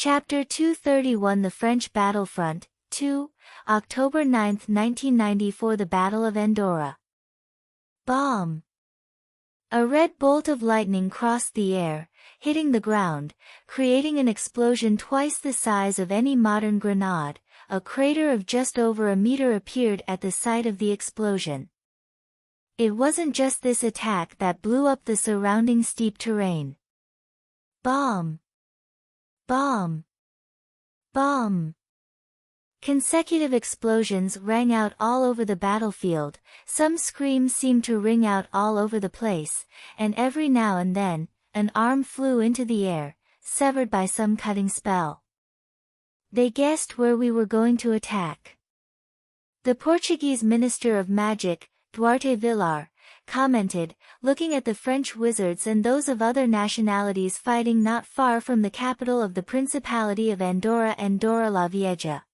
Chapter 231 The French Battlefront, 2, October 9, 1994 The Battle of Andorra. Bomb! A red bolt of lightning crossed the air, hitting the ground, creating an explosion twice the size of any modern grenade. A crater of just over a meter appeared at the site of the explosion. It wasn't just this attack that blew up the surrounding steep terrain. Bomb! Bomb! Bomb! Consecutive explosions rang out all over the battlefield, some screams seemed to ring out all over the place, and every now and then, an arm flew into the air, severed by some cutting spell. They guessed where we were going to attack. The Portuguese Minister of Magic, Duarte Villar, commented, looking at the French wizards and those of other nationalities fighting not far from the capital of the Principality of Andorra, Andorra la Vieja.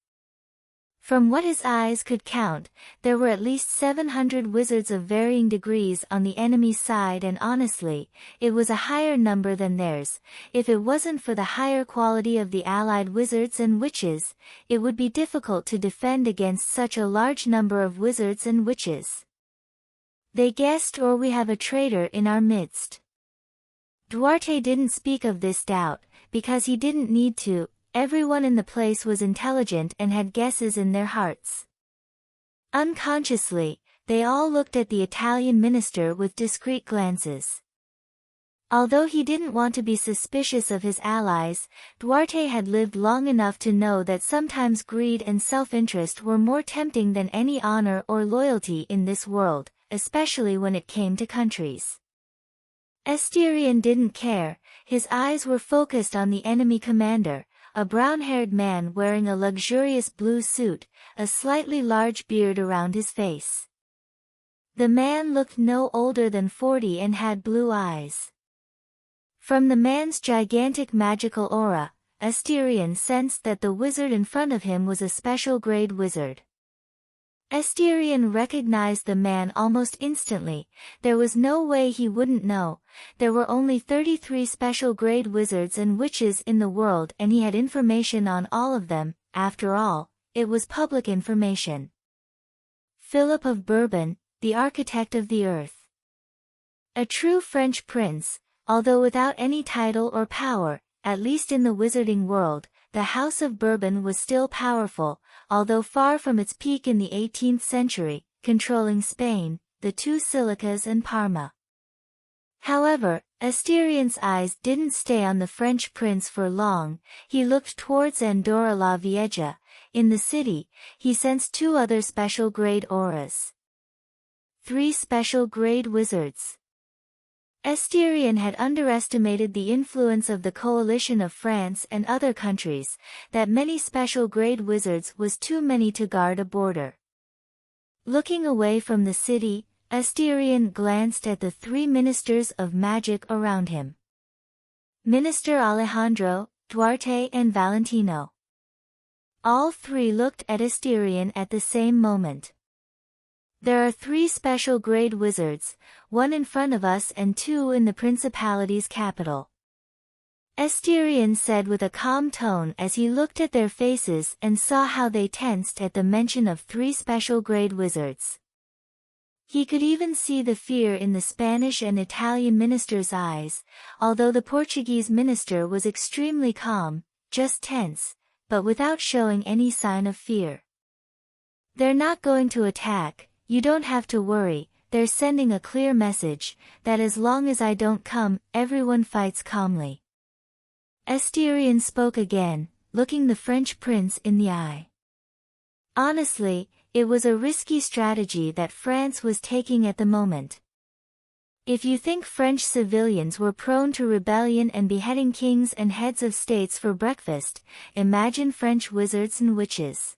From what his eyes could count, there were at least 700 wizards of varying degrees on the enemy's side, and honestly, it was a higher number than theirs. If it wasn't for the higher quality of the allied wizards and witches, it would be difficult to defend against such a large number of wizards and witches. They guessed, or we have a traitor in our midst. Duarte didn't speak of this doubt, because he didn't need to. Everyone in the place was intelligent and had guesses in their hearts. Unconsciously, they all looked at the Italian minister with discreet glances. Although he didn't want to be suspicious of his allies, Duarte had lived long enough to know that sometimes greed and self-interest were more tempting than any honor or loyalty in this world, especially when it came to countries. Asterion didn't care. His eyes were focused on the enemy commander, a brown-haired man wearing a luxurious blue suit, a slightly large beard around his face. The man looked no older than 40 and had blue eyes. From the man's gigantic magical aura, Asterion sensed that the wizard in front of him was a special grade wizard. Asterion recognized the man almost instantly. There was no way he wouldn't know. There were only 33 special grade wizards and witches in the world, and he had information on all of them. After all, it was public information. Philip of Bourbon, the architect of the earth. A true French prince, although without any title or power, at least in the wizarding world. The House of Bourbon was still powerful, although far from its peak in the 18th century, controlling Spain, the two Silicas and Parma. However, Asterion's eyes didn't stay on the French prince for long. He looked towards Andorra la Vieja. In the city, he sensed two other special grade auras. 3 special grade wizards. Asterion had underestimated the influence of the coalition of France and other countries. That many special grade wizards was too many to guard a border. Looking away from the city, Asterion glanced at the 3 ministers of magic around him. Minister Alejandro, Duarte and Valentino. All 3 looked at Asterion at the same moment. There are 3 special grade wizards, 1 in front of us and 2 in the Principality's capital. Asterion said with a calm tone as he looked at their faces and saw how they tensed at the mention of 3 special grade wizards. He could even see the fear in the Spanish and Italian ministers' eyes, although the Portuguese minister was extremely calm, just tense, but without showing any sign of fear. They're not going to attack. You don't have to worry. They're sending a clear message, that as long as I don't come, everyone fights calmly. Asterion spoke again, looking the French prince in the eye. Honestly, it was a risky strategy that France was taking at the moment. If you think French civilians were prone to rebellion and beheading kings and heads of states for breakfast, imagine French wizards and witches.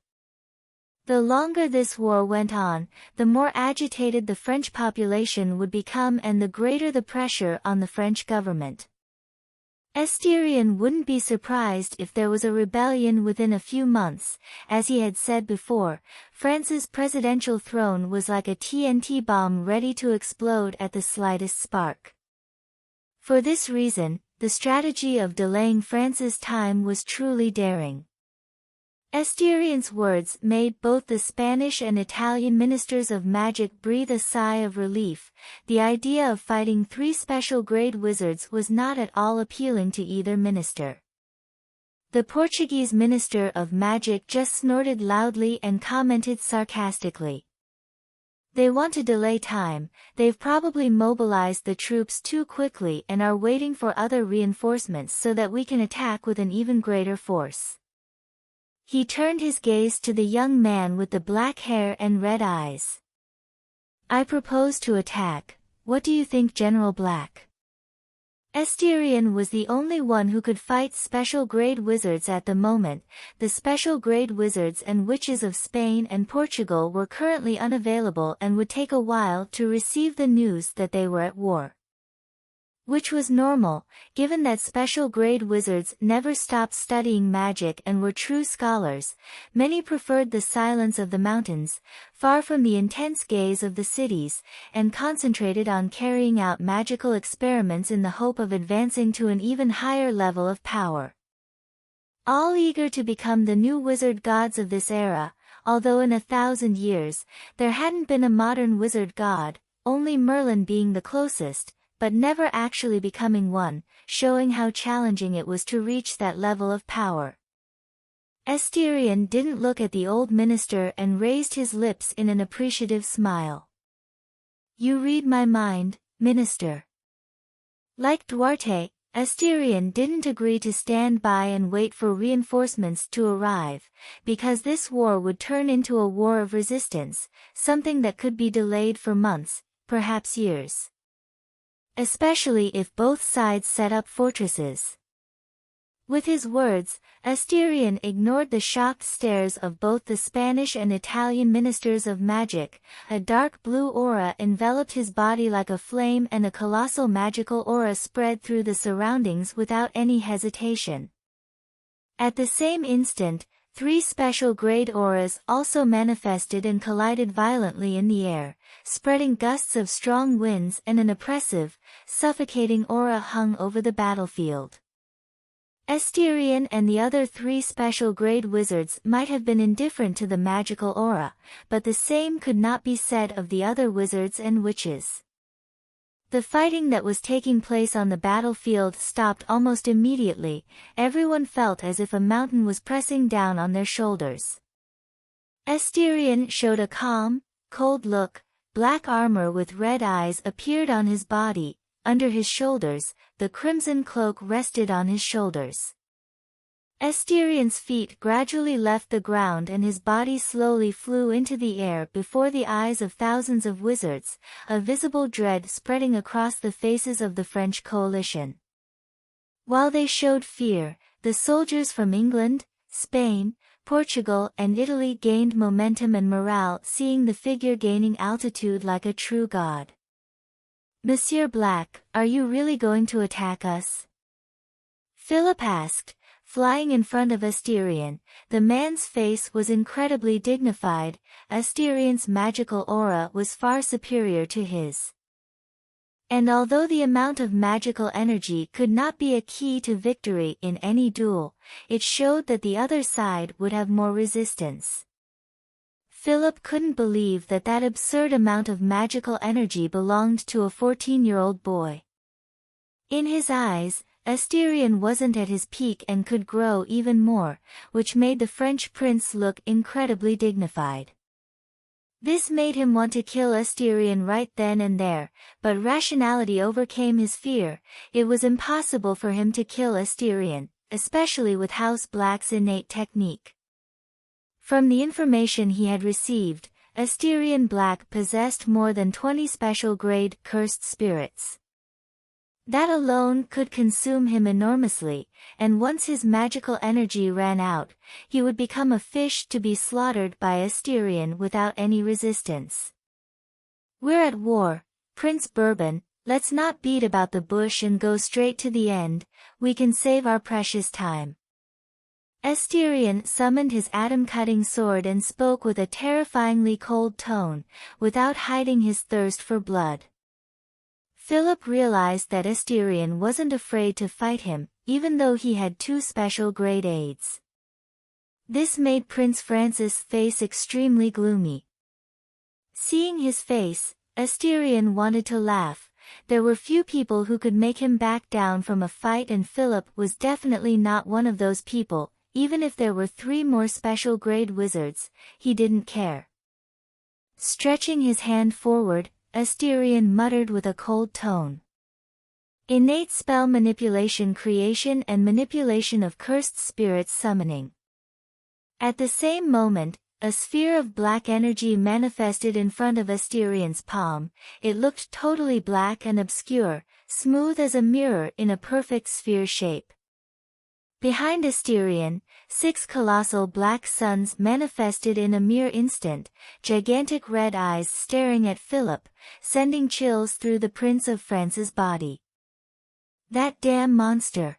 The longer this war went on, the more agitated the French population would become and the greater the pressure on the French government. Asterion wouldn't be surprised if there was a rebellion within a few months. As he had said before, France's presidential throne was like a TNT bomb ready to explode at the slightest spark. For this reason, the strategy of delaying France's time was truly daring. Asterian's words made both the Spanish and Italian ministers of magic breathe a sigh of relief. The idea of fighting 3 special-grade wizards was not at all appealing to either minister. The Portuguese minister of magic just snorted loudly and commented sarcastically. "They want to delay time, they've probably mobilized the troops too quickly and are waiting for other reinforcements so that we can attack with an even greater force." He turned his gaze to the young man with the black hair and red eyes. "I propose to attack. What do you think, General Black?" Asterion was the only one who could fight special-grade wizards at the moment. The special-grade wizards and witches of Spain and Portugal were currently unavailable and would take a while to receive the news that they were at war. Which was normal, given that special-grade wizards never stopped studying magic and were true scholars. Many preferred the silence of the mountains, far from the intense gaze of the cities, and concentrated on carrying out magical experiments in the hope of advancing to an even higher level of power. All eager to become the new wizard gods of this era, although in 1,000 years, there hadn't been a modern wizard god, only Merlin being the closest, but never actually becoming one, showing how challenging it was to reach that level of power. Asterion didn't look at the old minister and raised his lips in an appreciative smile. "You read my mind, minister." Like Duarte, Asterion didn't agree to stand by and wait for reinforcements to arrive, because this war would turn into a war of resistance, something that could be delayed for months, perhaps years. Especially if both sides set up fortresses. With his words, Asterion ignored the shocked stares of both the Spanish and Italian ministers of magic. A dark blue aura enveloped his body like a flame, and a colossal magical aura spread through the surroundings without any hesitation. At the same instant, 3 special-grade auras also manifested and collided violently in the air, spreading gusts of strong winds, and an oppressive, suffocating aura hung over the battlefield. Asterion and the other 3 special-grade wizards might have been indifferent to the magical aura, but the same could not be said of the other wizards and witches. The fighting that was taking place on the battlefield stopped almost immediately. Everyone felt as if a mountain was pressing down on their shoulders. Asterion showed a calm, cold look. Black armor with red eyes appeared on his body. Under his shoulders, the crimson cloak rested on his shoulders. Asterion's feet gradually left the ground and his body slowly flew into the air before the eyes of thousands of wizards, a visible dread spreading across the faces of the French coalition. While they showed fear, the soldiers from England, Spain, Portugal and Italy gained momentum and morale, seeing the figure gaining altitude like a true god. "Monsieur Black, are you really going to attack us?" Philip asked, flying in front of Asterion. The man's face was incredibly dignified. Asterion's magical aura was far superior to his. And although the amount of magical energy could not be a key to victory in any duel, it showed that the other side would have more resistance. Philip couldn't believe that that absurd amount of magical energy belonged to a 14-year-old boy. In his eyes, Asterion wasn't at his peak and could grow even more, which made the French prince look incredibly dignified. This made him want to kill Asterion right then and there, but rationality overcame his fear. It was impossible for him to kill Asterion, especially with House Black's innate technique. From the information he had received, Asterion Black possessed more than 20 special-grade cursed spirits. That alone could consume him enormously, and once his magical energy ran out, he would become a fish to be slaughtered by Asterion without any resistance. "We're at war, Prince Bourbon, let's not beat about the bush and go straight to the end, we can save our precious time." Asterion summoned his atom-cutting sword and spoke with a terrifyingly cold tone, without hiding his thirst for blood. Philip realized that Asterion wasn't afraid to fight him, even though he had 2 special grade aides. This made Prince Francis' face extremely gloomy. Seeing his face, Asterion wanted to laugh. There were few people who could make him back down from a fight, and Philip was definitely not one of those people. Even if there were 3 more special grade wizards, he didn't care. Stretching his hand forward, Asterion muttered with a cold tone. Innate spell manipulation, creation and manipulation of cursed spirits, summoning. At the same moment, a sphere of black energy manifested in front of Asterion's palm. It looked totally black and obscure, smooth as a mirror in a perfect sphere shape. Behind Asterion, 6 colossal black suns manifested in a mere instant, gigantic red eyes staring at Philip, sending chills through the Prince of France's body. That damn monster!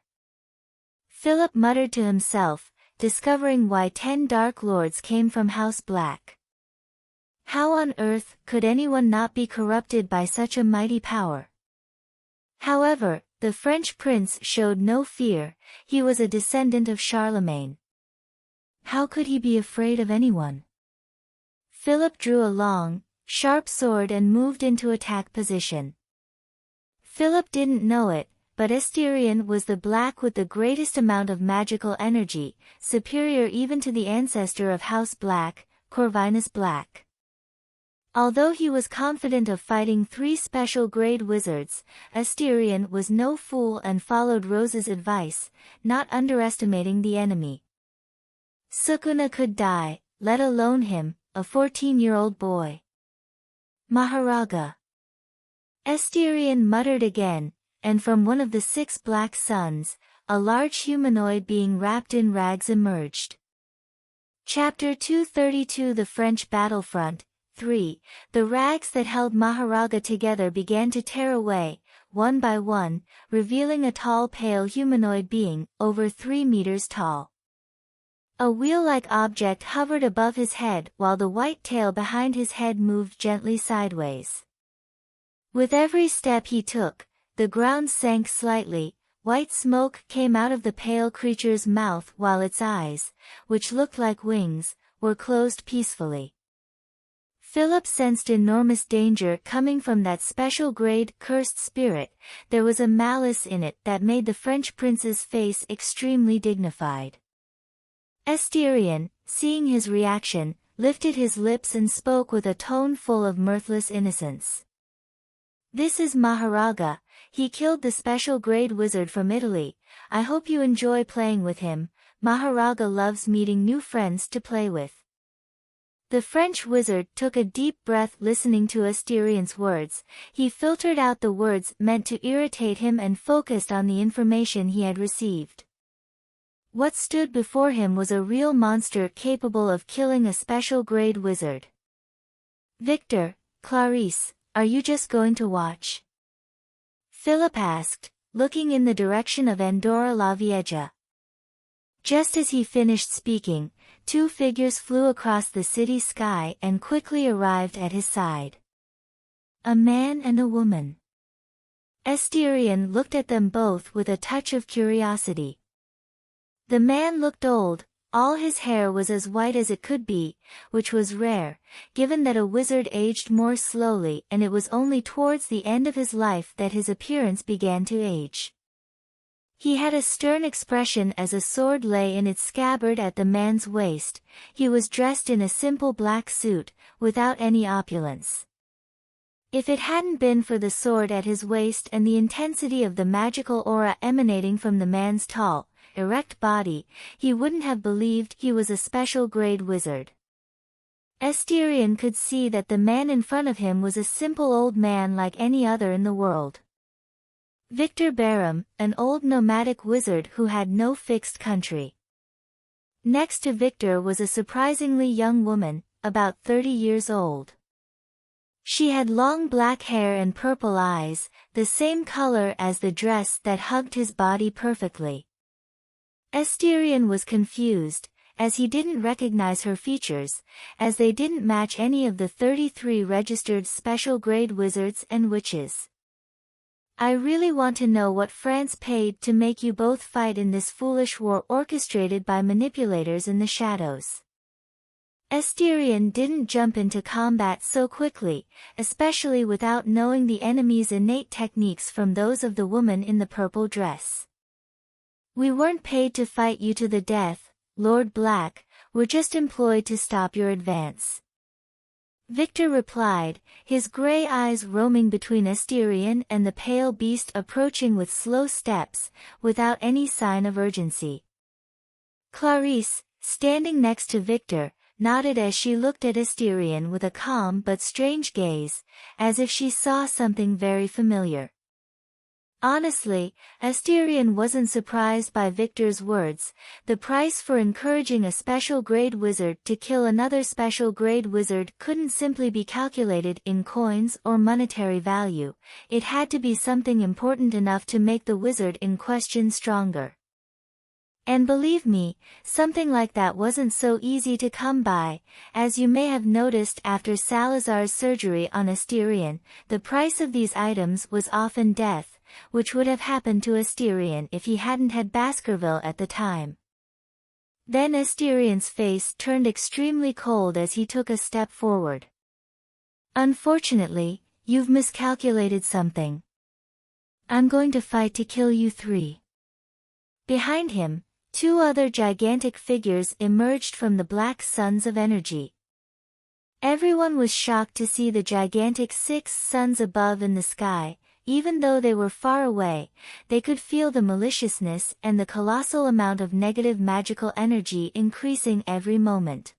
Philip muttered to himself, discovering why 10 Dark Lords came from House Black. How on earth could anyone not be corrupted by such a mighty power? However, the French prince showed no fear. He was a descendant of Charlemagne. How could he be afraid of anyone? Philip drew a long, sharp sword and moved into attack position. Philip didn't know it, but Asterion was the black with the greatest amount of magical energy, superior even to the ancestor of House Black, Corvinus Black. Although he was confident of fighting 3 special grade wizards, Asterion was no fool and followed Rose's advice, not underestimating the enemy. Sukuna could die, let alone him, a 14-year-old boy. Mahoraga. Asterion muttered again, and from one of the 6 black suns, a large humanoid being wrapped in rags emerged. Chapter 232 The French Battlefront 3. The rags that held Mahoraga together began to tear away, one by one, revealing a tall pale humanoid being, over 3 meters tall. A wheel-like object hovered above his head while the white tail behind his head moved gently sideways. With every step he took, the ground sank slightly. White smoke came out of the pale creature's mouth while its eyes, which looked like wings, were closed peacefully. Philip sensed enormous danger coming from that special grade cursed spirit. There was a malice in it that made the French prince's face extremely dignified. Asterion, seeing his reaction, lifted his lips and spoke with a tone full of mirthless innocence. This is Mahoraga. He killed the special grade wizard from Italy. I hope you enjoy playing with him. Mahoraga loves meeting new friends to play with. The French wizard took a deep breath listening to Asterion's words. He filtered out the words meant to irritate him and focused on the information he had received. What stood before him was a real monster capable of killing a special grade wizard. Victor, Clarice, are you just going to watch? Philip asked, looking in the direction of Andorra la Vieja. Just as he finished speaking, 2 figures flew across the city sky and quickly arrived at his side. A man and a woman. Asterion looked at them both with a touch of curiosity. The man looked old. All his hair was as white as it could be, which was rare, given that a wizard aged more slowly and it was only towards the end of his life that his appearance began to age. He had a stern expression as a sword lay in its scabbard at the man's waist. He was dressed in a simple black suit, without any opulence. If it hadn't been for the sword at his waist and the intensity of the magical aura emanating from the man's tall, erect body, he wouldn't have believed he was a special grade wizard. Asterion could see that the man in front of him was a simple old man like any other in the world. Victor Bourbon, an old nomadic wizard who had no fixed country. Next to Victor was a surprisingly young woman, about 30 years old. She had long black hair and purple eyes, the same color as the dress that hugged his body perfectly. Asterion was confused, as he didn't recognize her features, as they didn't match any of the 33 registered special grade wizards and witches. I really want to know what France paid to make you both fight in this foolish war orchestrated by manipulators in the shadows. Asterion didn't jump into combat so quickly, especially without knowing the enemy's innate techniques from those of the woman in the purple dress. We weren't paid to fight you to the death, Lord Black, we're just employed to stop your advance. Victor replied, his grey eyes roaming between Asterion and the pale beast approaching with slow steps, without any sign of urgency. Clarice, standing next to Victor, nodded as she looked at Asterion with a calm but strange gaze, as if she saw something very familiar. Honestly, Asterion wasn't surprised by Victor's words. The price for encouraging a special grade wizard to kill another special grade wizard couldn't simply be calculated in coins or monetary value. It had to be something important enough to make the wizard in question stronger. And believe me, something like that wasn't so easy to come by. As you may have noticed after Salazar's surgery on Asterion, the price of these items was often death, which would have happened to Asterion if he hadn't had Baskerville at the time. Then Asterion's face turned extremely cold as he took a step forward. Unfortunately, you've miscalculated something. I'm going to fight to kill you three. Behind him, two other gigantic figures emerged from the Black Suns of Energy. Everyone was shocked to see the gigantic 6 suns above in the sky. Even though they were far away, they could feel the maliciousness and the colossal amount of negative magical energy increasing every moment.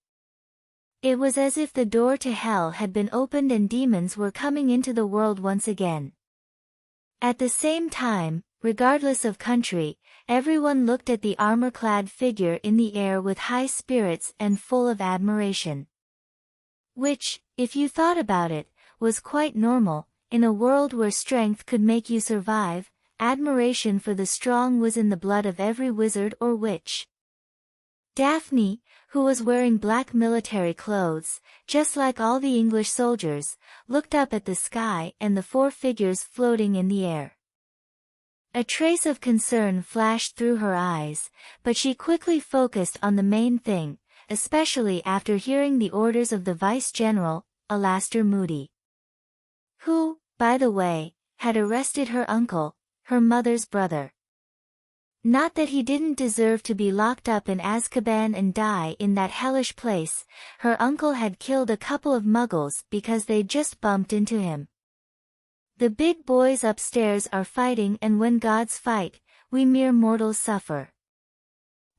It was as if the door to hell had been opened and demons were coming into the world once again. At the same time, regardless of country, everyone looked at the armor-clad figure in the air with high spirits and full of admiration. Which, if you thought about it, was quite normal. In a world where strength could make you survive, admiration for the strong was in the blood of every wizard or witch. Daphne, who was wearing black military clothes, just like all the English soldiers, looked up at the sky and the 4 figures floating in the air. A trace of concern flashed through her eyes, but she quickly focused on the main thing, especially after hearing the orders of the Vice-General, Alastair Moody. Who, by the way, had arrested her uncle, her mother's brother. Not that he didn't deserve to be locked up in Azkaban and die in that hellish place, her uncle had killed a couple of muggles because they just bumped into him. The big boys upstairs are fighting, and when gods fight, we mere mortals suffer.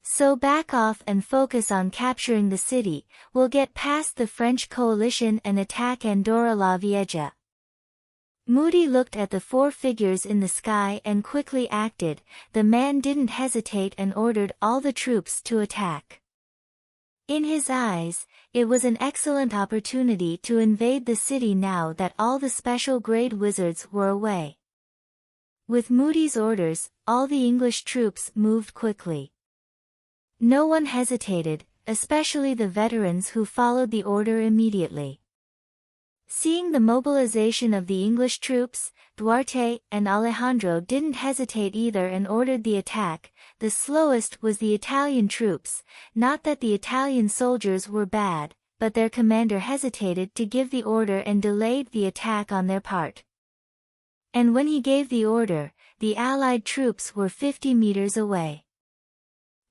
So back off and focus on capturing the city. We'll get past the French coalition and attack Andorra la Vieja. Moody looked at the 4 figures in the sky and quickly acted. The man didn't hesitate and ordered all the troops to attack. In his eyes, it was an excellent opportunity to invade the city now that all the special grade wizards were away. With Moody's orders, all the English troops moved quickly. No one hesitated, especially the veterans who followed the order immediately. Seeing the mobilization of the English troops, Duarte and Alejandro didn't hesitate either and ordered the attack. The slowest was the Italian troops, not that the Italian soldiers were bad, but their commander hesitated to give the order and delayed the attack on their part. And when he gave the order, the Allied troops were 50 meters away.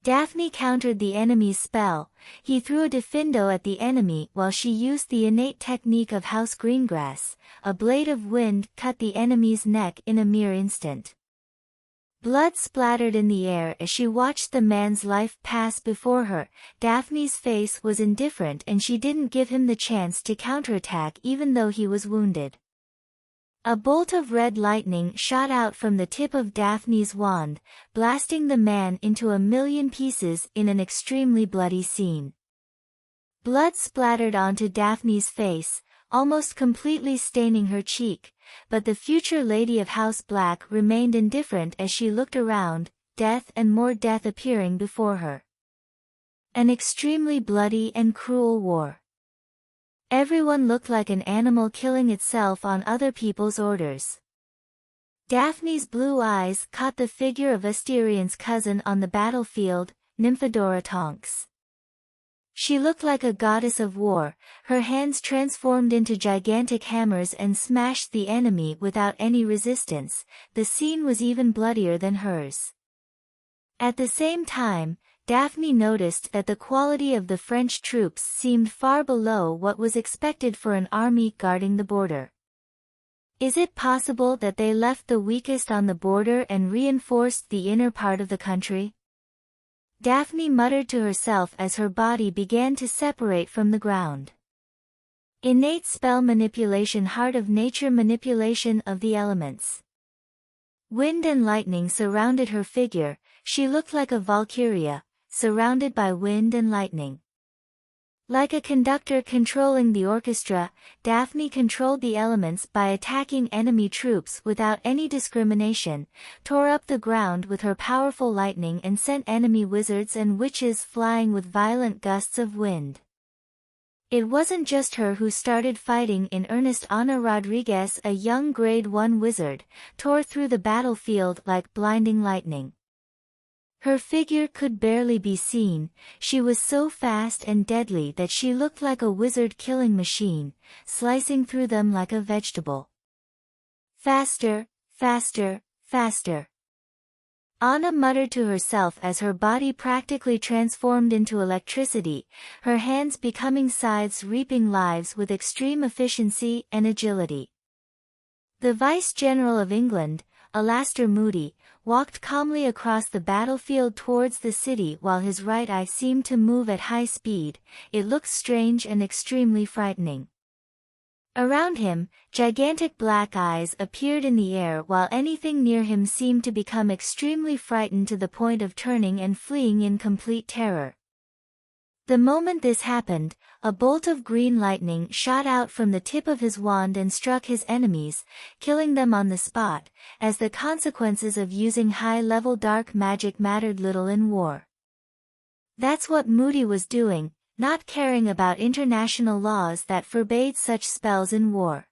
Daphne countered the enemy's spell. He threw a diffindo at the enemy while she used the innate technique of House Greengrass. A blade of wind cut the enemy's neck in a mere instant. Blood splattered in the air as she watched the man's life pass before her. Daphne's face was indifferent and she didn't give him the chance to counterattack even though he was wounded. A bolt of red lightning shot out from the tip of Daphne's wand, blasting the man into a million pieces in an extremely bloody scene. Blood splattered onto Daphne's face, almost completely staining her cheek, but the future Lady of House Black remained indifferent as she looked around, death and more death appearing before her. An extremely bloody and cruel war. Everyone looked like an animal killing itself on other people's orders. Daphne's blue eyes caught the figure of Asterion's cousin on the battlefield, Nymphadora Tonks. She looked like a goddess of war, her hands transformed into gigantic hammers and smashed the enemy without any resistance. The scene was even bloodier than hers. At the same time, Daphne noticed that the quality of the French troops seemed far below what was expected for an army guarding the border. Is it possible that they left the weakest on the border and reinforced the inner part of the country? Daphne muttered to herself as her body began to separate from the ground. Innate spell manipulation, heart of nature, manipulation of the elements. Wind and lightning surrounded her figure. She looked like a Valkyria, surrounded by wind and lightning. Like a conductor controlling the orchestra, Daphne controlled the elements by attacking enemy troops without any discrimination, tore up the ground with her powerful lightning and sent enemy wizards and witches flying with violent gusts of wind. It wasn't just her who started fighting in earnest. Ana Rodriguez, a young grade 1 wizard, tore through the battlefield like blinding lightning. Her figure could barely be seen, she was so fast and deadly that she looked like a wizard-killing machine, slicing through them like a vegetable. Faster, faster, faster. Ana muttered to herself as her body practically transformed into electricity, her hands becoming scythes reaping lives with extreme efficiency and agility. The Vice-General of England, Alastair Moody, walked calmly across the battlefield towards the city while his right eye seemed to move at high speed. It looked strange and extremely frightening. Around him, gigantic black eyes appeared in the air while anything near him seemed to become extremely frightened to the point of turning and fleeing in complete terror. The moment this happened, a bolt of green lightning shot out from the tip of his wand and struck his enemies, killing them on the spot, as the consequences of using high-level dark magic mattered little in war. That's what Moody was doing, not caring about international laws that forbade such spells in war.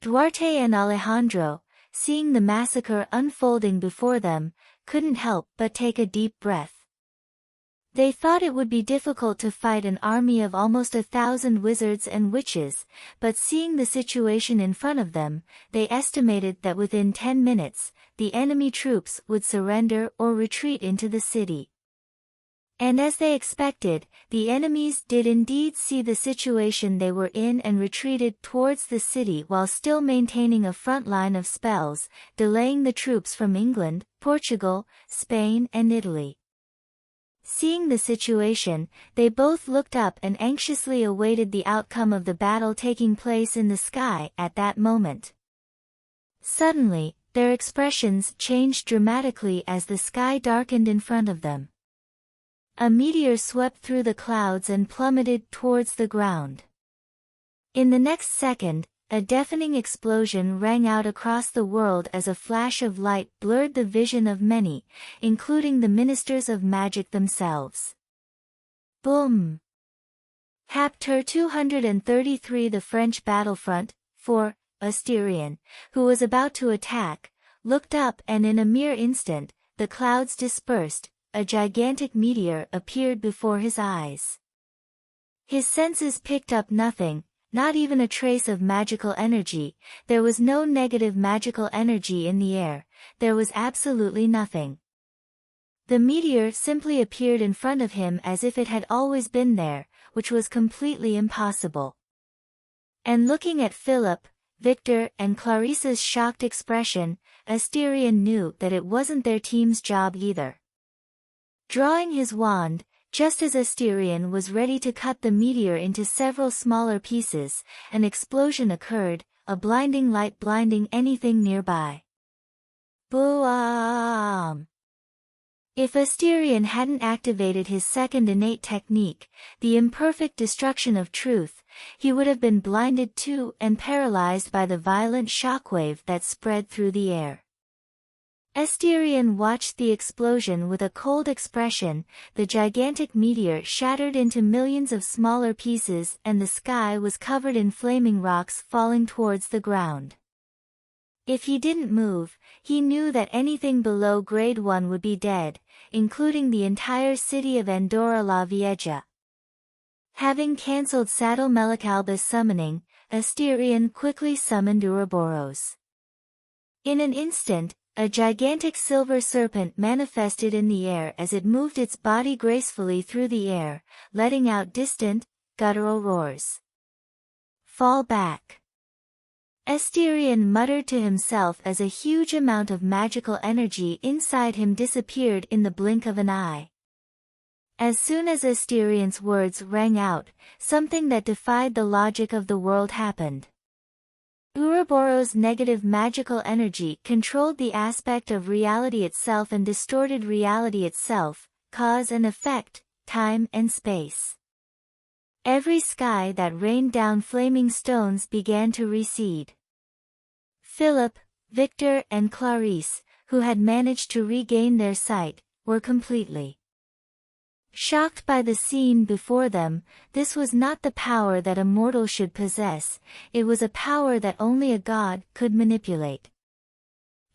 Duarte and Alejandro, seeing the massacre unfolding before them, couldn't help but take a deep breath. They thought it would be difficult to fight an army of almost 1,000 wizards and witches, but seeing the situation in front of them, they estimated that within 10 minutes, the enemy troops would surrender or retreat into the city. And as they expected, the enemies did indeed see the situation they were in and retreated towards the city while still maintaining a front line of spells, delaying the troops from England, Portugal, Spain and Italy. Seeing the situation, they both looked up and anxiously awaited the outcome of the battle taking place in the sky at that moment. Suddenly, their expressions changed dramatically as the sky darkened in front of them. A meteor swept through the clouds and plummeted towards the ground. In the next second, a deafening explosion rang out across the world as a flash of light blurred the vision of many, including the ministers of magic themselves. Boom! Chapter 233. The French Battlefront. 4. Asterion, who was about to attack, looked up and in a mere instant, the clouds dispersed, a gigantic meteor appeared before his eyes. His senses picked up nothing. Not even a trace of magical energy. There was no negative magical energy in the air, there was absolutely nothing. The meteor simply appeared in front of him as if it had always been there, which was completely impossible. And looking at Philip, Victor and Clarissa's shocked expression, Asterion knew that it wasn't their team's job either. Drawing his wand, just as Asterion was ready to cut the meteor into several smaller pieces, an explosion occurred, a blinding light blinding anything nearby. Boom! If Asterion hadn't activated his second innate technique, the imperfect destruction of truth, he would have been blinded too and paralyzed by the violent shockwave that spread through the air. Asterion watched the explosion with a cold expression. The gigantic meteor shattered into millions of smaller pieces and the sky was covered in flaming rocks falling towards the ground. If he didn't move, he knew that anything below grade 1 would be dead, including the entire city of Andorra la Vieja. Having cancelled Saddle Melicalba's summoning, Asterion quickly summoned Ouroboros. In an instant, a gigantic silver serpent manifested in the air as it moved its body gracefully through the air, letting out distant, guttural roars. "Fall back." Asterion muttered to himself as a huge amount of magical energy inside him disappeared in the blink of an eye. As soon as Asterion's words rang out, something that defied the logic of the world happened. Ouroboros' negative magical energy controlled the aspect of reality itself and distorted reality itself, cause and effect, time and space. Every sky that rained down flaming stones began to recede. Philip, Victor and Clarice, who had managed to regain their sight, were completely shocked by the scene before them. This was not the power that a mortal should possess, it was a power that only a god could manipulate.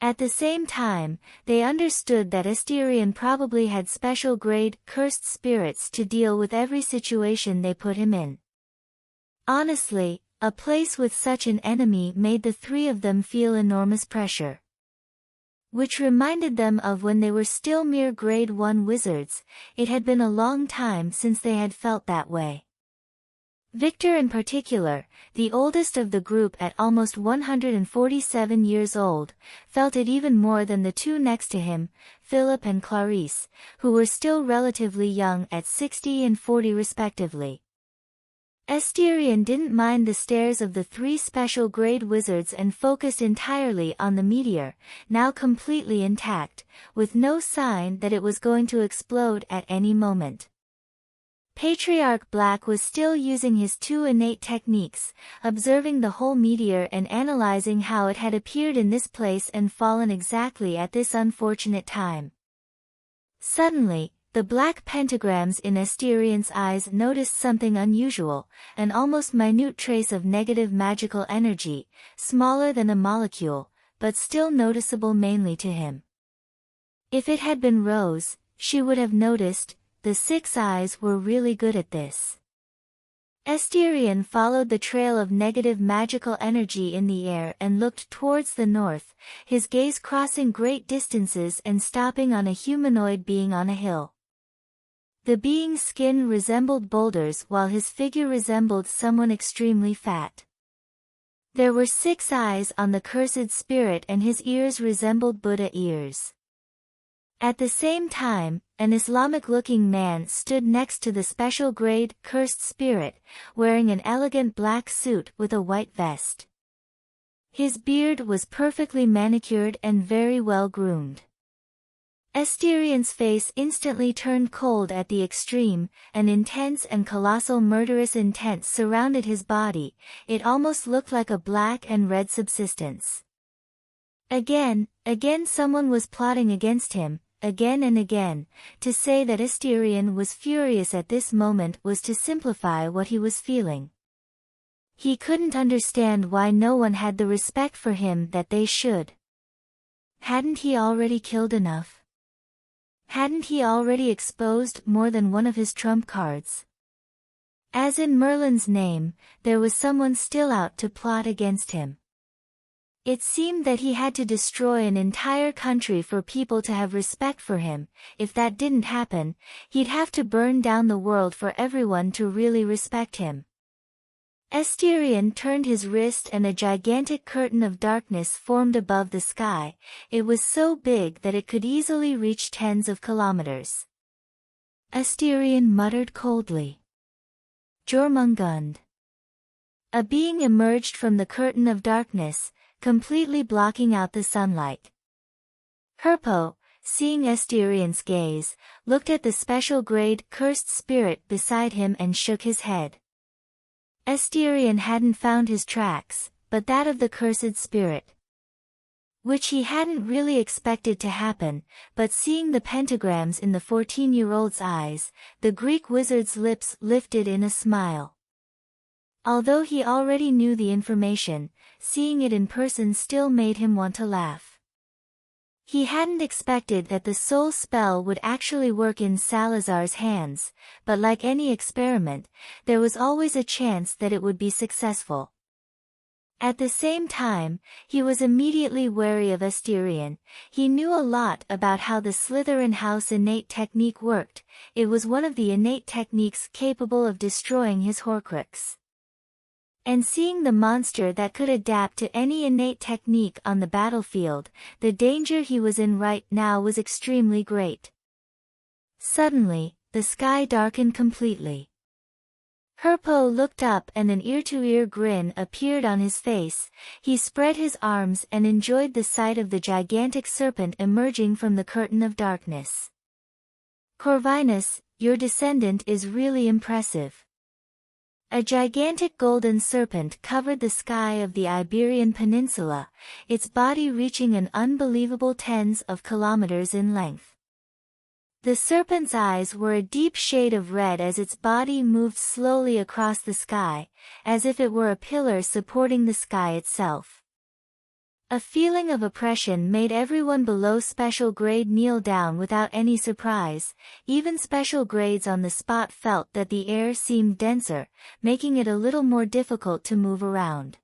At the same time, they understood that Asterion probably had special grade, cursed spirits to deal with every situation they put him in. Honestly, a place with such an enemy made the three of them feel enormous pressure. Which reminded them of when they were still mere grade 1 wizards. It had been a long time since they had felt that way. Victor in particular, the oldest of the group at almost 147 years old, felt it even more than the two next to him, Philip and Clarice, who were still relatively young at 60 and 40 respectively. Asterion didn't mind the stares of the three special grade wizards and focused entirely on the meteor, now completely intact, with no sign that it was going to explode at any moment. Patriarch Black was still using his two innate techniques, observing the whole meteor and analyzing how it had appeared in this place and fallen exactly at this unfortunate time. Suddenly, the black pentagrams in Asterion's eyes noticed something unusual, an almost minute trace of negative magical energy, smaller than a molecule, but still noticeable mainly to him. If it had been Rose, she would have noticed. The six eyes were really good at this. Asterion followed the trail of negative magical energy in the air and looked towards the north, his gaze crossing great distances and stopping on a humanoid being on a hill. The being's skin resembled boulders while his figure resembled someone extremely fat. There were 6 eyes on the cursed spirit and his ears resembled Buddha ears. At the same time, an Islamic-looking man stood next to the special grade, cursed spirit, wearing an elegant black suit with a white vest. His beard was perfectly manicured and very well groomed. Asterion's face instantly turned cold at the extreme, an intense and colossal murderous intent surrounded his body, it almost looked like a black and red subsistence. Again someone was plotting against him, again and again. To say that Asterion was furious at this moment was to simplify what he was feeling. He couldn't understand why no one had the respect for him that they should. Hadn't he already killed enough? Hadn't he already exposed more than one of his trump cards? As in Merlin's name, there was someone still out to plot against him. It seemed that he had to destroy an entire country for people to have respect for him. If that didn't happen, he'd have to burn down the world for everyone to really respect him. Asterion turned his wrist and a gigantic curtain of darkness formed above the sky. It was so big that it could easily reach tens of kilometers. Asterion muttered coldly. Jormungand. A being emerged from the curtain of darkness, completely blocking out the sunlight. Herpo, seeing Asterion's gaze, looked at the special grade, cursed spirit beside him and shook his head. Asterion hadn't found his tracks, but that of the cursed spirit. Which he hadn't really expected to happen, but seeing the pentagrams in the 14-year-old's eyes, the Greek wizard's lips lifted in a smile. Although he already knew the information, seeing it in person still made him want to laugh. He hadn't expected that the soul spell would actually work in Salazar's hands, but like any experiment, there was always a chance that it would be successful. At the same time, he was immediately wary of Asterion. He knew a lot about how the Slytherin house innate technique worked. It was one of the innate techniques capable of destroying his Horcrux. And seeing the monster that could adapt to any innate technique on the battlefield, the danger he was in right now was extremely great. Suddenly, the sky darkened completely. Herpo looked up and an ear-to-ear grin appeared on his face. He spread his arms and enjoyed the sight of the gigantic serpent emerging from the curtain of darkness. Corvinus, your descendant is really impressive. A gigantic golden serpent covered the sky of the Iberian Peninsula, its body reaching an unbelievable tens of kilometers in length. The serpent's eyes were a deep shade of red as its body moved slowly across the sky, as if it were a pillar supporting the sky itself. A feeling of oppression made everyone below special grade kneel down without any surprise. Even special grades on the spot felt that the air seemed denser, making it a little more difficult to move around.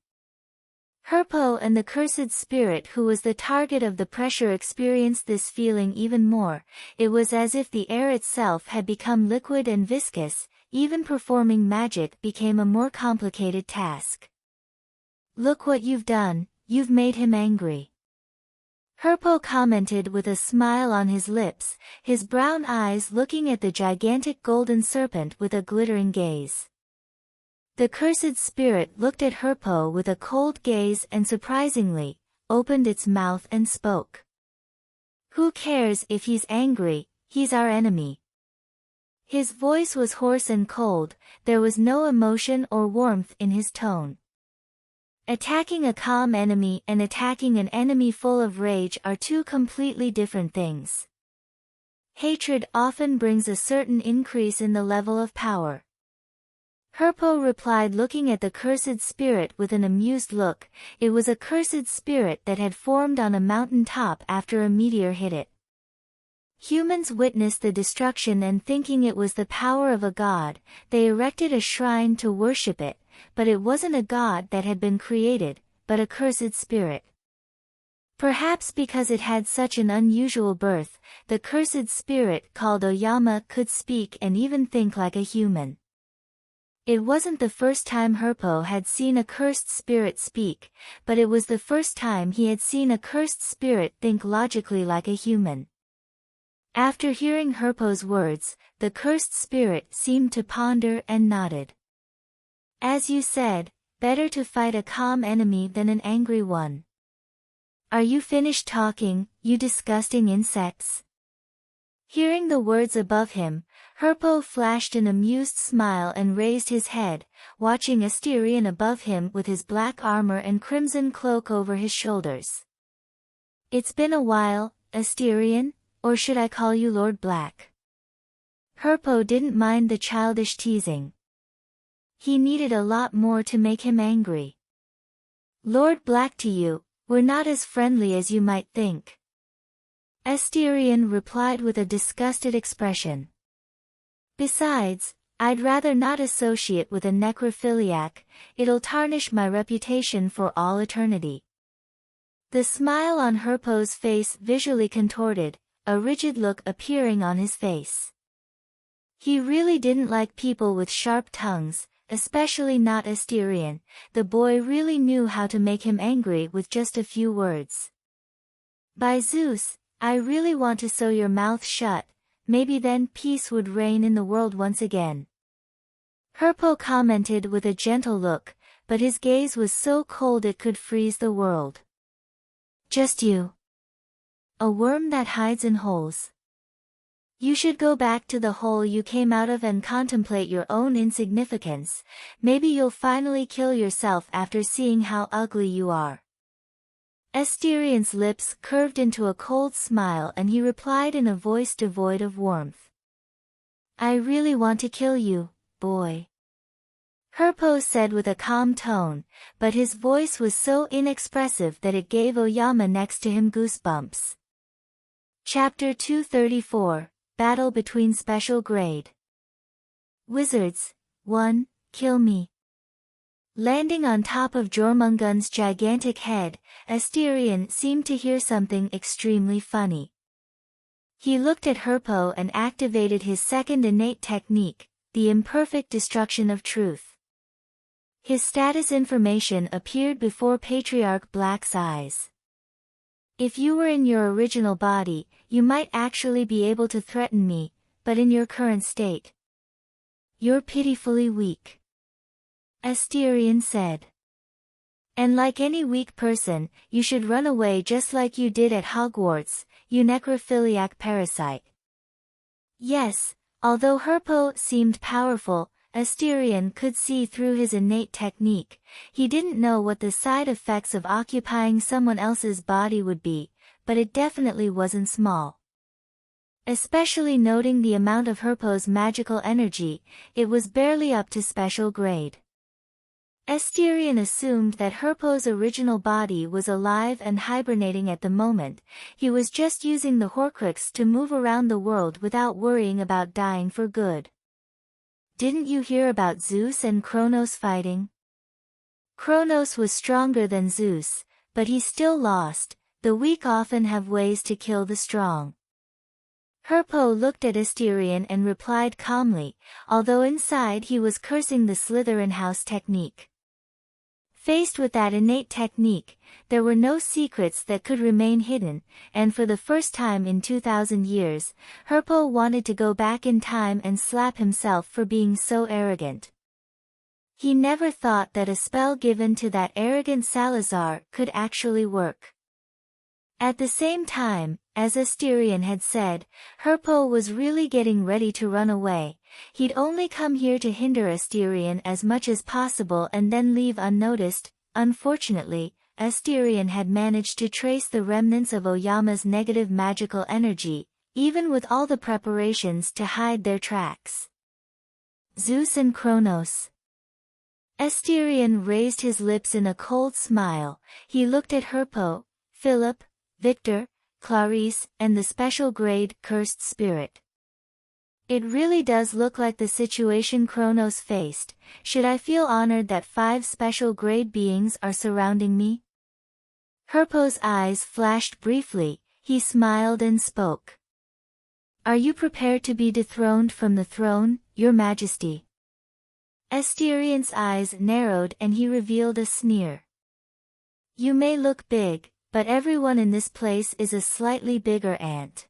Herpo and the cursed spirit who was the target of the pressure experienced this feeling even more. It was as if the air itself had become liquid and viscous. Even performing magic became a more complicated task. Look what you've done, you've made him angry. Herpo commented with a smile on his lips, his brown eyes looking at the gigantic golden serpent with a glittering gaze. The cursed spirit looked at Herpo with a cold gaze and surprisingly, opened its mouth and spoke. Who cares if he's angry, he's our enemy. His voice was hoarse and cold, there was no emotion or warmth in his tone. Attacking a calm enemy and attacking an enemy full of rage are two completely different things. Hatred often brings a certain increase in the level of power. Herpo replied looking at the cursed spirit with an amused look. It was a cursed spirit that had formed on a mountain top after a meteor hit it. Humans witnessed the destruction and thinking it was the power of a god, they erected a shrine to worship it, but it wasn't a god that had been created, but a cursed spirit. Perhaps because it had such an unusual birth, the cursed spirit called Oyama could speak and even think like a human. It wasn't the first time Herpo had seen a cursed spirit speak, but it was the first time he had seen a cursed spirit think logically like a human. After hearing Herpo's words, the cursed spirit seemed to ponder and nodded. As you said, better to fight a calm enemy than an angry one. Are you finished talking, you disgusting insects? Hearing the words above him, Herpo flashed an amused smile and raised his head, watching Asterion above him with his black armor and crimson cloak over his shoulders. It's been a while, Asterion, or should I call you Lord Black? Herpo didn't mind the childish teasing. He needed a lot more to make him angry. Lord Black to you, we're not as friendly as you might think. Asterion replied with a disgusted expression. Besides, I'd rather not associate with a necrophiliac, it'll tarnish my reputation for all eternity. The smile on Herpo's face visually contorted, a rigid look appearing on his face. He really didn't like people with sharp tongues, especially not Asterion. The boy really knew how to make him angry with just a few words. By Zeus, I really want to sew your mouth shut, maybe then peace would reign in the world once again. Herpo commented with a gentle look, but his gaze was so cold it could freeze the world. Just you. A worm that hides in holes. You should go back to the hole you came out of and contemplate your own insignificance, maybe you'll finally kill yourself after seeing how ugly you are. Asterion's lips curved into a cold smile and he replied in a voice devoid of warmth. I really want to kill you, boy. Herpo said with a calm tone, but his voice was so inexpressive that it gave Oyama next to him goosebumps. Chapter 234, Battle Between Special Grade. Wizards, 1, kill me. Landing on top of Jormungun's gigantic head, Asterion seemed to hear something extremely funny. He looked at Herpo and activated his second innate technique, the imperfect destruction of truth. His status information appeared before Patriarch Black's eyes. If you were in your original body, you might actually be able to threaten me, but in your current state, you're pitifully weak. Asterion said. And like any weak person, you should run away just like you did at Hogwarts, you necrophiliac parasite. Yes, although Herpo seemed powerful, Asterion could see through his innate technique. He didn't know what the side effects of occupying someone else's body would be, but it definitely wasn't small. Especially noting the amount of Herpo's magical energy, it was barely up to special grade. Asterion assumed that Herpo's original body was alive and hibernating at the moment. He was just using the Horcrux to move around the world without worrying about dying for good. Didn't you hear about Zeus and Kronos fighting? Kronos was stronger than Zeus, but he still lost. The weak often have ways to kill the strong. Herpo looked at Asterion and replied calmly, although inside he was cursing the Slytherin house technique. Faced with that innate technique, there were no secrets that could remain hidden, and for the first time in 2,000 years, Herpo wanted to go back in time and slap himself for being so arrogant. He never thought that a spell given to that arrogant Salazar could actually work. At the same time, as Asterion had said, Herpo was really getting ready to run away. He'd only come here to hinder Asterion as much as possible and then leave unnoticed. Unfortunately, Asterion had managed to trace the remnants of Oyama's negative magical energy, even with all the preparations to hide their tracks. Zeus and Kronos. Asterion raised his lips in a cold smile. He looked at Herpo, Philip, Victor, Clarice, and the special grade cursed spirit. It really does look like the situation Kronos faced. Should I feel honored that 5 special grade beings are surrounding me? Herpo's eyes flashed briefly. He smiled and spoke. Are you prepared to be dethroned from the throne, Your Majesty? Asterion's eyes narrowed and he revealed a sneer. You may look big, but everyone in this place is a slightly bigger ant.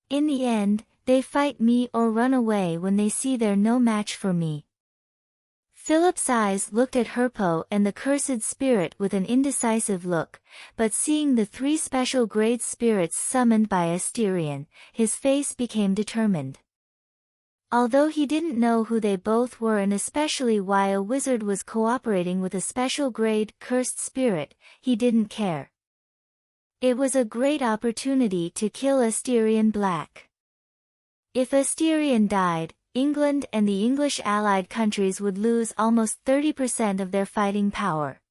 In the end, they fight me or run away when they see they're no match for me. Philip's eyes looked at Herpo and the cursed spirit with an indecisive look, but seeing the 3 special grade spirits summoned by Asterion, his face became determined. Although he didn't know who they both were and especially why a wizard was cooperating with a special grade cursed spirit, he didn't care. It was a great opportunity to kill Asterion Black. If Asterion died, England and the English allied countries would lose almost 30% of their fighting power.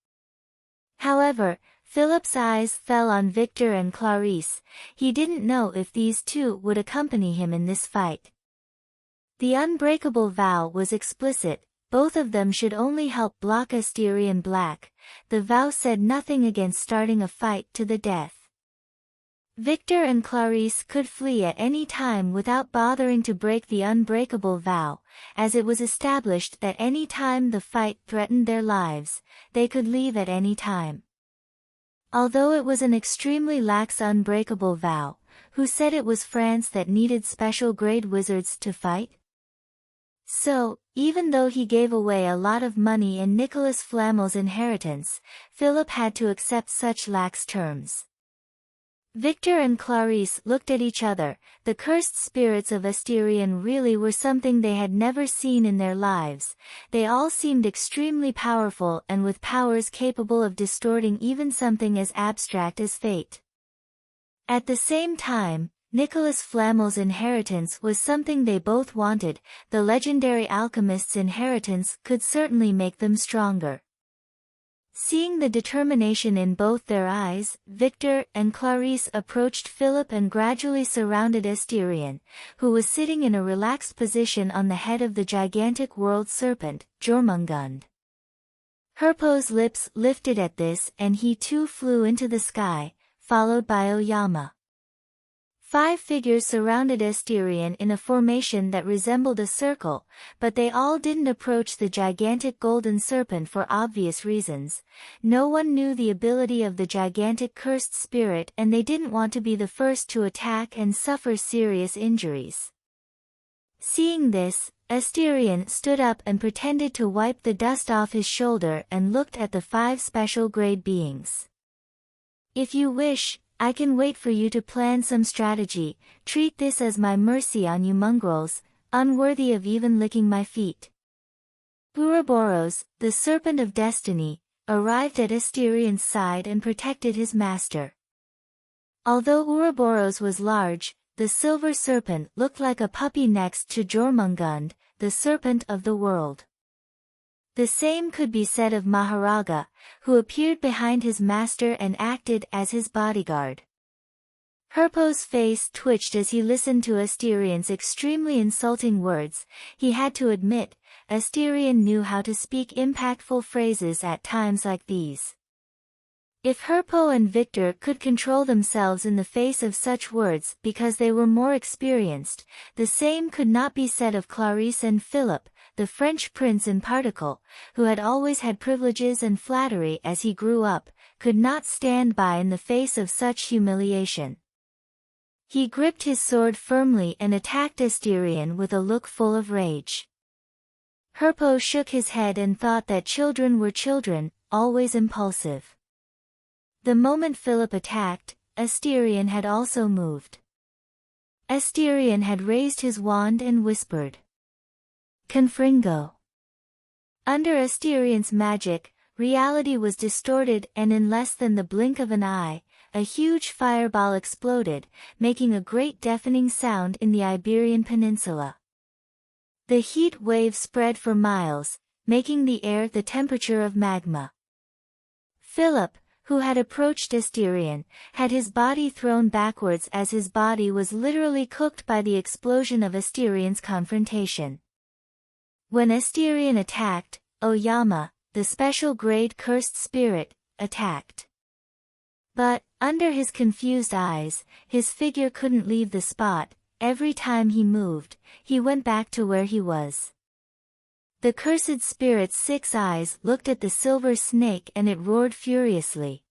However, Philip's eyes fell on Victor and Clarice. He didn't know if these 2 would accompany him in this fight. The unbreakable vow was explicit. Both of them should only help block Asterion Black. The vow said nothing against starting a fight to the death. Victor and Clarice could flee at any time without bothering to break the unbreakable vow, as it was established that any time the fight threatened their lives, they could leave at any time. Although it was an extremely lax unbreakable vow, who said it was France that needed special grade wizards to fight? So, even though he gave away a lot of money in Nicholas Flamel's inheritance, Philip had to accept such lax terms. Victor and Clarice looked at each other. The cursed spirits of Asterion really were something they had never seen in their lives. They all seemed extremely powerful and with powers capable of distorting even something as abstract as fate. At the same time, Nicholas Flamel's inheritance was something they both wanted. The legendary alchemist's inheritance could certainly make them stronger. Seeing the determination in both their eyes, Victor and Clarice approached Philip and gradually surrounded Asterion, who was sitting in a relaxed position on the head of the gigantic world serpent, Jormungand. Herpo's lips lifted at this and he too flew into the sky, followed by Oyama. 5 figures surrounded Asterion in a formation that resembled a circle, but they all didn't approach the gigantic golden serpent for obvious reasons. No one knew the ability of the gigantic cursed spirit and they didn't want to be the first to attack and suffer serious injuries. Seeing this, Asterion stood up and pretended to wipe the dust off his shoulder and looked at the 5 special grade beings. "If you wish, I can wait for you to plan some strategy. Treat this as my mercy on you mongrels, unworthy of even licking my feet." Ouroboros, the serpent of destiny, arrived at Asterion's side and protected his master. Although Ouroboros was large, the silver serpent looked like a puppy next to Jormungand, the serpent of the world. The same could be said of Mahoraga, who appeared behind his master and acted as his bodyguard. Herpo's face twitched as he listened to Asterion's extremely insulting words. He had to admit, Asterion knew how to speak impactful phrases at times like these. If Herpo and Victor could control themselves in the face of such words because they were more experienced, the same could not be said of Clarice and Philip, the French prince in particle, who had always had privileges and flattery as he grew up, could not stand by in the face of such humiliation. He gripped his sword firmly and attacked Asterion with a look full of rage. Herpo shook his head and thought that children were children, always impulsive. The moment Philip attacked, Asterion had also moved. Asterion had raised his wand and whispered, "Confringo." Under Asterion's magic, reality was distorted and in less than the blink of an eye, a huge fireball exploded, making a great deafening sound in the Iberian Peninsula. The heat wave spread for miles, making the air the temperature of magma. Philip, who had approached Asterion, had his body thrown backwards as his body was literally cooked by the explosion of Asterion's confrontation. When Asterion attacked, Oyama, the special grade cursed spirit, attacked. But, under his confused eyes, his figure couldn't leave the spot. Every time he moved, he went back to where he was. The cursed spirit's 6 eyes looked at the silver snake and it roared furiously.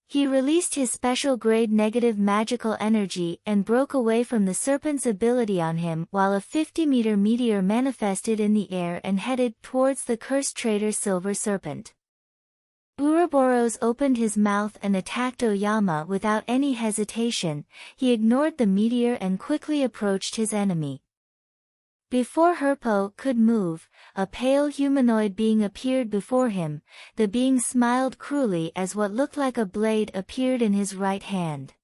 He released his special grade negative magical energy and broke away from the serpent's ability on him while a 50-meter meteor manifested in the air and headed towards the cursed traitor silver serpent. Ouroboros opened his mouth and attacked Oyama without any hesitation. He ignored the meteor and quickly approached his enemy. Before Herpo could move, a pale humanoid being appeared before him. The being smiled cruelly as what looked like a blade appeared in his right hand.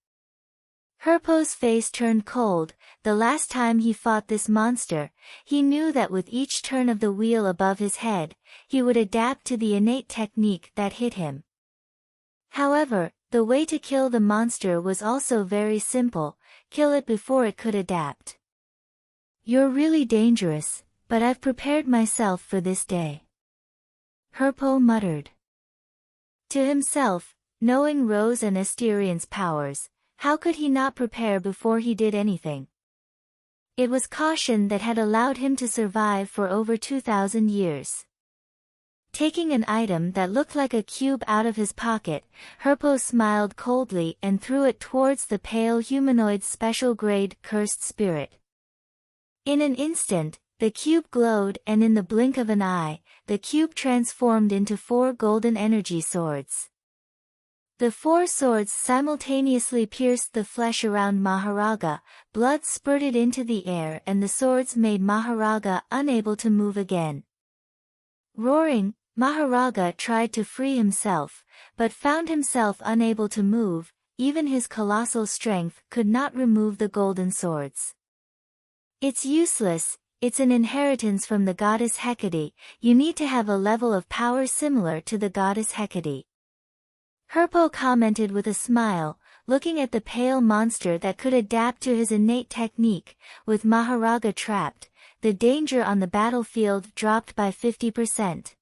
Herpo's face turned cold. The last time he fought this monster, he knew that with each turn of the wheel above his head, he would adapt to the innate technique that hit him. However, the way to kill the monster was also very simple: kill it before it could adapt. "You're really dangerous, but I've prepared myself for this day," Herpo muttered. To himself, knowing Rose and Asterion's powers, how could he not prepare before he did anything? It was caution that had allowed him to survive for over 2,000 years. Taking an item that looked like a cube out of his pocket, Herpo smiled coldly and threw it towards the pale humanoid's special grade cursed spirit. In an instant, the cube glowed and in the blink of an eye, the cube transformed into 4 golden energy swords. The 4 swords simultaneously pierced the flesh around Mahoraga, blood spurted into the air and the swords made Mahoraga unable to move again. Roaring, Mahoraga tried to free himself, but found himself unable to move. even his colossal strength could not remove the golden swords. It's useless, it's an inheritance from the goddess Hecate, you need to have a level of power similar to the goddess Hecate. Herpo commented with a smile, looking at the pale monster that could adapt to his innate technique. With Mahoraga trapped, the danger on the battlefield dropped by 50%.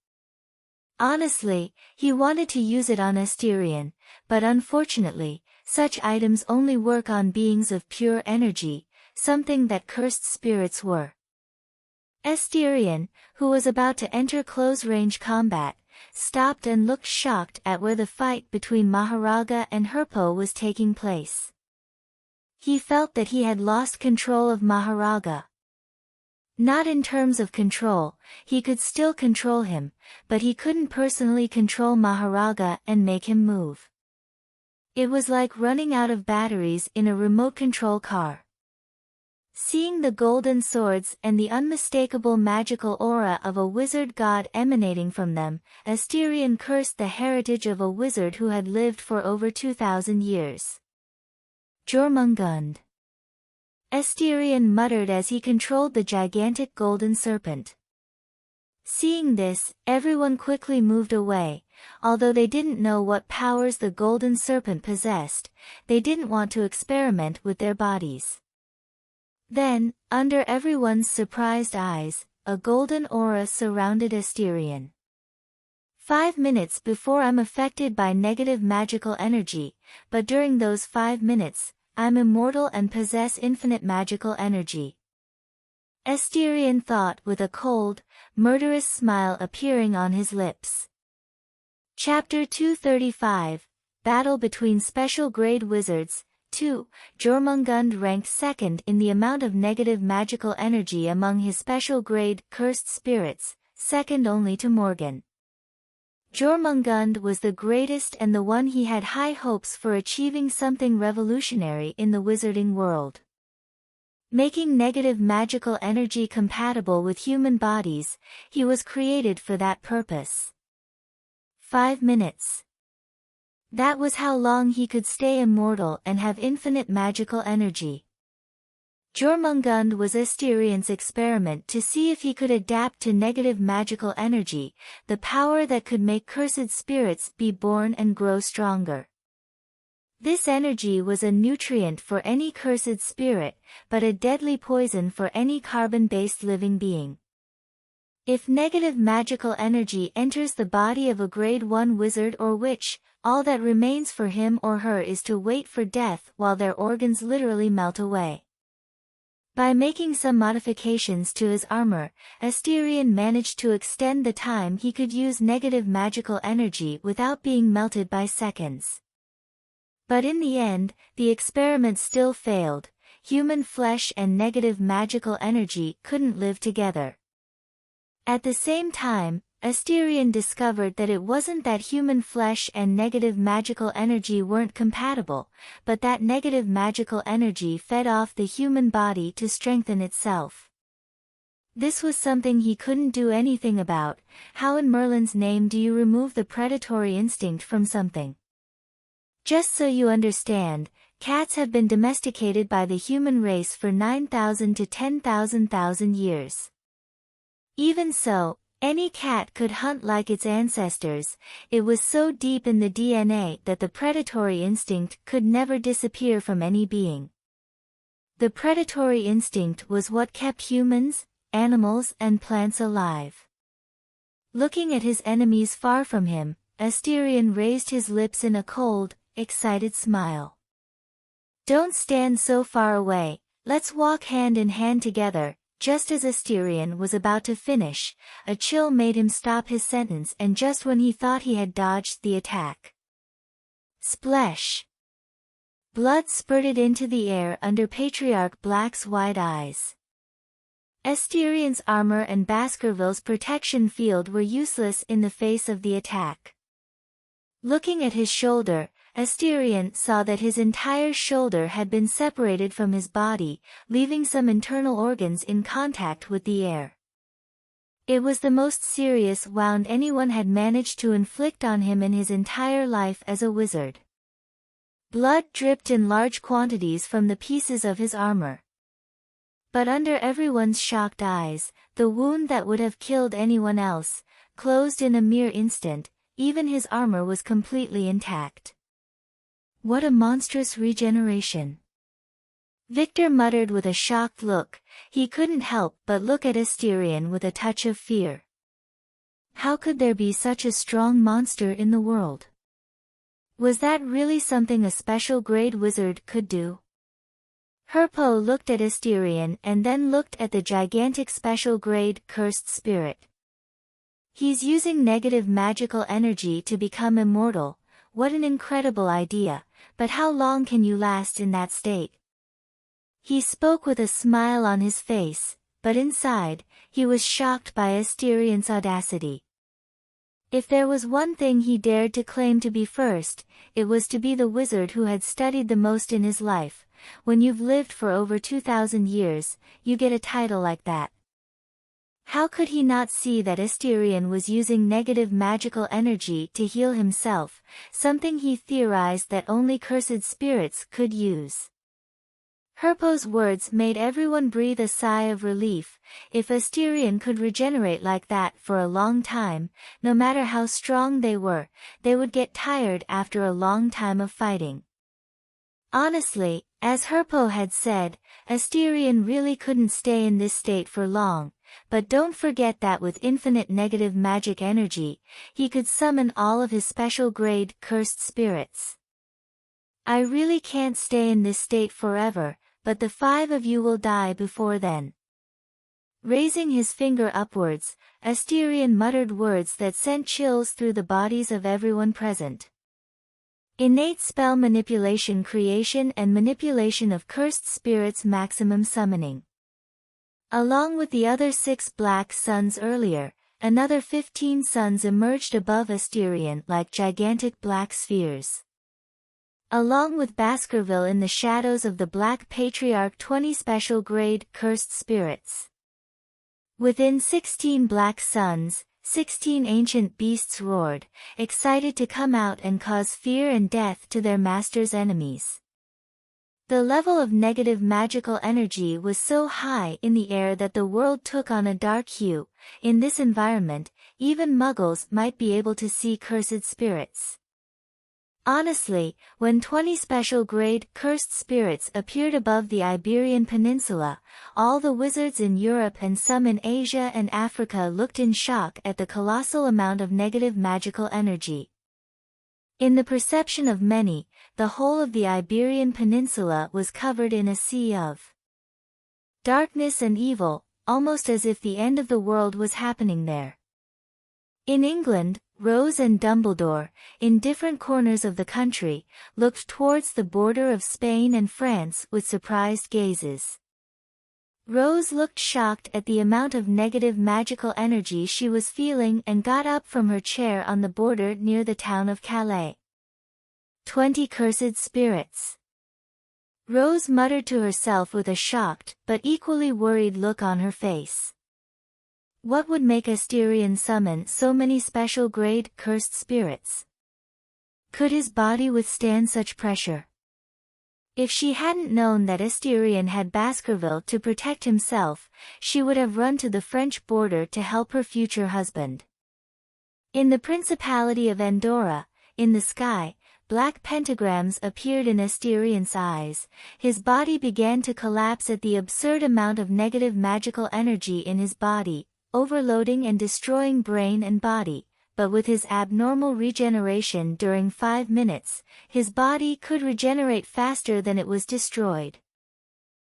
Honestly, he wanted to use it on Asterion, but unfortunately, such items only work on beings of pure energy, something that cursed spirits were. Asterion, who was about to enter close-range combat, stopped and looked shocked at where the fight between Mahoraga and Herpo was taking place. He felt that he had lost control of Mahoraga. Not in terms of control, he could still control him, but he couldn't personally control Mahoraga and make him move. It was like running out of batteries in a remote control car. Seeing the golden swords and the unmistakable magical aura of a wizard god emanating from them, Asterion cursed the heritage of a wizard who had lived for over 2,000 years. Jormungand. Asterion muttered as he controlled the gigantic golden serpent. Seeing this, everyone quickly moved away. Although they didn't know what powers the golden serpent possessed, they didn't want to experiment with their bodies. Then, under everyone's surprised eyes, a golden aura surrounded Asterion. 5 minutes before I'm affected by negative magical energy, but during those 5 minutes, I'm immortal and possess infinite magical energy. Asterion thought with a cold, murderous smile appearing on his lips. Chapter 235, Battle between Special Grade Wizards. 2. Jormungand ranked second in the amount of negative magical energy among his special grade cursed spirits, second only to Morgan. Jormungand was the greatest and the one he had high hopes for achieving something revolutionary in the wizarding world. Making negative magical energy compatible with human bodies, he was created for that purpose. 5 minutes. That was how long he could stay immortal and have infinite magical energy. Jormungand was Asterion's experiment to see if he could adapt to negative magical energy, the power that could make cursed spirits be born and grow stronger. This energy was a nutrient for any cursed spirit, but a deadly poison for any carbon-based living being. If negative magical energy enters the body of a grade 1 wizard or witch, all that remains for him or her is to wait for death while their organs literally melt away. By making some modifications to his armor, Asterion managed to extend the time he could use negative magical energy without being melted by seconds. But in the end, the experiment still failed. Human flesh and negative magical energy couldn't live together. At the same time, Asterion discovered that it wasn't that human flesh and negative magical energy weren't compatible, but that negative magical energy fed off the human body to strengthen itself. This was something he couldn't do anything about. How in Merlin's name do you remove the predatory instinct from something? Just so you understand, cats have been domesticated by the human race for 9,000 to 10,000 years. Even so, any cat could hunt like its ancestors. It was so deep in the DNA that the predatory instinct could never disappear from any being. The predatory instinct was what kept humans, animals and plants alive. Looking at his enemies far from him, Asterion raised his lips in a cold, excited smile. Don't stand so far away, let's walk hand in hand together. Just as Asterion was about to finish, a chill made him stop his sentence, and just when he thought he had dodged the attack. Splash! Blood spurted into the air under Patriarch Black's wide eyes. Asterion's armor and Baskerville's protection field were useless in the face of the attack. Looking at his shoulder, Asterion saw that his entire shoulder had been separated from his body, leaving some internal organs in contact with the air. It was the most serious wound anyone had managed to inflict on him in his entire life as a wizard. Blood dripped in large quantities from the pieces of his armor. But under everyone's shocked eyes, the wound that would have killed anyone else, closed in a mere instant. Even his armor was completely intact. What a monstrous regeneration! Victor muttered with a shocked look. He couldn't help but look at Asterion with a touch of fear. How could there be such a strong monster in the world? Was that really something a special grade wizard could do? Herpo looked at Asterion and then looked at the gigantic special grade cursed spirit. He's using negative magical energy to become immortal. What an incredible idea, but how long can you last in that state? He spoke with a smile on his face, but inside, he was shocked by Asterion's audacity. If there was one thing he dared to claim to be first, it was to be the wizard who had studied the most in his life. When you've lived for over 2,000 years, you get a title like that. How could he not see that Asterion was using negative magical energy to heal himself, something he theorized that only cursed spirits could use? Herpo's words made everyone breathe a sigh of relief. If Asterion could regenerate like that for a long time, no matter how strong they were, they would get tired after a long time of fighting. Honestly, as Herpo had said, Asterion really couldn't stay in this state for long, but don't forget that with infinite negative magic energy, he could summon all of his special grade cursed spirits. I really can't stay in this state forever, but the 5 of you will die before then. Raising his finger upwards, Asterion muttered words that sent chills through the bodies of everyone present. Innate spell manipulation, creation and manipulation of cursed spirits, maximum summoning. Along with the other 6 black suns earlier, another 15 suns emerged above Asterion like gigantic black spheres. Along with Baskerville in the shadows of the Black Patriarch, 20 special grade cursed spirits. Within 16 black suns, 16 ancient beasts roared, excited to come out and cause fear and death to their master's enemies. The level of negative magical energy was so high in the air that the world took on a dark hue. In this environment, even muggles might be able to see cursed spirits. Honestly, when 20 special grade cursed spirits appeared above the Iberian Peninsula, all the wizards in Europe and some in Asia and Africa looked in shock at the colossal amount of negative magical energy. In the perception of many, the whole of the Iberian Peninsula was covered in a sea of darkness and evil, almost as if the end of the world was happening there. In England, Rose and Dumbledore, in different corners of the country, looked towards the border of Spain and France with surprised gazes. Rose looked shocked at the amount of negative magical energy she was feeling and got up from her chair on the border near the town of Calais. 20 cursed spirits. Rose muttered to herself with a shocked but equally worried look on her face. What would make Asterion summon so many special grade cursed spirits? Could his body withstand such pressure? If she hadn't known that Asterion had Baskerville to protect himself, she would have run to the French border to help her future husband. In the Principality of Andorra, in the sky, black pentagrams appeared in Asterion's eyes. His body began to collapse at the absurd amount of negative magical energy in his body, overloading and destroying brain and body, but with his abnormal regeneration during 5 minutes, his body could regenerate faster than it was destroyed.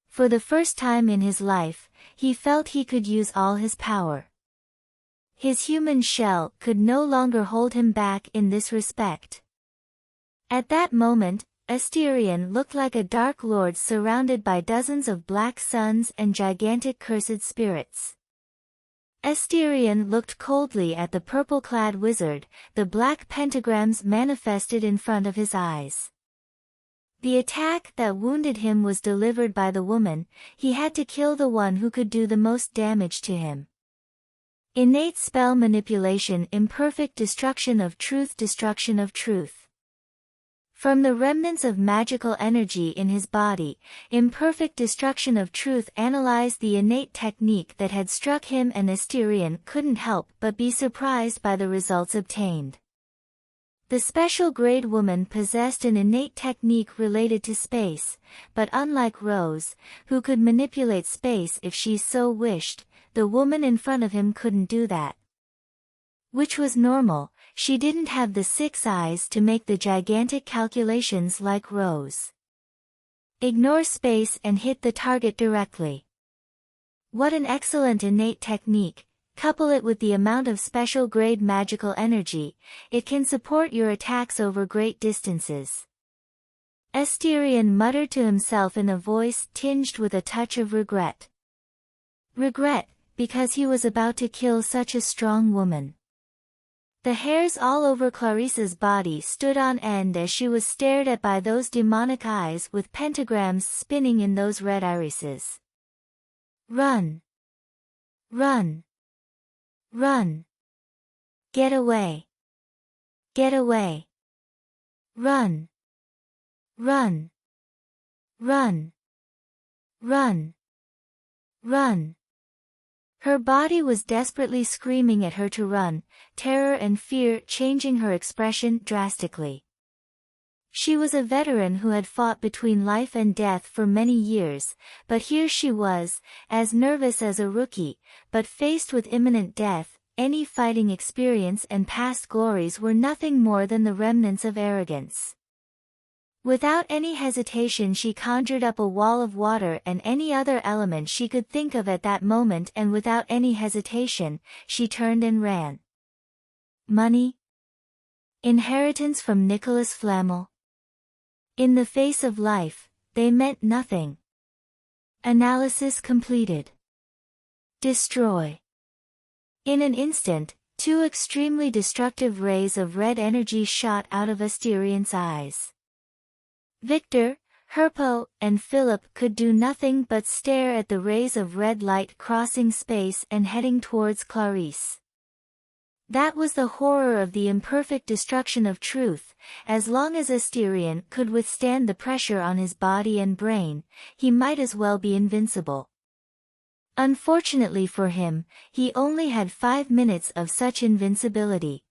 For the first time in his life, he felt he could use all his power. His human shell could no longer hold him back in this respect. At that moment, Asterion looked like a dark lord surrounded by dozens of black suns and gigantic cursed spirits. Asterion looked coldly at the purple-clad wizard, the black pentagrams manifested in front of his eyes. The attack that wounded him was delivered by the woman. He had to kill the one who could do the most damage to him. Innate spell manipulation, imperfect destruction of truth, destruction of truth. From the remnants of magical energy in his body, imperfect destruction of truth analyzed the innate technique that had struck him, and Asterion couldn't help but be surprised by the results obtained. The special grade woman possessed an innate technique related to space, but unlike Rose, who could manipulate space if she so wished, the woman in front of him couldn't do that. Which was normal, she didn't have the 6 eyes to make the gigantic calculations like Rose. Ignore space and hit the target directly. What an excellent innate technique. Couple it with the amount of special grade magical energy, it can support your attacks over great distances. Asterion muttered to himself in a voice tinged with a touch of regret. Regret, because he was about to kill such a strong woman. The hairs all over Clarissa's body stood on end as she was stared at by those demonic eyes with pentagrams spinning in those red irises. Run! Run! Run! Get away! Get away! Run! Run! Run! Run! Run! Her body was desperately screaming at her to run, terror and fear changing her expression drastically. She was a veteran who had fought between life and death for many years, but here she was, as nervous as a rookie, but faced with imminent death. Any fighting experience and past glories were nothing more than the remnants of arrogance. Without any hesitation she conjured up a wall of water and any other element she could think of at that moment, and without any hesitation, she turned and ran. Money? Inheritance from Nicholas Flamel? In the face of life, they meant nothing. Analysis completed. Destroy. In an instant, 2 extremely destructive rays of red energy shot out of Asterion's eyes. Victor, Herpo, and Philip could do nothing but stare at the rays of red light crossing space and heading towards Clarisse. That was the horror of the imperfect destruction of truth. As long as Asterion could withstand the pressure on his body and brain, he might as well be invincible. Unfortunately for him, he only had 5 minutes of such invincibility.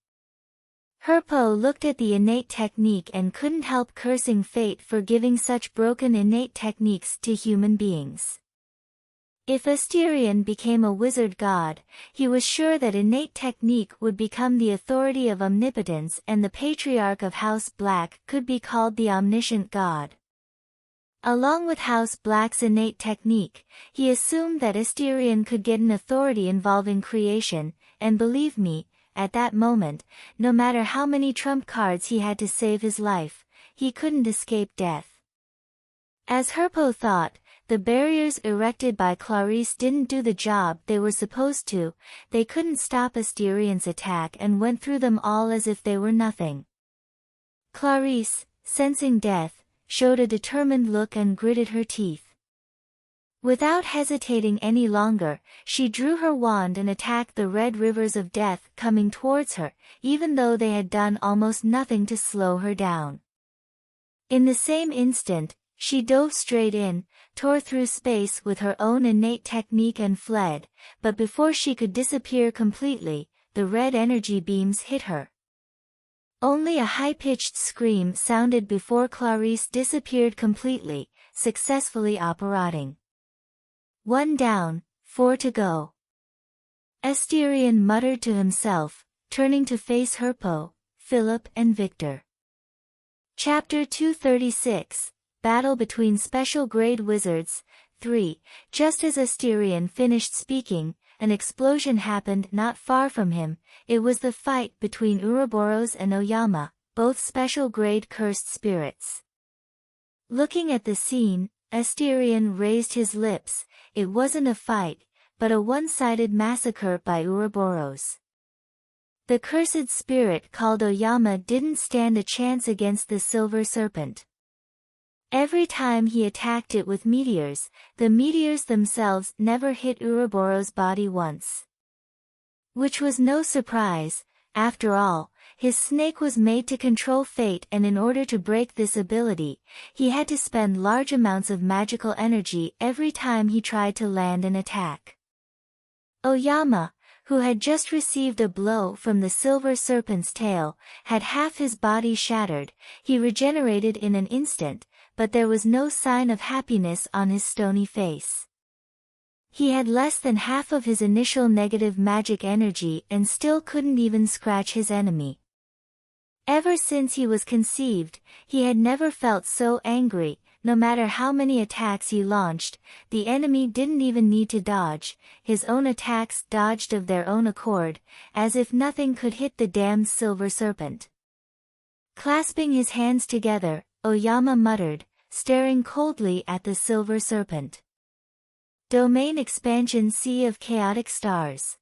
Herpo looked at the innate technique and couldn't help cursing fate for giving such broken innate techniques to human beings. If Asterion became a wizard god, he was sure that innate technique would become the authority of omnipotence, and the patriarch of House Black could be called the omniscient god. Along with House Black's innate technique, he assumed that Asterion could get an authority involving creation, and believe me, at that moment, no matter how many trump cards he had to save his life, he couldn't escape death. As Herpo thought, the barriers erected by Clarisse didn't do the job they were supposed to. They couldn't stop Asterion's attack and went through them all as if they were nothing. Clarisse, sensing death, showed a determined look and gritted her teeth. Without hesitating any longer, she drew her wand and attacked the red rivers of death coming towards her, even though they had done almost nothing to slow her down. In the same instant, she dove straight in, tore through space with her own innate technique and fled, but before she could disappear completely, the red energy beams hit her. Only a high-pitched scream sounded before Clarisse disappeared completely, successfully operating. 1 down, 4 to go. Asterion muttered to himself, turning to face Herpo, Philip and Victor. Chapter 236, Battle between Special Grade Wizards, 3. Just as Asterion finished speaking, an explosion happened not far from him. It was the fight between Ouroboros and Oyama, both special grade cursed spirits. Looking at the scene, Asterion raised his lips. It wasn't a fight, but a one-sided massacre by Ouroboros. The cursed spirit called Oyama didn't stand a chance against the Silver Serpent. Every time he attacked it with meteors, the meteors themselves never hit Ouroboros' body once. Which was no surprise. After all, His snake was made to control fate, and in order to break this ability, he had to spend large amounts of magical energy every time he tried to land an attack. Oyama, who had just received a blow from the silver serpent's tail, had half his body shattered. He regenerated in an instant, but there was no sign of happiness on his stony face. He had less than half of his initial negative magic energy and still couldn't even scratch his enemy. Ever since he was conceived, he had never felt so angry. No matter how many attacks he launched, the enemy didn't even need to dodge. His own attacks dodged of their own accord, as if nothing could hit the damned silver serpent. Clasping his hands together, Oyama muttered, staring coldly at the silver serpent. Domain expansion: Sea of Chaotic Stars.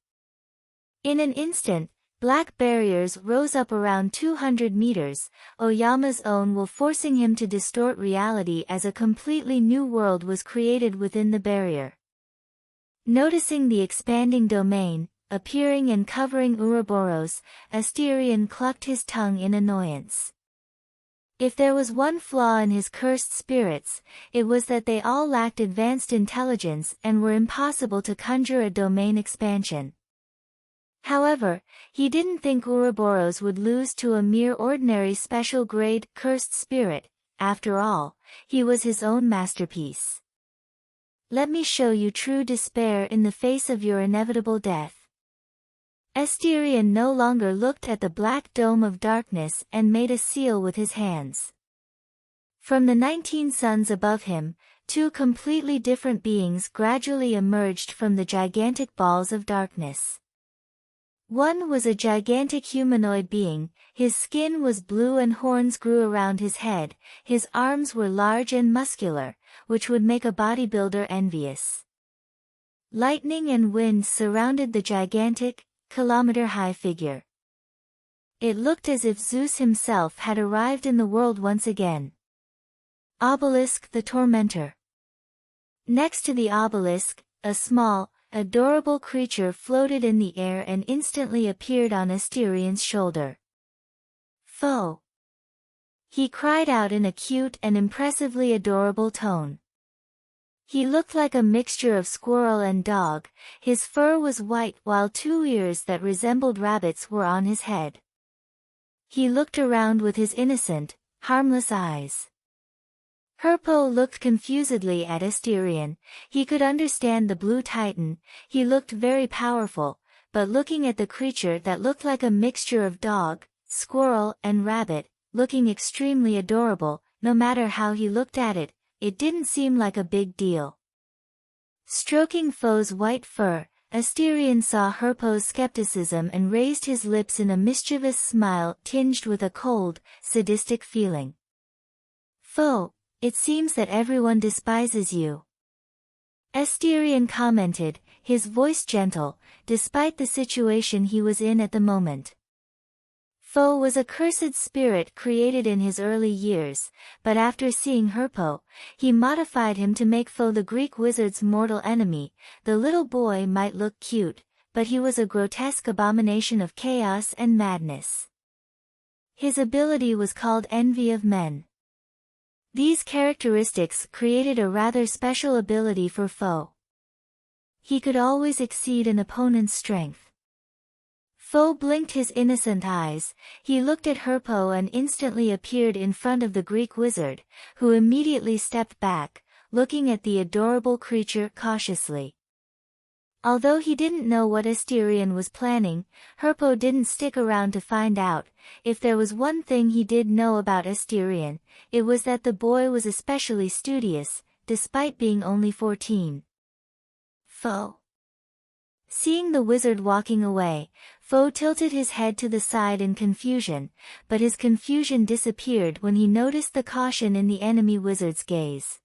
In an instant, black barriers rose up around 200 meters, Oyama's own will forcing him to distort reality as a completely new world was created within the barrier. Noticing the expanding domain, appearing and covering Ouroboros, Asterion clucked his tongue in annoyance. If there was one flaw in his cursed spirits, it was that they all lacked advanced intelligence and were impossible to conjure a domain expansion. However, he didn't think Ouroboros would lose to a mere ordinary special-grade cursed spirit. After all, he was his own masterpiece. Let me show you true despair in the face of your inevitable death. Asterion no longer looked at the black dome of darkness and made a seal with his hands. From the 19 suns above him, two completely different beings gradually emerged from the gigantic balls of darkness. One was a gigantic humanoid being. His skin was blue and horns grew around his head. His arms were large and muscular, which would make a bodybuilder envious. Lightning and wind surrounded the gigantic, kilometer-high figure. It looked as if Zeus himself had arrived in the world once again. Obelisk the Tormentor. Next to the obelisk, a small, adorable creature floated in the air and instantly appeared on Asterion's shoulder. "Foe!" he cried out in a cute and impressively adorable tone. He looked like a mixture of squirrel and dog. His fur was white while two ears that resembled rabbits were on his head. He looked around with his innocent, harmless eyes. Herpo looked confusedly at Asterion. He could understand the blue titan. He looked very powerful, but looking at the creature that looked like a mixture of dog, squirrel and rabbit, looking extremely adorable, no matter how he looked at it, it didn't seem like a big deal. Stroking Foe's white fur, Asterion saw Herpo's skepticism and raised his lips in a mischievous smile tinged with a cold, sadistic feeling. "Foe, it seems that everyone despises you," Asterion commented, his voice gentle, despite the situation he was in at the moment. Foe was a cursed spirit created in his early years, but after seeing Herpo, he modified him to make Foe the Greek wizard's mortal enemy. The little boy might look cute, but he was a grotesque abomination of chaos and madness. His ability was called Envy of Men. These characteristics created a rather special ability for Foe. He could always exceed an opponent's strength. Foe blinked his innocent eyes. He looked at Herpo and instantly appeared in front of the Greek wizard, who immediately stepped back, looking at the adorable creature cautiously. Although he didn't know what Asterion was planning, Herpo didn't stick around to find out. If there was one thing he did know about Asterion, it was that the boy was especially studious, despite being only 14. Foe. Seeing the wizard walking away, Foe tilted his head to the side in confusion, but his confusion disappeared when he noticed the caution in the enemy wizard's gaze.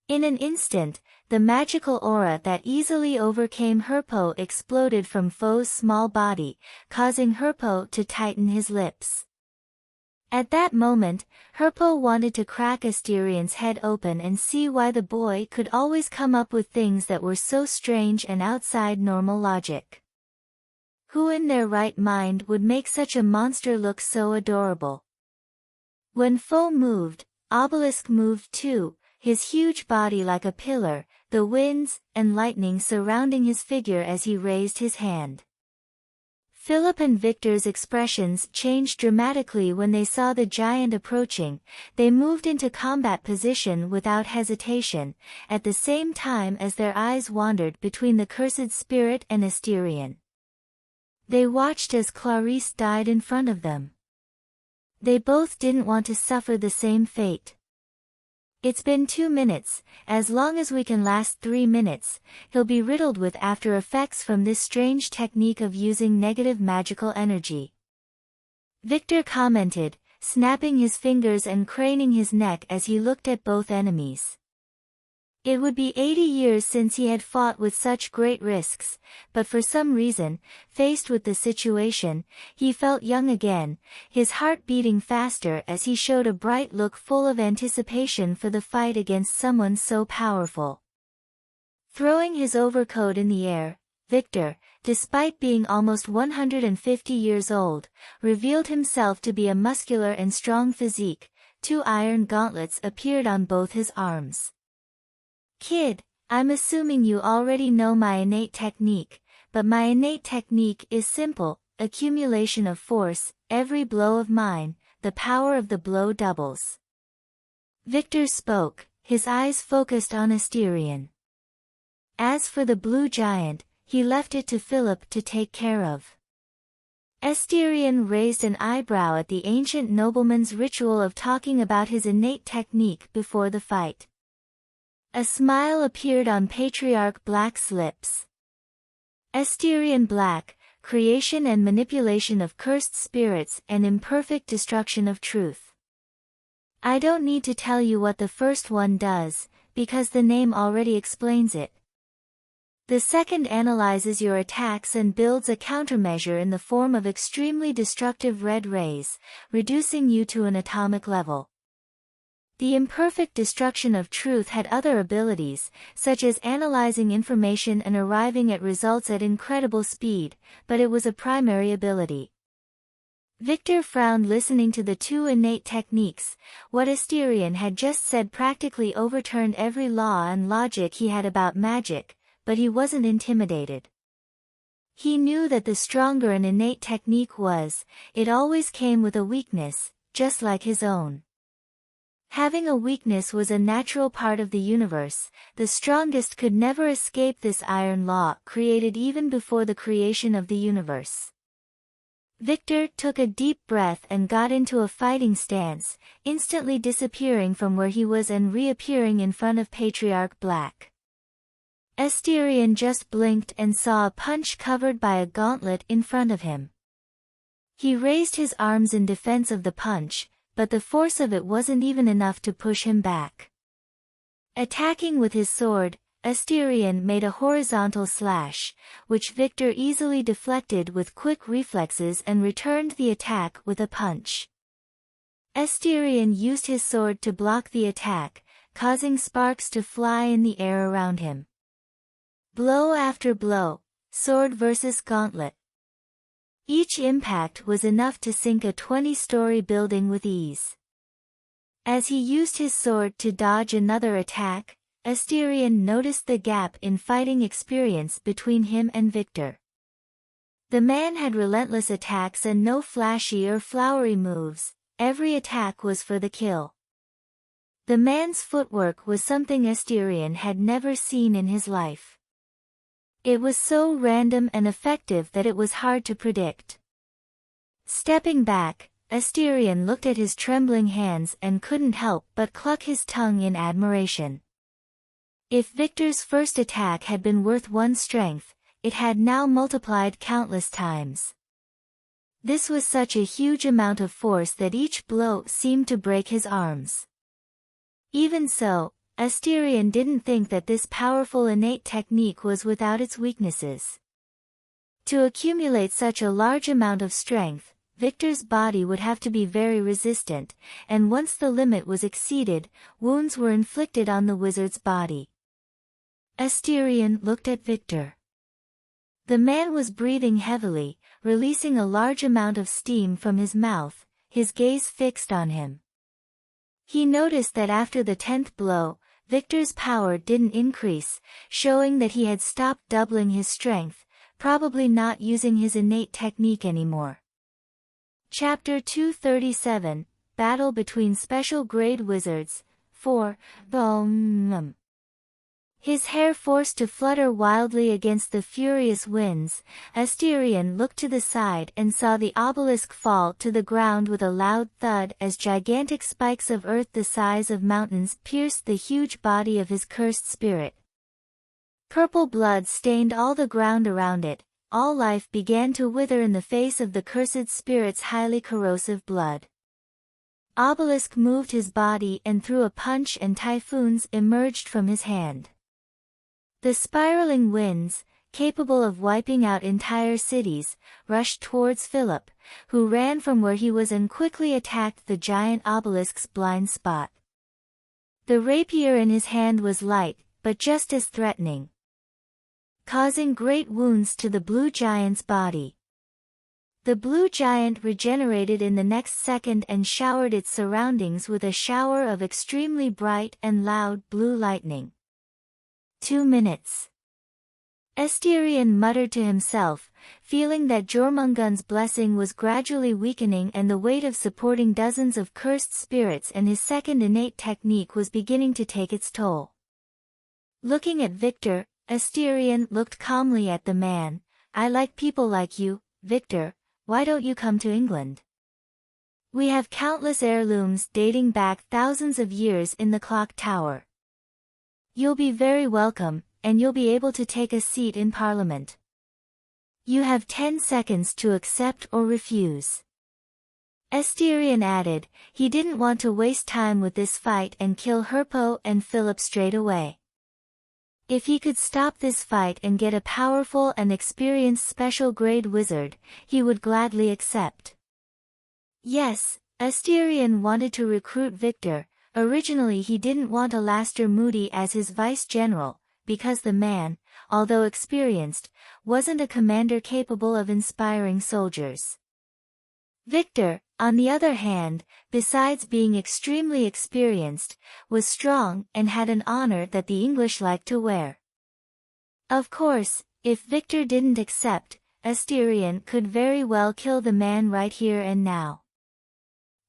In an instant, the magical aura that easily overcame Herpo exploded from Foe's small body, causing Herpo to tighten his lips. At that moment, Herpo wanted to crack Asterion's head open and see why the boy could always come up with things that were so strange and outside normal logic. Who in their right mind would make such a monster look so adorable? When foe moved, Obelisk moved too, his huge body like a pillar, the winds and lightning surrounding his figure as he raised his hand. Philip and Victor's expressions changed dramatically when they saw the giant approaching. They moved into combat position without hesitation, at the same time as their eyes wandered between the cursed spirit and Asterion. They watched as Clarice died in front of them. They both didn't want to suffer the same fate. It's been 2 minutes, as long as we can last 3 minutes, he'll be riddled with after effects from this strange technique of using negative magical energy. Victor commented, snapping his fingers and craning his neck as he looked at both enemies. It would be 80 years since he had fought with such great risks, but for some reason, faced with the situation, he felt young again, his heart beating faster as he showed a bright look full of anticipation for the fight against someone so powerful. Throwing his overcoat in the air, Victor, despite being almost 150 years old, revealed himself to be a muscular and strong physique. 2 iron gauntlets appeared on both his arms. Kid, I'm assuming you already know my innate technique, but my innate technique is simple, accumulation of force, every blow of mine, the power of the blow doubles. Victor spoke, his eyes focused on Asterion. As for the blue giant, he left it to Philip to take care of. Asterion raised an eyebrow at the ancient nobleman's ritual of talking about his innate technique before the fight. A smile appeared on Patriarch Black's lips. Asterion Black, creation and manipulation of cursed spirits and imperfect destruction of truth. I don't need to tell you what the first one does, because the name already explains it. The second analyzes your attacks and builds a countermeasure in the form of extremely destructive red rays, reducing you to an atomic level. The imperfect destruction of truth had other abilities, such as analyzing information and arriving at results at incredible speed, but it was a primary ability. Victor frowned listening to the 2 innate techniques. What Asterion had just said practically overturned every law and logic he had about magic, but he wasn't intimidated. He knew that the stronger an innate technique was, it always came with a weakness, just like his own. Having a weakness was a natural part of the universe. The strongest could never escape this iron law created even before the creation of the universe. Victor took a deep breath and got into a fighting stance, instantly disappearing from where he was and reappearing in front of Patriarch Black. Asterion just blinked and saw a punch covered by a gauntlet in front of him. He raised his arms in defense of the punch, but the force of it wasn't even enough to push him back. Attacking with his sword, Asterion made a horizontal slash, which Victor easily deflected with quick reflexes and returned the attack with a punch. Asterion used his sword to block the attack, causing sparks to fly in the air around him. Blow after blow, sword versus gauntlet. Each impact was enough to sink a 20-story building with ease. As he used his sword to dodge another attack, Asterion noticed the gap in fighting experience between him and Victor. The man had relentless attacks and no flashy or flowery moves, every attack was for the kill. The man's footwork was something Asterion had never seen in his life. It was so random and effective that it was hard to predict. Stepping back, Asterion looked at his trembling hands and couldn't help but cluck his tongue in admiration. If Victor's first attack had been worth 1 strength, it had now multiplied countless times. This was such a huge amount of force that each blow seemed to break his arms. Even so, Asterion didn't think that this powerful innate technique was without its weaknesses. To accumulate such a large amount of strength, Victor's body would have to be very resistant, and once the limit was exceeded, wounds were inflicted on the wizard's body. Asterion looked at Victor. The man was breathing heavily, releasing a large amount of steam from his mouth, his gaze fixed on him. He noticed that after the 10th blow, Victor's power didn't increase, showing that he had stopped doubling his strength, probably not using his innate technique anymore. Chapter 237, Battle between Special Grade Wizards, 4, Boom. His hair forced to flutter wildly against the furious winds, Asterion looked to the side and saw the obelisk fall to the ground with a loud thud as gigantic spikes of earth the size of mountains pierced the huge body of his cursed spirit. Purple blood stained all the ground around it, all life began to wither in the face of the cursed spirit's highly corrosive blood. Obelisk moved his body and threw a punch and typhoons emerged from his hand. The spiraling winds, capable of wiping out entire cities, rushed towards Philip, who ran from where he was and quickly attacked the giant obelisk's blind spot. The rapier in his hand was light, but just as threatening, causing great wounds to the blue giant's body. The blue giant regenerated in the next second and showered its surroundings with a shower of extremely bright and loud blue lightning. 2 minutes. Asterion muttered to himself, feeling that Jormungand's blessing was gradually weakening and the weight of supporting dozens of cursed spirits and his second innate technique was beginning to take its toll. Looking at Victor, Asterion looked calmly at the man. "I like people like you, Victor, why don't you come to England? We have countless heirlooms dating back thousands of years in the clock tower. You'll be very welcome, and you'll be able to take a seat in Parliament. You have 10 seconds to accept or refuse." Asterion added, he didn't want to waste time with this fight and kill Herpo and Philip straight away. If he could stop this fight and get a powerful and experienced special grade wizard, he would gladly accept. Yes, Asterion wanted to recruit Victor. Originally he didn't want Alastair Moody as his vice-general, because the man, although experienced, wasn't a commander capable of inspiring soldiers. Victor, on the other hand, besides being extremely experienced, was strong and had an honor that the English liked to wear. Of course, if Victor didn't accept, Asterion could very well kill the man right here and now.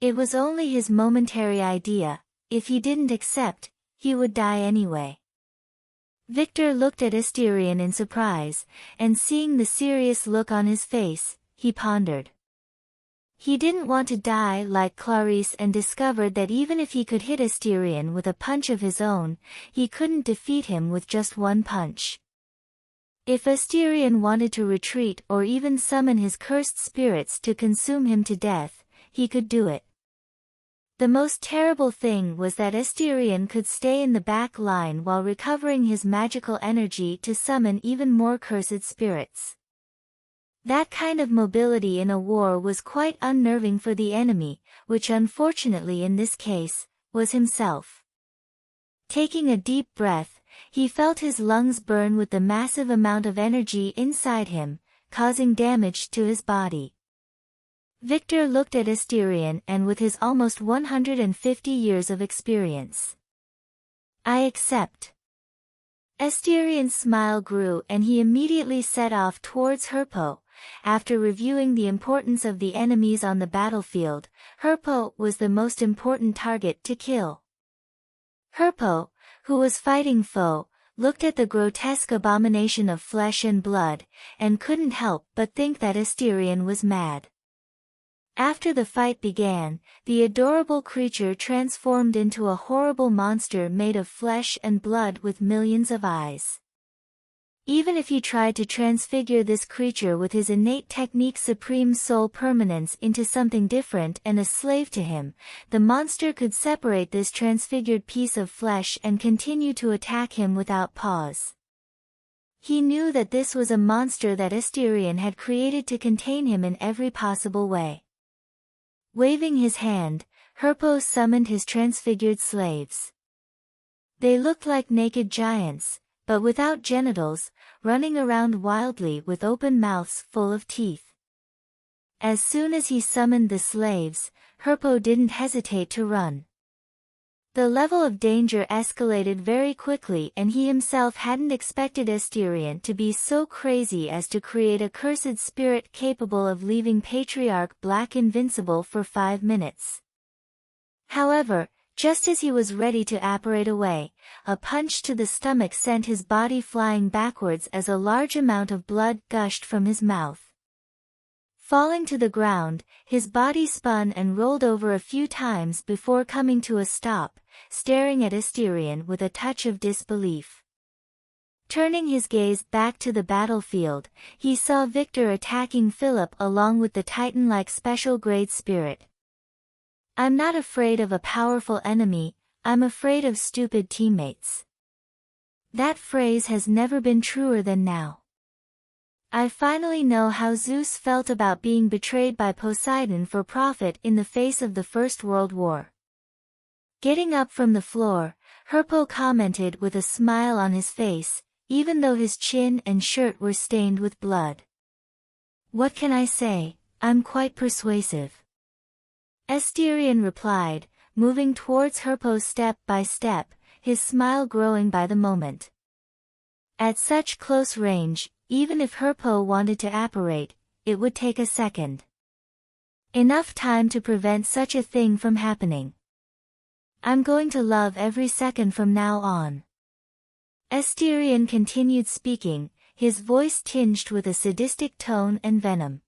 It was only his momentary idea. If he didn't accept, he would die anyway. Victor looked at Asterion in surprise, and seeing the serious look on his face, he pondered. He didn't want to die like Clarice and discovered that even if he could hit Asterion with a punch of his own, he couldn't defeat him with just one punch. If Asterion wanted to retreat or even summon his cursed spirits to consume him to death, he could do it. The most terrible thing was that Asterion could stay in the back line while recovering his magical energy to summon even more cursed spirits. That kind of mobility in a war was quite unnerving for the enemy, which unfortunately in this case, was himself. Taking a deep breath, he felt his lungs burn with the massive amount of energy inside him, causing damage to his body. Victor looked at Asterion and with his almost 150 years of experience. "I accept." Asterion's smile grew and he immediately set off towards Herpo. After reviewing the importance of the enemies on the battlefield, Herpo was the most important target to kill. Herpo, who was fighting foe, looked at the grotesque abomination of flesh and blood, and couldn't help but think that Asterion was mad. After the fight began, the adorable creature transformed into a horrible monster made of flesh and blood with millions of eyes. Even if he tried to transfigure this creature with his innate technique Supreme Soul Permanence into something different and a slave to him, the monster could separate this transfigured piece of flesh and continue to attack him without pause. He knew that this was a monster that Asterion had created to contain him in every possible way. Waving his hand, Herpo summoned his transfigured slaves. They looked like naked giants, but without genitals, running around wildly with open mouths full of teeth. As soon as he summoned the slaves, Herpo didn't hesitate to run. The level of danger escalated very quickly, and he himself hadn't expected Asterion to be so crazy as to create a cursed spirit capable of leaving Patriarch Black invincible for 5 minutes. However, just as he was ready to apparate away, a punch to the stomach sent his body flying backwards as a large amount of blood gushed from his mouth. Falling to the ground, his body spun and rolled over a few times before coming to a stop, staring at Asterion with a touch of disbelief. Turning his gaze back to the battlefield, he saw Victor attacking Philip along with the Titan-like special-grade spirit. "I'm not afraid of a powerful enemy, I'm afraid of stupid teammates." That phrase has never been truer than now. I finally know how Zeus felt about being betrayed by Poseidon for profit in the face of the First World War. Getting up from the floor, Herpo commented with a smile on his face, even though his chin and shirt were stained with blood. "What can I say? I'm quite persuasive." Asterion replied, moving towards Herpo step by step, his smile growing by the moment. At such close range, even if Herpo wanted to apparate, it would take a second. Enough time to prevent such a thing from happening. "I'm going to love every second from now on." Asterion continued speaking, his voice tinged with a sadistic tone and venom.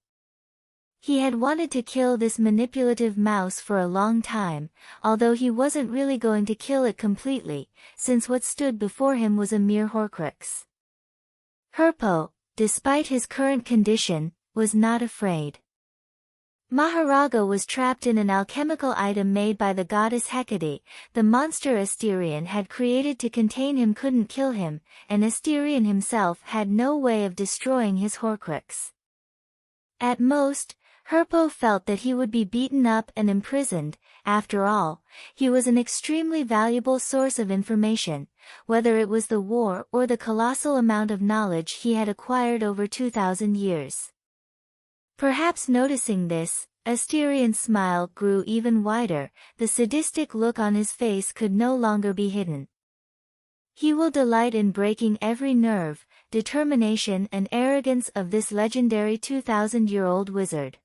He had wanted to kill this manipulative mouse for a long time, although he wasn't really going to kill it completely, since what stood before him was a mere Horcrux. Herpo, despite his current condition, was not afraid. Mahoraga was trapped in an alchemical item made by the goddess Hecate. The monster Asterion had created to contain him couldn't kill him, and Asterion himself had no way of destroying his Horcrux. At most, Herpo felt that he would be beaten up and imprisoned. After all, he was an extremely valuable source of information, whether it was the war or the colossal amount of knowledge he had acquired over 2,000 years. Perhaps noticing this, Asterion's smile grew even wider, the sadistic look on his face could no longer be hidden. "He will delight in breaking every nerve, determination and arrogance of this legendary 2,000-year-old wizard."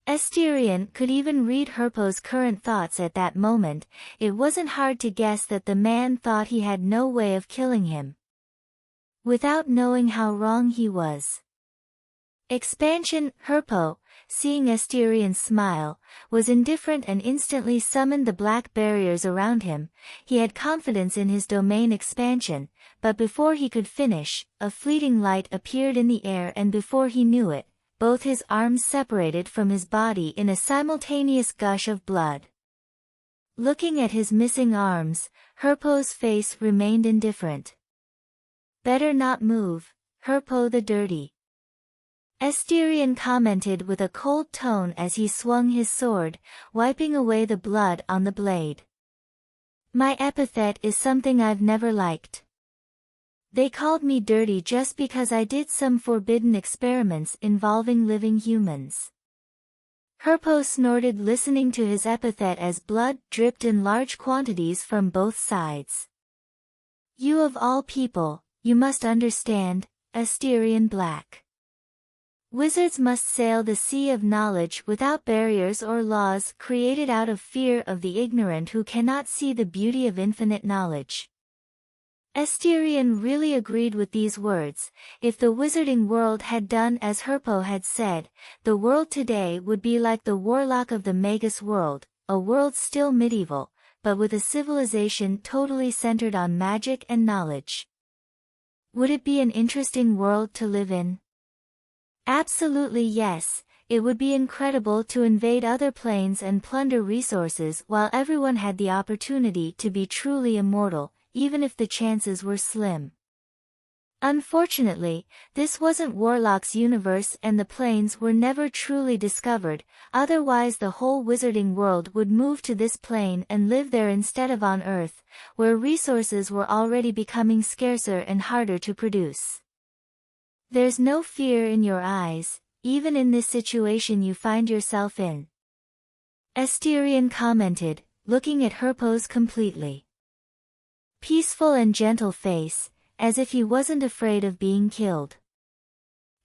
Asterion could even read Herpo's current thoughts at that moment. It wasn't hard to guess that the man thought he had no way of killing him. Without knowing how wrong he was. Expansion. Herpo, seeing Asterion's smile, was indifferent and instantly summoned the black barriers around him. He had confidence in his domain expansion, but before he could finish, a fleeting light appeared in the air, and before he knew it, both his arms separated from his body in a simultaneous gush of blood. Looking at his missing arms, Herpo's face remained indifferent. "Better not move, Herpo the Dirty," Asterion commented with a cold tone as he swung his sword, wiping away the blood on the blade. "My epithet is something I've never liked. They called me dirty just because I did some forbidden experiments involving living humans." Herpo snorted, listening to his epithet as blood dripped in large quantities from both sides. "You of all people, you must understand, Asterion Black. Wizards must sail the sea of knowledge without barriers or laws created out of fear of the ignorant who cannot see the beauty of infinite knowledge." Asterion really agreed with these words. If the wizarding world had done as Herpo had said, the world today would be like the warlock of the Magus world, a world still medieval, but with a civilization totally centered on magic and knowledge. Would it be an interesting world to live in? Absolutely yes. It would be incredible to invade other planes and plunder resources while everyone had the opportunity to be truly immortal, even if the chances were slim. Unfortunately, this wasn't Warlock's universe, and the planes were never truly discovered. Otherwise the whole wizarding world would move to this plane and live there instead of on Earth, where resources were already becoming scarcer and harder to produce. There's no fear in your eyes, even in this situation you find yourself in. Asterion commented, looking at Herpo's completely peaceful and gentle face, as if he wasn't afraid of being killed.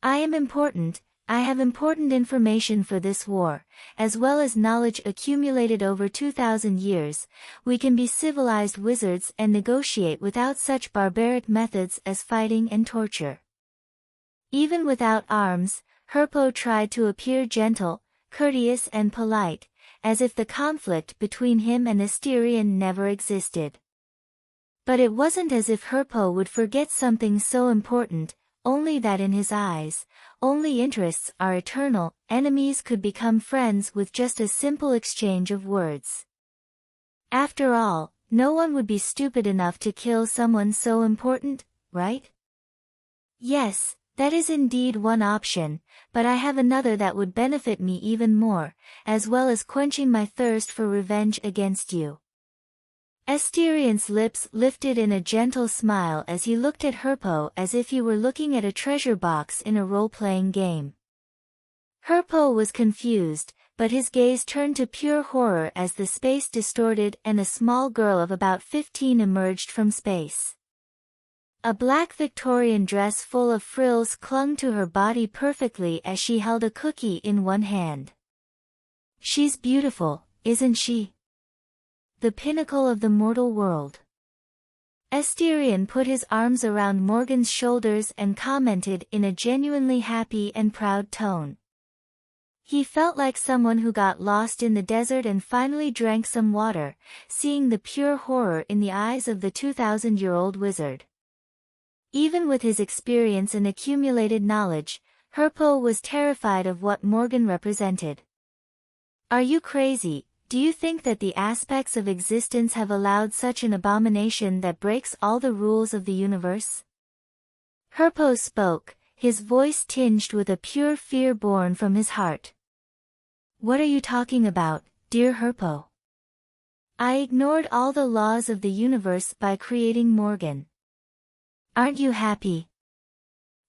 I am important, I have important information for this war, as well as knowledge accumulated over 2,000 years. We can be civilized wizards and negotiate without such barbaric methods as fighting and torture. Even without arms, Herpo tried to appear gentle, courteous and polite, as if the conflict between him and Asterion never existed. But it wasn't as if Herpo would forget something so important, only that in his eyes, only interests are eternal, enemies could become friends with just a simple exchange of words. After all, no one would be stupid enough to kill someone so important, right? Yes, that is indeed one option, but I have another that would benefit me even more, as well as quenching my thirst for revenge against you. Asterion's lips lifted in a gentle smile as he looked at Herpo as if he were looking at a treasure box in a role-playing game. Herpo was confused, but his gaze turned to pure horror as the space distorted and a small girl of about 15 emerged from space. A black Victorian dress full of frills clung to her body perfectly as she held a cookie in one hand. She's beautiful, isn't she? The pinnacle of the mortal world. Asterion put his arms around Morgan's shoulders and commented in a genuinely happy and proud tone. He felt like someone who got lost in the desert and finally drank some water, seeing the pure horror in the eyes of the 2,000-year-old wizard. Even with his experience and accumulated knowledge, Herpo was terrified of what Morgan represented. Are you crazy? Do you think that the aspects of existence have allowed such an abomination that breaks all the rules of the universe? Herpo spoke, his voice tinged with a pure fear born from his heart. What are you talking about, dear Herpo? I ignored all the laws of the universe by creating Morgan. Aren't you happy?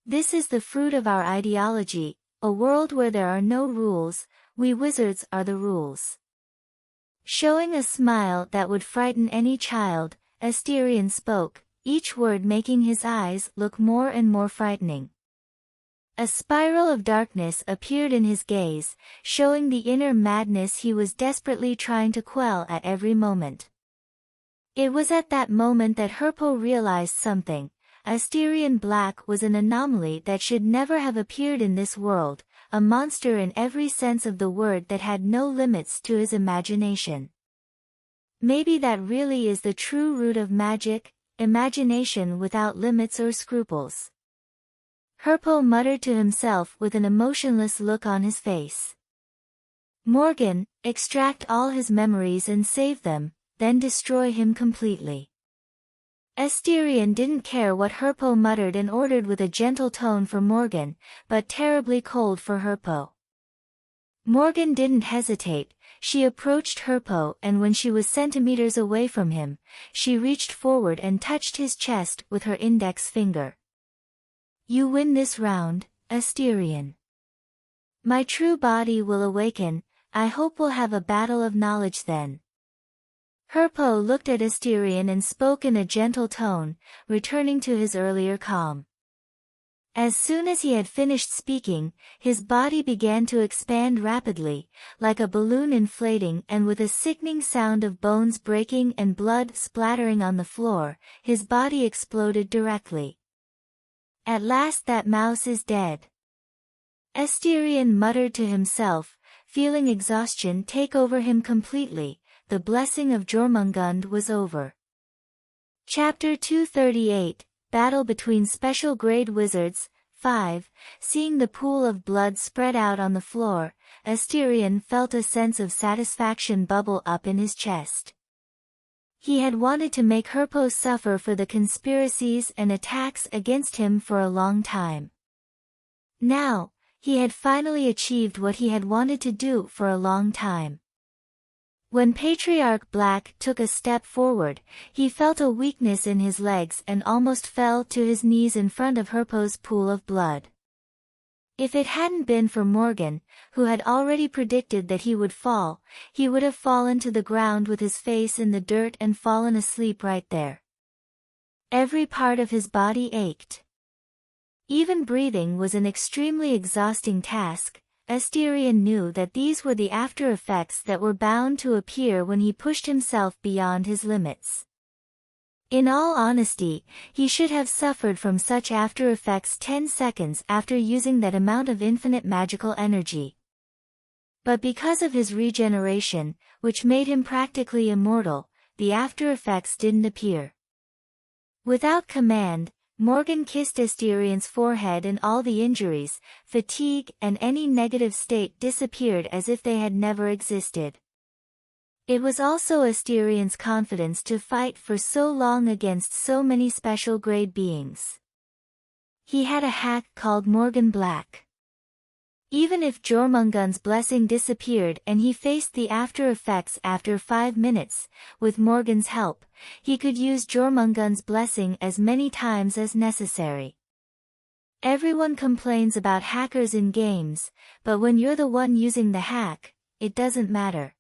This is the fruit of our ideology, a world where there are no rules, we wizards are the rules. Showing a smile that would frighten any child, Asterion spoke, each word making his eyes look more and more frightening. A spiral of darkness appeared in his gaze, showing the inner madness he was desperately trying to quell at every moment. It was at that moment that Herpo realized something. Asterion Black was an anomaly that should never have appeared in this world, a monster in every sense of the word that had no limits to his imagination. Maybe that really is the true root of magic, imagination without limits or scruples. Herpo muttered to himself with an emotionless look on his face. Morgan, extract all his memories and save them, then destroy him completely. Asterion didn't care what Herpo muttered and ordered with a gentle tone for Morgan, but terribly cold for Herpo. Morgan didn't hesitate, she approached Herpo and when she was centimeters away from him, she reached forward and touched his chest with her index finger. You win this round, Asterion. My true body will awaken, I hope we'll have a battle of knowledge then. Herpo looked at Asterion and spoke in a gentle tone, returning to his earlier calm. As soon as he had finished speaking, his body began to expand rapidly, like a balloon inflating, and with a sickening sound of bones breaking and blood splattering on the floor, his body exploded directly. At last that mouse is dead. Asterion muttered to himself, feeling exhaustion take over him completely. The blessing of Jormungand was over. Chapter 238, Battle between Special Grade Wizards, 5. Seeing the pool of blood spread out on the floor, Asterion felt a sense of satisfaction bubble up in his chest. He had wanted to make Herpo suffer for the conspiracies and attacks against him for a long time. Now, he had finally achieved what he had wanted to do for a long time. When Patriarch Black took a step forward, he felt a weakness in his legs and almost fell to his knees in front of Herpo's pool of blood. If it hadn't been for Morgan, who had already predicted that he would fall, he would have fallen to the ground with his face in the dirt and fallen asleep right there. Every part of his body ached. Even breathing was an extremely exhausting task. Asterion knew that these were the after effects that were bound to appear when he pushed himself beyond his limits. In all honesty, he should have suffered from such after effects 10 seconds after using that amount of infinite magical energy. But because of his regeneration, which made him practically immortal, the after effects didn't appear. Without command, Morgan kissed Asterion's forehead and all the injuries, fatigue and any negative state disappeared as if they had never existed. It was also Asterion's confidence to fight for so long against so many special grade beings. He had a hack called Morgan Black. Even if Jormungand's blessing disappeared and he faced the after effects after 5 minutes, with Morgan's help, he could use Jormungand's blessing as many times as necessary. Everyone complains about hackers in games, but when you're the one using the hack, it doesn't matter.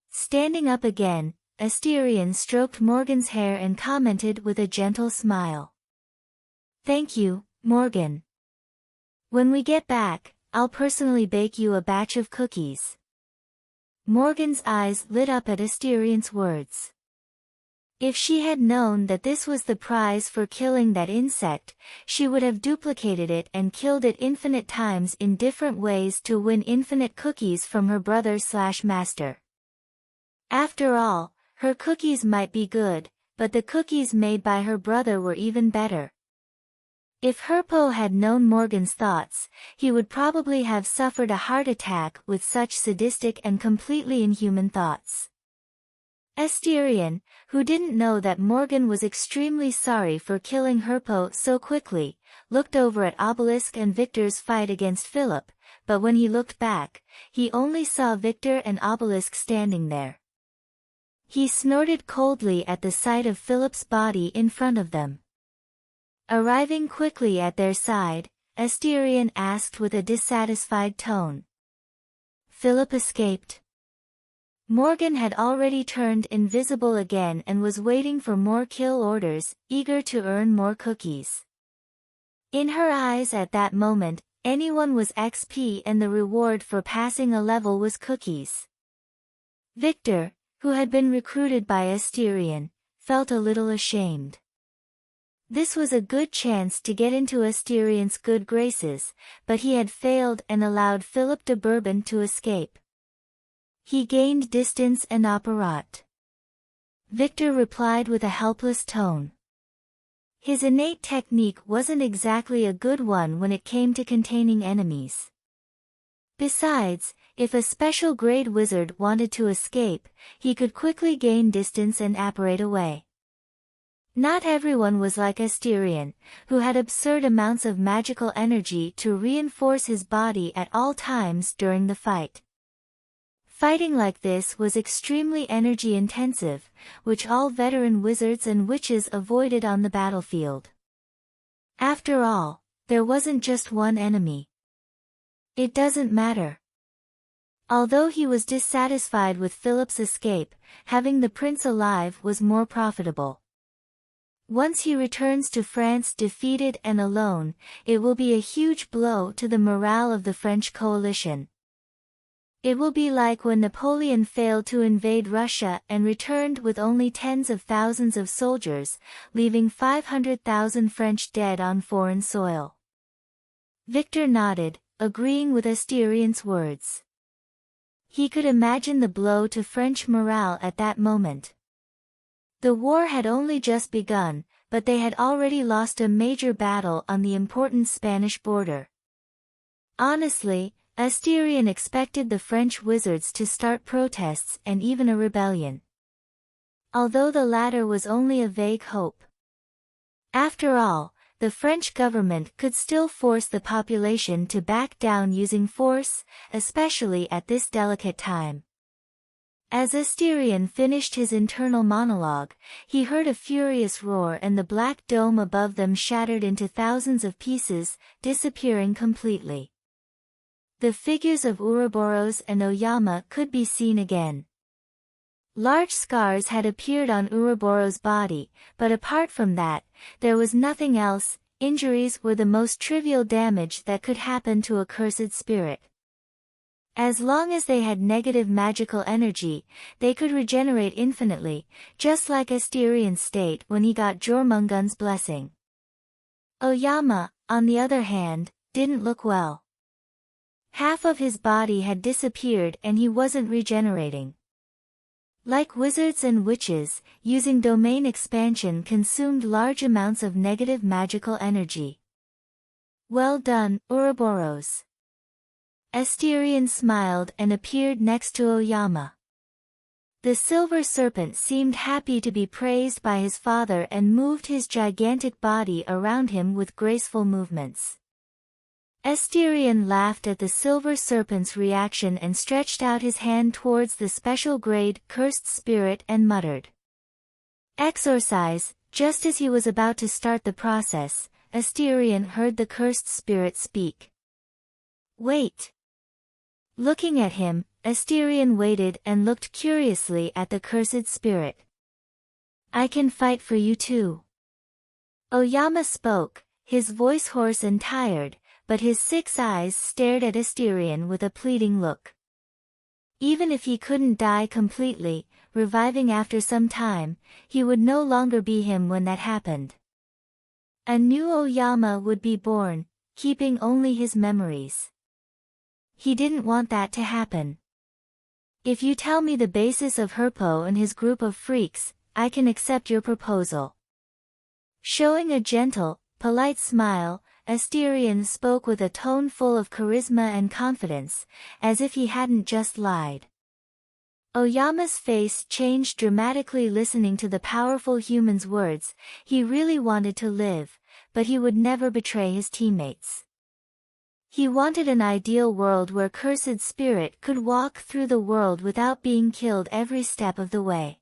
Standing up again, Asterion stroked Morgan's hair and commented with a gentle smile. "Thank you, Morgan. When we get back, I'll personally bake you a batch of cookies." Morgan's eyes lit up at Asterion's words. If she had known that this was the prize for killing that insect, she would have duplicated it and killed it infinite times in different ways to win infinite cookies from her brother/master. After all, her cookies might be good, but the cookies made by her brother were even better. If Herpo had known Morgan's thoughts, he would probably have suffered a heart attack with such sadistic and completely inhuman thoughts. Asterion, who didn't know that Morgan was extremely sorry for killing Herpo so quickly, looked over at Obelisk and Victor's fight against Philip, but when he looked back, he only saw Victor and Obelisk standing there. He snorted coldly at the sight of Philip's body in front of them. Arriving quickly at their side, Asterion asked with a dissatisfied tone. "Philip escaped?" Morgan had already turned invisible again and was waiting for more kill orders, eager to earn more cookies. In her eyes at that moment, anyone was XP and the reward for passing a level was cookies. Victor, who had been recruited by Asterion, felt a little ashamed. This was a good chance to get into Asterion's good graces, but he had failed and allowed Philip de Bourbon to escape. He gained distance and apparat. Victor replied with a helpless tone. His innate technique wasn't exactly a good one when it came to containing enemies. Besides, if a special grade wizard wanted to escape, he could quickly gain distance and apparate away. Not everyone was like Asterion, who had absurd amounts of magical energy to reinforce his body at all times during the fight. Fighting like this was extremely energy-intensive, which all veteran wizards and witches avoided on the battlefield. After all, there wasn't just one enemy. It doesn't matter. Although he was dissatisfied with Philip's escape, having the prince alive was more profitable. Once he returns to France defeated and alone, it will be a huge blow to the morale of the French coalition. It will be like when Napoleon failed to invade Russia and returned with only tens of thousands of soldiers, leaving 500,000 French dead on foreign soil. Victor nodded, agreeing with Asterion's words. He could imagine the blow to French morale at that moment. The war had only just begun, but they had already lost a major battle on the important Spanish border. Honestly, Asterion expected the French wizards to start protests and even a rebellion. Although the latter was only a vague hope. After all, the French government could still force the population to back down using force, especially at this delicate time. As Asterion finished his internal monologue, he heard a furious roar and the black dome above them shattered into thousands of pieces, disappearing completely. The figures of Ouroboros and Oyama could be seen again. Large scars had appeared on Ouroboros' body, but apart from that, there was nothing else. Injuries were the most trivial damage that could happen to a cursed spirit. As long as they had negative magical energy, they could regenerate infinitely, just like Asterion's state when he got Jormungand's blessing. Oyama, on the other hand, didn't look well. Half of his body had disappeared and he wasn't regenerating. Like wizards and witches, using domain expansion consumed large amounts of negative magical energy. Well done, Ouroboros. Asterion smiled and appeared next to Oyama. The silver serpent seemed happy to be praised by his father and moved his gigantic body around him with graceful movements. Asterion laughed at the silver serpent's reaction and stretched out his hand towards the special grade cursed spirit and muttered. Exorcise. Just as he was about to start the process, Asterion heard the cursed spirit speak. Wait. Looking at him, Asterion waited and looked curiously at the cursed spirit. I can fight for you too. Oyama spoke, his voice hoarse and tired, but his 6 eyes stared at Asterion with a pleading look. Even if he couldn't die completely, reviving after some time, he would no longer be him when that happened. A new Oyama would be born, keeping only his memories. He didn't want that to happen. If you tell me the basis of Herpo and his group of freaks, I can accept your proposal. Showing a gentle, polite smile, Asterion spoke with a tone full of charisma and confidence, as if he hadn't just lied. Oyama's face changed dramatically listening to the powerful human's words. He really wanted to live, but he would never betray his teammates. He wanted an ideal world where cursed spirit could walk through the world without being killed every step of the way.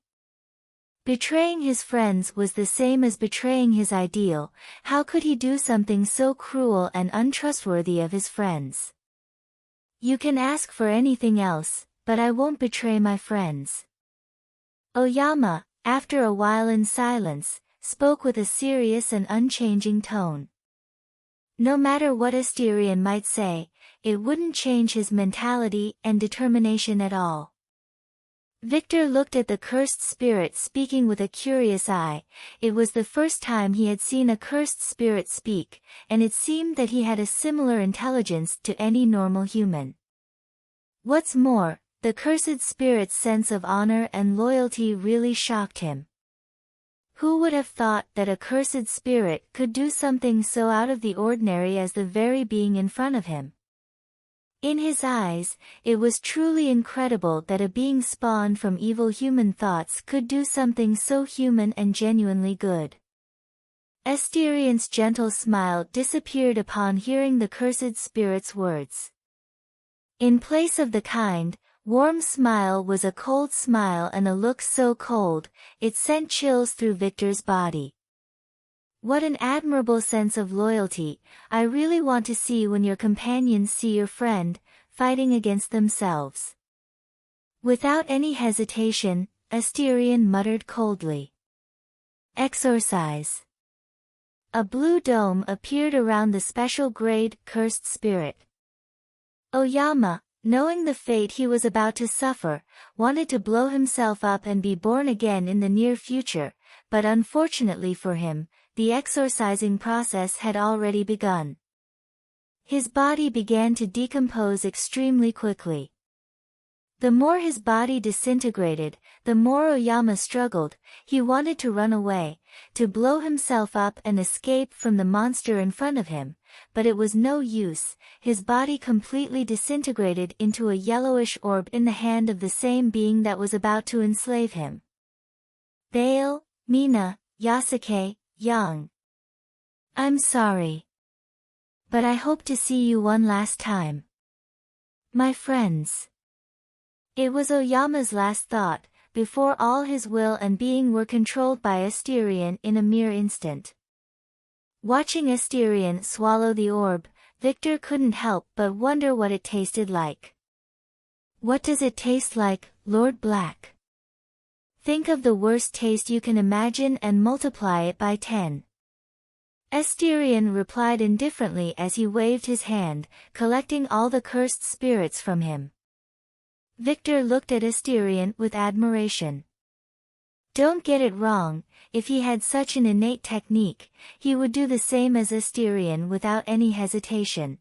Betraying his friends was the same as betraying his ideal. How could he do something so cruel and untrustworthy of his friends? You can ask for anything else, but I won't betray my friends. Oyama, after a while in silence, spoke with a serious and unchanging tone. No matter what Asterion might say, it wouldn't change his mentality and determination at all. Victor looked at the cursed spirit speaking with a curious eye. It was the first time he had seen a cursed spirit speak, and it seemed that he had a similar intelligence to any normal human. What's more, the cursed spirit's sense of honor and loyalty really shocked him. Who would have thought that a cursed spirit could do something so out of the ordinary as the very being in front of him? In his eyes, it was truly incredible that a being spawned from evil human thoughts could do something so human and genuinely good. Asterion's gentle smile disappeared upon hearing the cursed spirit's words. In place of the kind, warm smile was a cold smile, and a look so cold, it sent chills through Victor's body. What an admirable sense of loyalty. I really want to see when your companions see your friend, fighting against themselves. Without any hesitation, Asterion muttered coldly. Exorcise. A blue dome appeared around the special grade cursed spirit. Oyama, knowing the fate he was about to suffer, wanted to blow himself up and be born again in the near future, but unfortunately for him, the exorcising process had already begun. His body began to decompose extremely quickly. The more his body disintegrated, the more Oyama struggled. He wanted to run away, to blow himself up and escape from the monster in front of him, but it was no use. His body completely disintegrated into a yellowish orb in the hand of the same being that was about to enslave him. Bale, Mina, Yasuke, Young. I'm sorry. But I hope to see you one last time. My friends. It was Oyama's last thought, before all his will and being were controlled by Asterion in a mere instant. Watching Asterion swallow the orb, Victor couldn't help but wonder what it tasted like. What does it taste like, Lord Black? Think of the worst taste you can imagine and multiply it by 10. Asterion replied indifferently as he waved his hand, collecting all the cursed spirits from him. Victor looked at Asterion with admiration. Don't get it wrong, if he had such an innate technique, he would do the same as Asterion without any hesitation.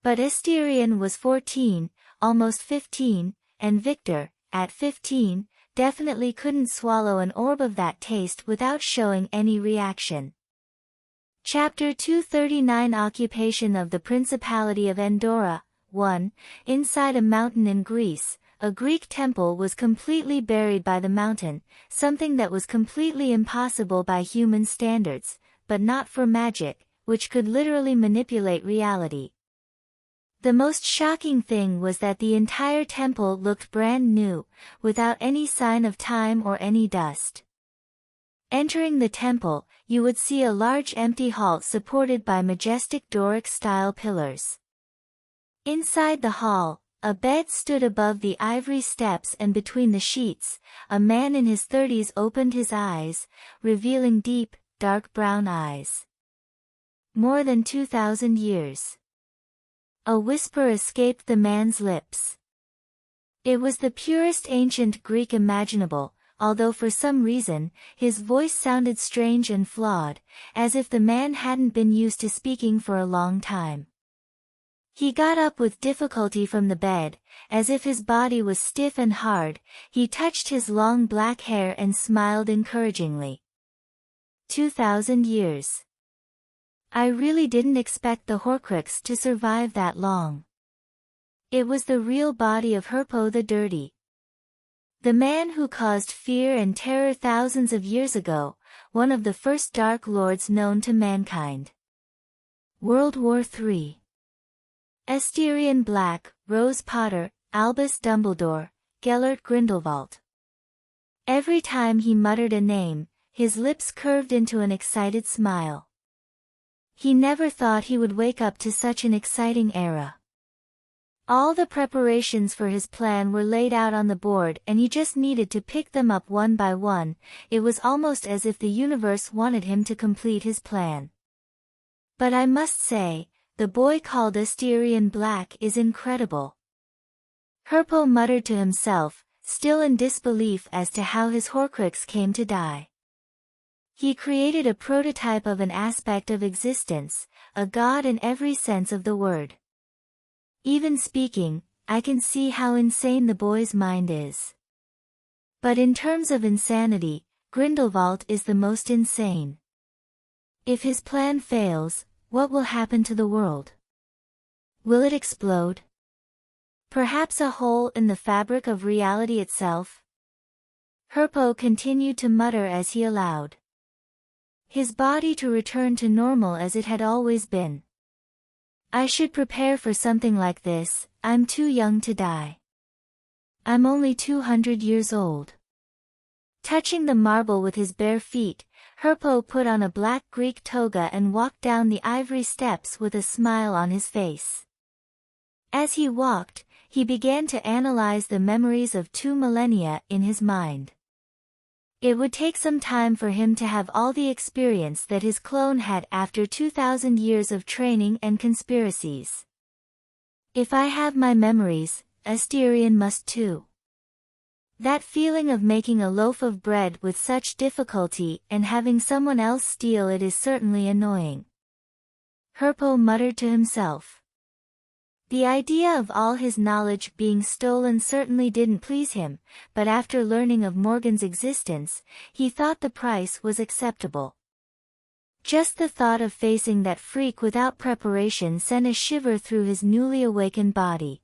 But Asterion was 14, almost 15, and Victor, at 15, definitely couldn't swallow an orb of that taste without showing any reaction. Chapter 239 Occupation of the Principality of Andorra. 1. Inside a mountain in Greece, a Greek temple was completely buried by the mountain, something that was completely impossible by human standards, but not for magic, which could literally manipulate reality. The most shocking thing was that the entire temple looked brand new, without any sign of time or any dust. Entering the temple, you would see a large empty hall supported by majestic Doric-style pillars. Inside the hall, a bed stood above the ivory steps, and between the sheets, a man in his 30s opened his eyes, revealing deep, dark brown eyes. More than 2,000 years. A whisper escaped the man's lips. It was the purest ancient Greek imaginable, although for some reason, his voice sounded strange and flawed, as if the man hadn't been used to speaking for a long time. He got up with difficulty from the bed, as if his body was stiff and hard. He touched his long black hair and smiled encouragingly. 2,000 years. I really didn't expect the Horcrux to survive that long. It was the real body of Herpo the Dirty. The man who caused fear and terror thousands of years ago, one of the first Dark Lords known to mankind. World War III. Asterion Black, Rose Potter, Albus Dumbledore, Gellert Grindelwald. Every time he muttered a name, his lips curved into an excited smile. He never thought he would wake up to such an exciting era. All the preparations for his plan were laid out on the board and he just needed to pick them up one by one. It was almost as if the universe wanted him to complete his plan. But I must say, the boy called Asterion Black is incredible. Herpo muttered to himself, still in disbelief as to how his Horcrux came to die. He created a prototype of an aspect of existence, a god in every sense of the word. Even speaking, I can see how insane the boy's mind is. But in terms of insanity, Grindelwald is the most insane. If his plan fails, what will happen to the world? Will it explode? Perhaps a hole in the fabric of reality itself? Herpo continued to mutter as he allowed his body to return to normal as it had always been. I should prepare for something like this. I'm too young to die. I'm only 200 years old. Touching the marble with his bare feet, Herpo put on a black Greek toga and walked down the ivory steps with a smile on his face. As he walked, he began to analyze the memories of 2 millennia in his mind. It would take some time for him to have all the experience that his clone had after 2,000 years of training and conspiracies. If I have my memories, Asterion must too. That feeling of making a loaf of bread with such difficulty and having someone else steal it is certainly annoying. Herpo muttered to himself. The idea of all his knowledge being stolen certainly didn't please him, but after learning of Morgan's existence, he thought the price was acceptable. Just the thought of facing that freak without preparation sent a shiver through his newly awakened body.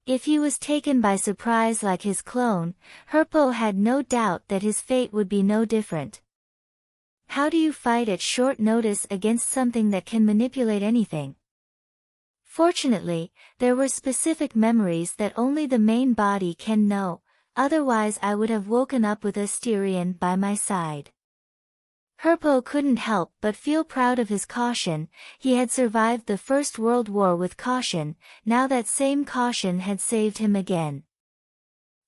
If he was taken by surprise like his clone, Herpo had no doubt that his fate would be no different. How do you fight at short notice against something that can manipulate anything? Fortunately, there were specific memories that only the main body can know, otherwise I would have woken up with Asterion by my side. Herpo couldn't help but feel proud of his caution. He had survived the First World War with caution, now that same caution had saved him again.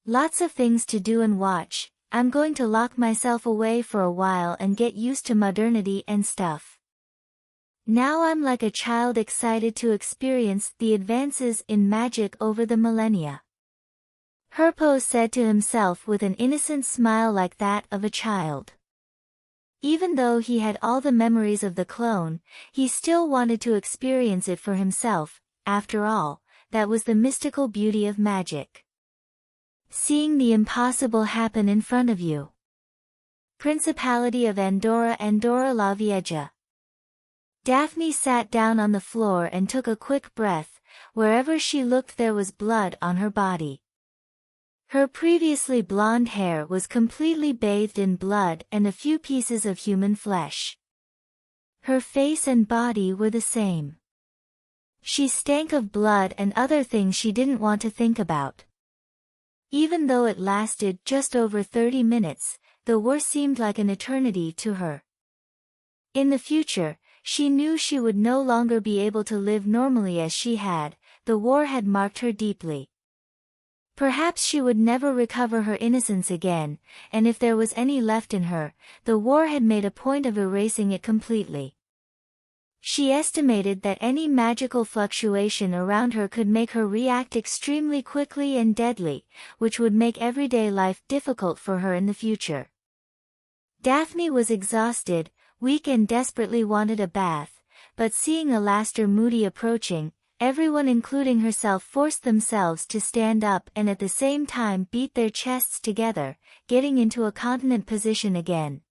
Lots of things to do and watch. I'm going to lock myself away for a while and get used to modernity and stuff. Now I'm like a child excited to experience the advances in magic over the millennia. Herpo said to himself with an innocent smile like that of a child. Even though he had all the memories of the clone, he still wanted to experience it for himself. After all, that was the mystical beauty of magic. Seeing the impossible happen in front of you. Principality of Andorra, Andorra la Vieja. Daphne sat down on the floor and took a quick breath. Wherever she looked there was blood on her body. Her previously blonde hair was completely bathed in blood and a few pieces of human flesh. Her face and body were the same. She stank of blood and other things she didn't want to think about. Even though it lasted just over 30 minutes, the war seemed like an eternity to her. In the future, she knew she would no longer be able to live normally as she had. The war had marked her deeply. Perhaps she would never recover her innocence again, and if there was any left in her, the war had made a point of erasing it completely. She estimated that any magical fluctuation around her could make her react extremely quickly and deadly, which would make everyday life difficult for her in the future. Daphne was exhausted, weak and desperately wanted a bath, but seeing Alastair Moody approaching, everyone including herself forced themselves to stand up and at the same time beat their chests together, getting into a continent position again.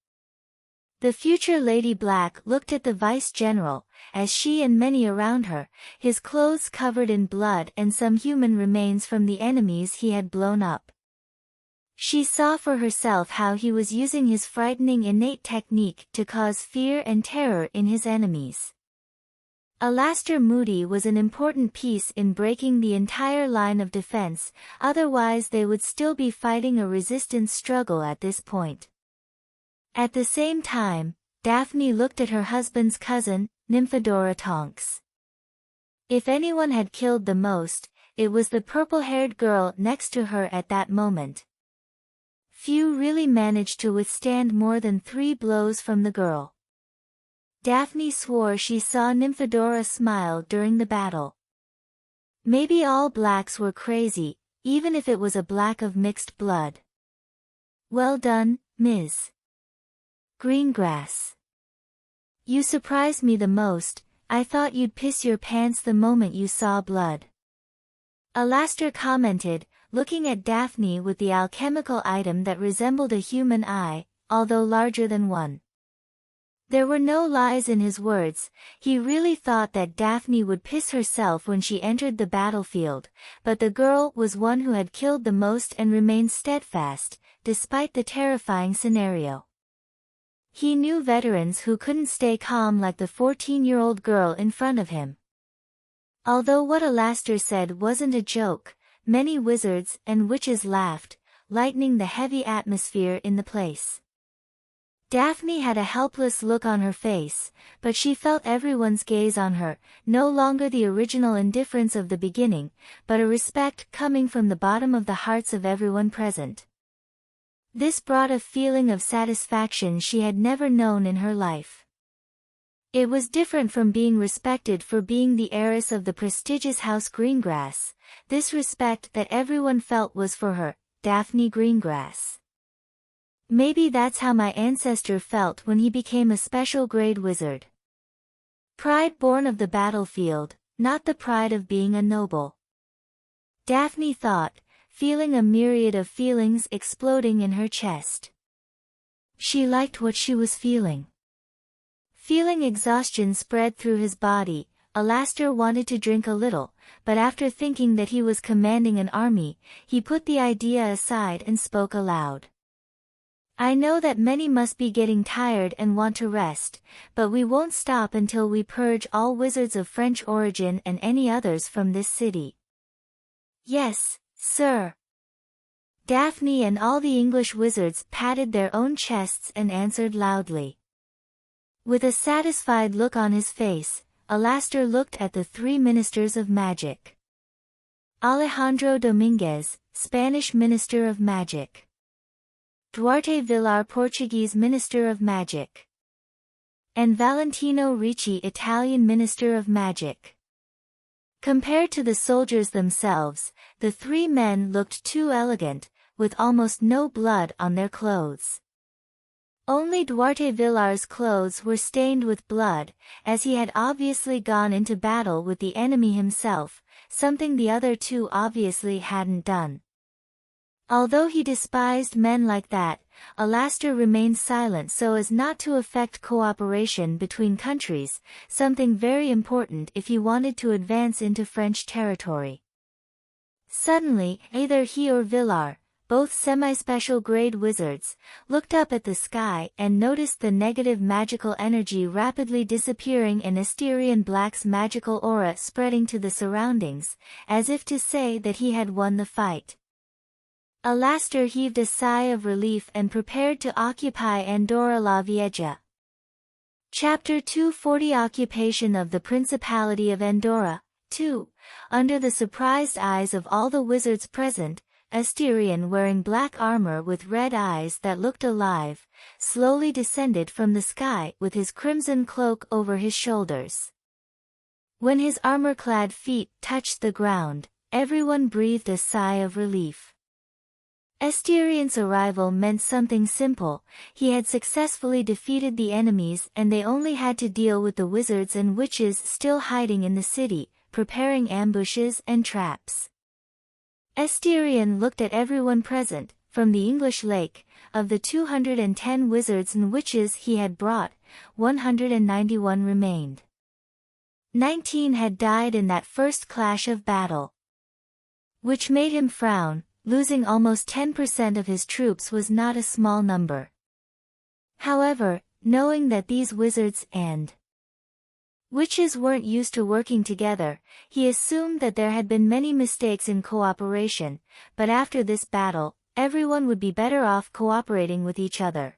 The future Lady Black looked at the Vice-General, as she and many around her, his clothes covered in blood and some human remains from the enemies he had blown up. She saw for herself how he was using his frightening innate technique to cause fear and terror in his enemies. Alastair Moody was an important piece in breaking the entire line of defense, otherwise they would still be fighting a resistance struggle at this point. At the same time, Daphne looked at her husband's cousin, Nymphadora Tonks. If anyone had killed the most, it was the purple-haired girl next to her at that moment. Few really managed to withstand more than 3 blows from the girl. Daphne swore she saw Nymphadora smile during the battle. Maybe all blacks were crazy, even if it was a black of mixed blood. Well done, Ms. Greengrass. You surprised me the most. I thought you'd piss your pants the moment you saw blood. Alastair commented, looking at Daphne with the alchemical item that resembled a human eye, although larger than one. There were no lies in his words. He really thought that Daphne would piss herself when she entered the battlefield, but the girl was one who had killed the most and remained steadfast, despite the terrifying scenario. He knew veterans who couldn't stay calm like the 14-year-old girl in front of him. Although what Alastair said wasn't a joke, many wizards and witches laughed, lightening the heavy atmosphere in the place. Daphne had a helpless look on her face, but she felt everyone's gaze on her, no longer the original indifference of the beginning, but a respect coming from the bottom of the hearts of everyone present. This brought a feeling of satisfaction she had never known in her life. It was different from being respected for being the heiress of the prestigious House Greengrass. This respect that everyone felt was for her, Daphne Greengrass. Maybe that's how my ancestor felt when he became a special grade wizard. Pride born of the battlefield, not the pride of being a noble. Daphne thought, feeling a myriad of feelings exploding in her chest. She liked what she was feeling. Feeling exhaustion spread through his body, Alastair wanted to drink a little, but after thinking that he was commanding an army, he put the idea aside and spoke aloud. I know that many must be getting tired and want to rest, but we won't stop until we purge all wizards of French origin and any others from this city. Yes, sir. Daphne and all the English wizards patted their own chests and answered loudly. With a satisfied look on his face, Alastair looked at the three ministers of magic. Alejandro Dominguez, Spanish Minister of Magic. Duarte Villar, Portuguese Minister of Magic. And Valentino Ricci, Italian Minister of Magic. Compared to the soldiers themselves, the three men looked too elegant, with almost no blood on their clothes. Only Duarte Villar's clothes were stained with blood, as he had obviously gone into battle with the enemy himself, something the other two obviously hadn't done. Although he despised men like that, Alastair remained silent so as not to affect cooperation between countries, something very important if he wanted to advance into French territory. Suddenly, either he or Villar, both semi-special grade wizards, looked up at the sky and noticed the negative magical energy rapidly disappearing and Asterion Black's magical aura spreading to the surroundings, as if to say that he had won the fight. Alastair heaved a sigh of relief and prepared to occupy Andorra la Vieja. Chapter 240 Occupation of the Principality of Andorra. 2. Under the surprised eyes of all the wizards present, Asterion, wearing black armor with red eyes that looked alive, slowly descended from the sky with his crimson cloak over his shoulders. When his armor-clad feet touched the ground, everyone breathed a sigh of relief. Asterion's arrival meant something simple: he had successfully defeated the enemies and they only had to deal with the wizards and witches still hiding in the city, preparing ambushes and traps. Asterion looked at everyone present. From the English lake, of the 210 wizards and witches he had brought, 191 remained. 19 had died in that first clash of battle. Which made him frown. Losing almost 10% of his troops was not a small number. However, knowing that these wizards and witches weren't used to working together, he assumed that there had been many mistakes in cooperation, but after this battle, everyone would be better off cooperating with each other.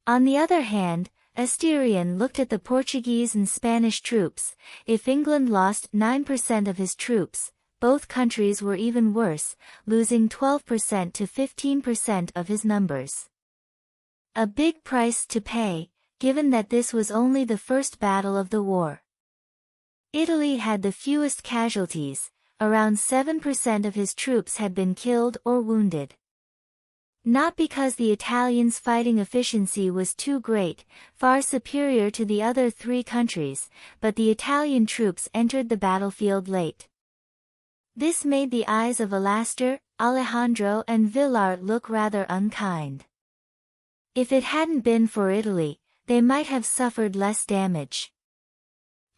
On the other hand, Asterion looked at the Portuguese and Spanish troops. If England lost 9% of his troops, both countries were even worse, losing 12% to 15% of his numbers. A big price to pay, given that this was only the first battle of the war. Italy had the fewest casualties, around 7% of his troops had been killed or wounded. Not because the Italians' fighting efficiency was too great, far superior to the other three countries, but the Italian troops entered the battlefield late. This made the eyes of Alastair, Alejandro and Villar look rather unkind. If it hadn't been for Italy, they might have suffered less damage.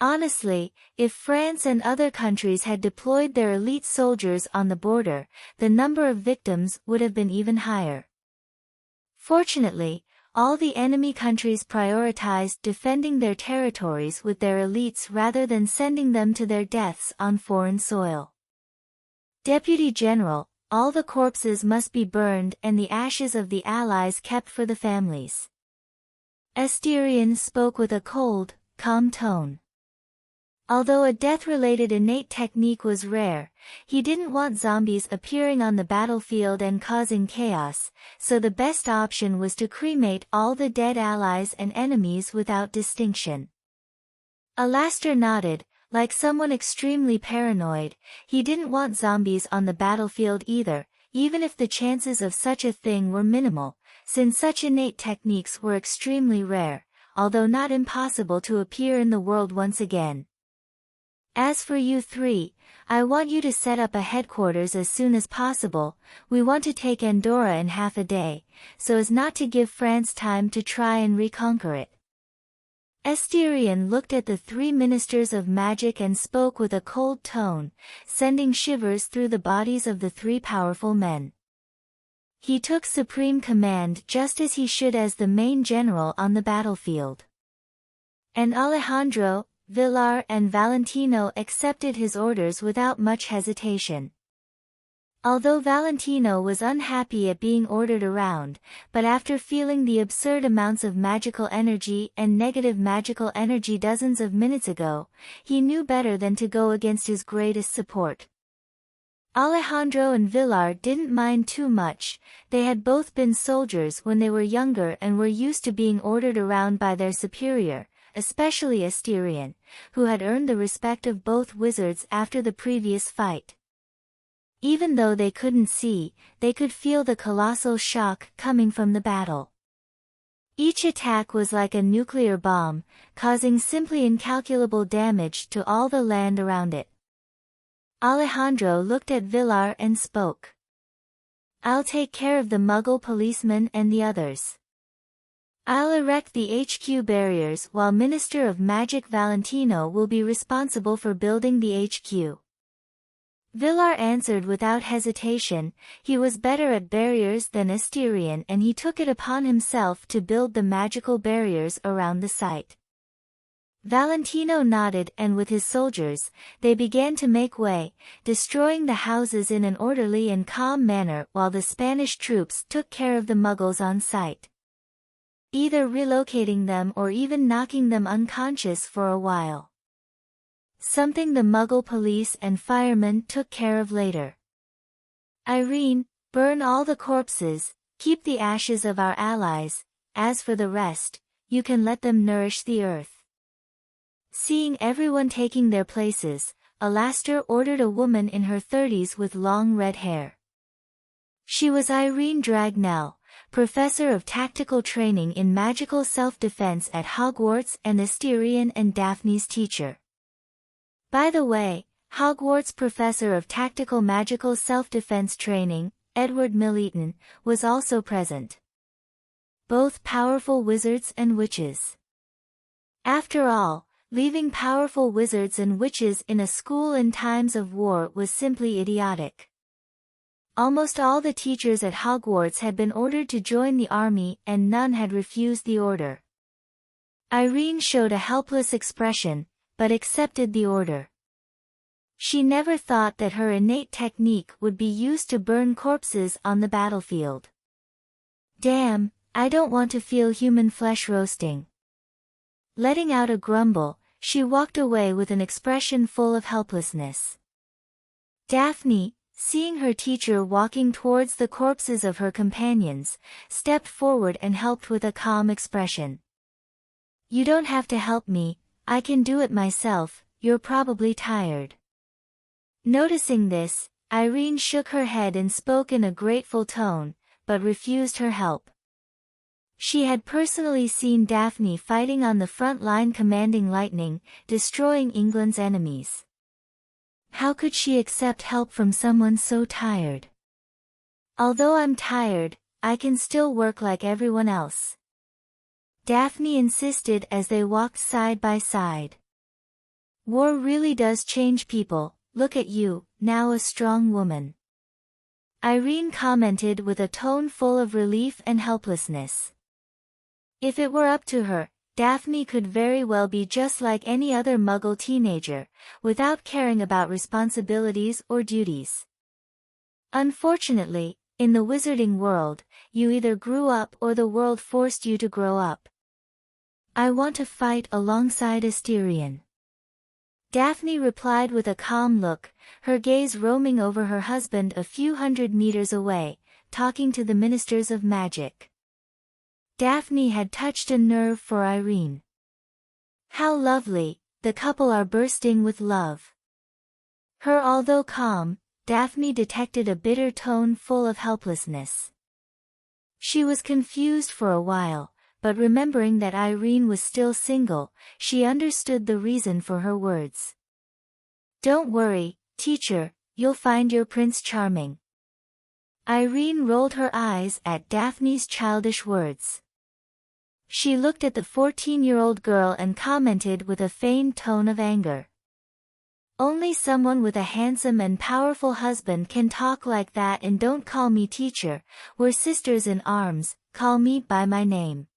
Honestly, if France and other countries had deployed their elite soldiers on the border, the number of victims would have been even higher. Fortunately, all the enemy countries prioritized defending their territories with their elites rather than sending them to their deaths on foreign soil. Deputy General, all the corpses must be burned and the ashes of the allies kept for the families. Asterion spoke with a cold, calm tone. Although a death-related innate technique was rare, he didn't want zombies appearing on the battlefield and causing chaos, so the best option was to cremate all the dead allies and enemies without distinction. Alastair nodded. Like someone extremely paranoid, he didn't want zombies on the battlefield either, even if the chances of such a thing were minimal, since such innate techniques were extremely rare, although not impossible to appear in the world once again. As for you three, I want you to set up a headquarters as soon as possible. We want to take Andorra in half a day, so as not to give France time to try and reconquer it. Asterion looked at the three ministers of magic and spoke with a cold tone, sending shivers through the bodies of the three powerful men. He took supreme command just as he should as the main general on the battlefield. And Alejandro, Villar and Valentino accepted his orders without much hesitation. Although Valentino was unhappy at being ordered around, but after feeling the absurd amounts of magical energy and negative magical energy dozens of minutes ago, he knew better than to go against his greatest support. Alejandro and Villar didn't mind too much. They had both been soldiers when they were younger and were used to being ordered around by their superior, especially Asterion, who had earned the respect of both wizards after the previous fight. Even though they couldn't see, they could feel the colossal shock coming from the battle. Each attack was like a nuclear bomb, causing simply incalculable damage to all the land around it. Alejandro looked at Villar and spoke. "I'll take care of the Muggle policemen and the others. I'll erect the HQ barriers while Minister of Magic Valentino will be responsible for building the HQ." Villar answered without hesitation. He was better at barriers than Asterion and he took it upon himself to build the magical barriers around the site. Valentino nodded and with his soldiers, they began to make way, destroying the houses in an orderly and calm manner while the Spanish troops took care of the Muggles on site, either relocating them or even knocking them unconscious for a while. Something the Muggle police and firemen took care of later. "Irene, burn all the corpses, keep the ashes of our allies, as for the rest, you can let them nourish the earth." Seeing everyone taking their places, Alastair ordered a woman in her 30s with long red hair. She was Irene Dragnell, professor of tactical training in magical self-defense at Hogwarts and Asterion and Daphne's teacher. By the way, Hogwarts professor of tactical magical self-defense training, Edward Milleton, was also present. Both powerful wizards and witches. After all, leaving powerful wizards and witches in a school in times of war was simply idiotic. Almost all the teachers at Hogwarts had been ordered to join the army and none had refused the order. Irene showed a helpless expression, but accepted the order. She never thought that her innate technique would be used to burn corpses on the battlefield. "Damn, I don't want to feel human flesh roasting." Letting out a grumble, she walked away with an expression full of helplessness. Daphne, seeing her teacher walking towards the corpses of her companions, stepped forward and helped with a calm expression. "You don't have to help me, I can do it myself, you're probably tired." Noticing this, Irene shook her head and spoke in a grateful tone, but refused her help. She had personally seen Daphne fighting on the front line commanding lightning, destroying England's enemies. How could she accept help from someone so tired? "Although I'm tired, I can still work like everyone else," Daphne insisted as they walked side by side. "War really does change people, look at you, now a strong woman," Irene commented with a tone full of relief and helplessness. If it were up to her, Daphne could very well be just like any other Muggle teenager, without caring about responsibilities or duties. Unfortunately, in the wizarding world, you either grew up or the world forced you to grow up. "I want to fight alongside Asterion," Daphne replied with a calm look, her gaze roaming over her husband a few hundred meters away, talking to the ministers of magic. Daphne had touched a nerve for Irene. How lovely, the couple are bursting with love. Although calm, Daphne detected a bitter tone full of helplessness. She was confused for a while, but remembering that Irene was still single, she understood the reason for her words. "Don't worry, teacher, you'll find your Prince Charming." Irene rolled her eyes at Daphne's childish words. She looked at the 14-year-old girl and commented with a feigned tone of anger. Only someone with a handsome and powerful husband can talk like that, and don't call me teacher, we're sisters in arms, call me by my name.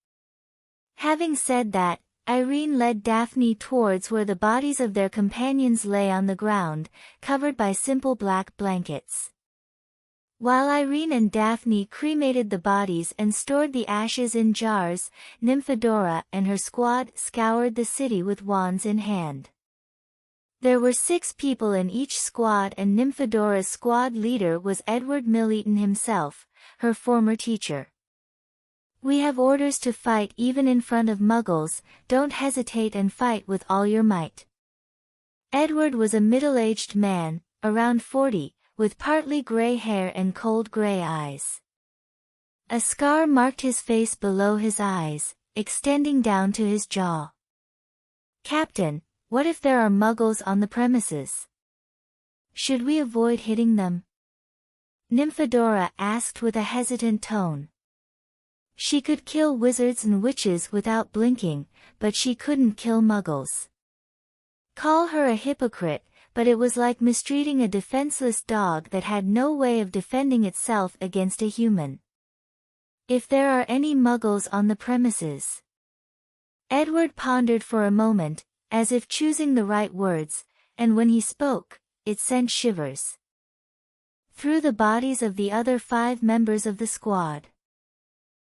Having said that, Irene led Daphne towards where the bodies of their companions lay on the ground, covered by simple black blankets. While Irene and Daphne cremated the bodies and stored the ashes in jars, Nymphadora and her squad scoured the city with wands in hand. There were 6 people in each squad, and Nymphadora's squad leader was Edward Milleton himself, her former teacher. We have orders to fight even in front of Muggles, don't hesitate and fight with all your might. Edward was a middle-aged man, around 40, with partly grey hair and cold grey eyes. A scar marked his face below his eyes, extending down to his jaw. Captain, what if there are Muggles on the premises? Should we avoid hitting them? Nymphadora asked with a hesitant tone. She could kill wizards and witches without blinking, but she couldn't kill Muggles. Call her a hypocrite, but it was like mistreating a defenseless dog that had no way of defending itself against a human. If there are any Muggles on the premises. Edward pondered for a moment, as if choosing the right words, and when he spoke, it sent shivers through the bodies of the other 5 members of the squad.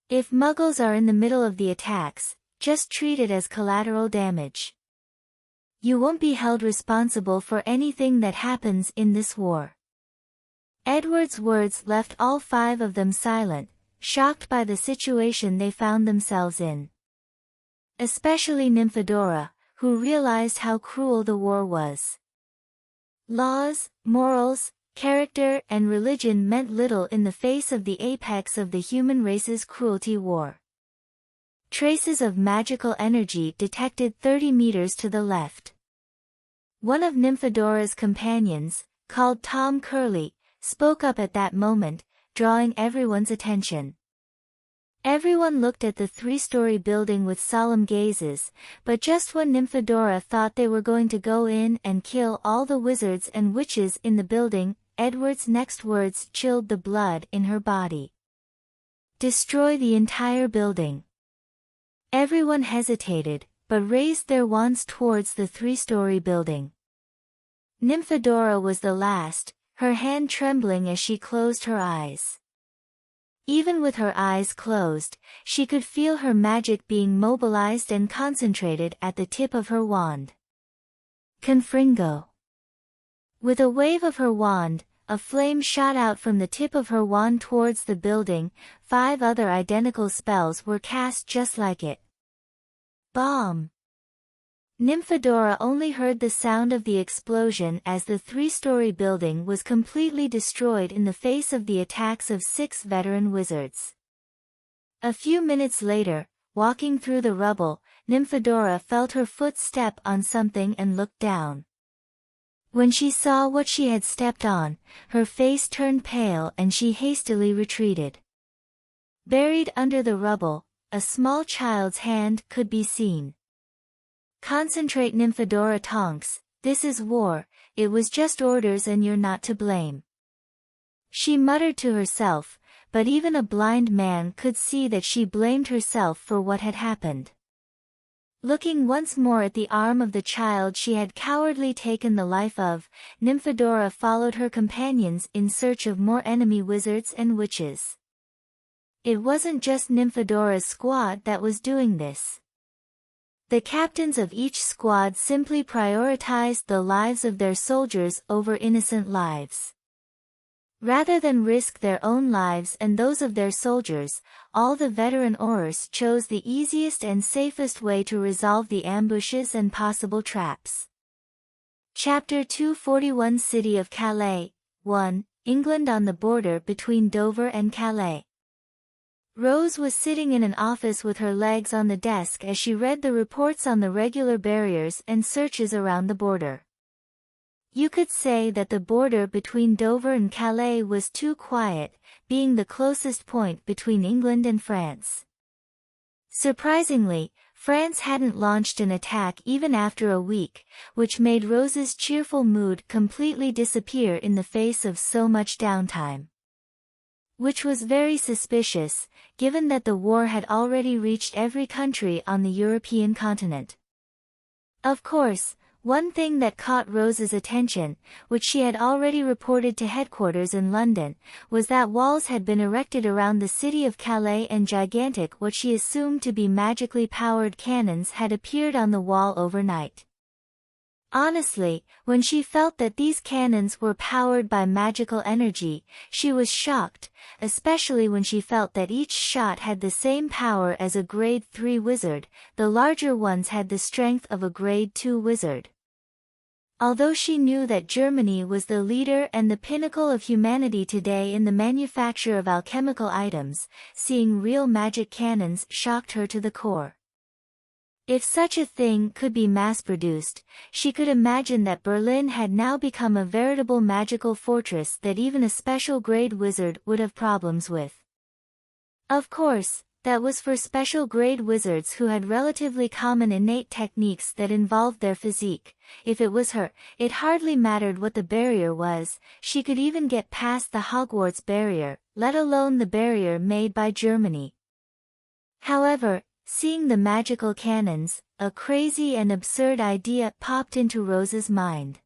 If Muggles are in the middle of the attacks, just treat it as collateral damage. You won't be held responsible for anything that happens in this war. Edward's words left all 5 of them silent, shocked by the situation they found themselves in. Especially Nymphadora, who realized how cruel the war was. Laws, morals, character, and religion meant little in the face of the apex of the human race's cruelty war. Traces of magical energy detected 30 meters to the left. One of Nymphadora's companions, called Tom Curley, spoke up at that moment, drawing everyone's attention. Everyone looked at the 3-story building with solemn gazes, but just when Nymphadora thought they were going to go in and kill all the wizards and witches in the building, Edward's next words chilled the blood in her body. Destroy the entire building. Everyone hesitated, but raised their wands towards the 3-story building. Nymphadora was the last, her hand trembling as she closed her eyes. Even with her eyes closed, she could feel her magic being mobilized and concentrated at the tip of her wand. Confringo. With a wave of her wand, a flame shot out from the tip of her wand towards the building. 5 other identical spells were cast just like it. Bomb! Nymphadora only heard the sound of the explosion as the 3-story building was completely destroyed in the face of the attacks of 6 veteran wizards. A few minutes later, walking through the rubble, Nymphadora felt her foot step on something and looked down. When she saw what she had stepped on, her face turned pale and she hastily retreated. Buried under the rubble, a small child's hand could be seen. Concentrate, Nymphadora Tonks, this is war, it was just orders and you're not to blame. She muttered to herself, but even a blind man could see that she blamed herself for what had happened. Looking once more at the arm of the child she had cowardly taken the life of, Nymphadora followed her companions in search of more enemy wizards and witches. It wasn't just Nymphadora's squad that was doing this. The captains of each squad simply prioritized the lives of their soldiers over innocent lives. Rather than risk their own lives and those of their soldiers, all the veteran Aurors chose the easiest and safest way to resolve the ambushes and possible traps. Chapter 241 City of Calais 1. England on the border between Dover and Calais. Rose was sitting in an office with her legs on the desk as she read the reports on the regular barriers and searches around the border. You could say that the border between Dover and Calais was too quiet, being the closest point between England and France. Surprisingly, France hadn't launched an attack even after a week, which made Rose's cheerful mood completely disappear in the face of so much downtime. Which was very suspicious, given that the war had already reached every country on the European continent. Of course, one thing that caught Rose's attention, which she had already reported to headquarters in London, was that walls had been erected around the city of Calais and gigantic what she assumed to be magically powered cannons had appeared on the wall overnight. Honestly, when she felt that these cannons were powered by magical energy, she was shocked, especially when she felt that each shot had the same power as a Grade 3 wizard. The larger ones had the strength of a Grade 2 wizard. Although she knew that Germany was the leader and the pinnacle of humanity today in the manufacture of alchemical items, seeing real magic cannons shocked her to the core. If such a thing could be mass-produced, she could imagine that Berlin had now become a veritable magical fortress that even a special grade wizard would have problems with. Of course, that was for special grade wizards who had relatively common innate techniques that involved their physique. If it was her, it hardly mattered what the barrier was, she could even get past the Hogwarts barrier, let alone the barrier made by Germany. However, seeing the magical cannons, a crazy and absurd idea popped into Rose's mind.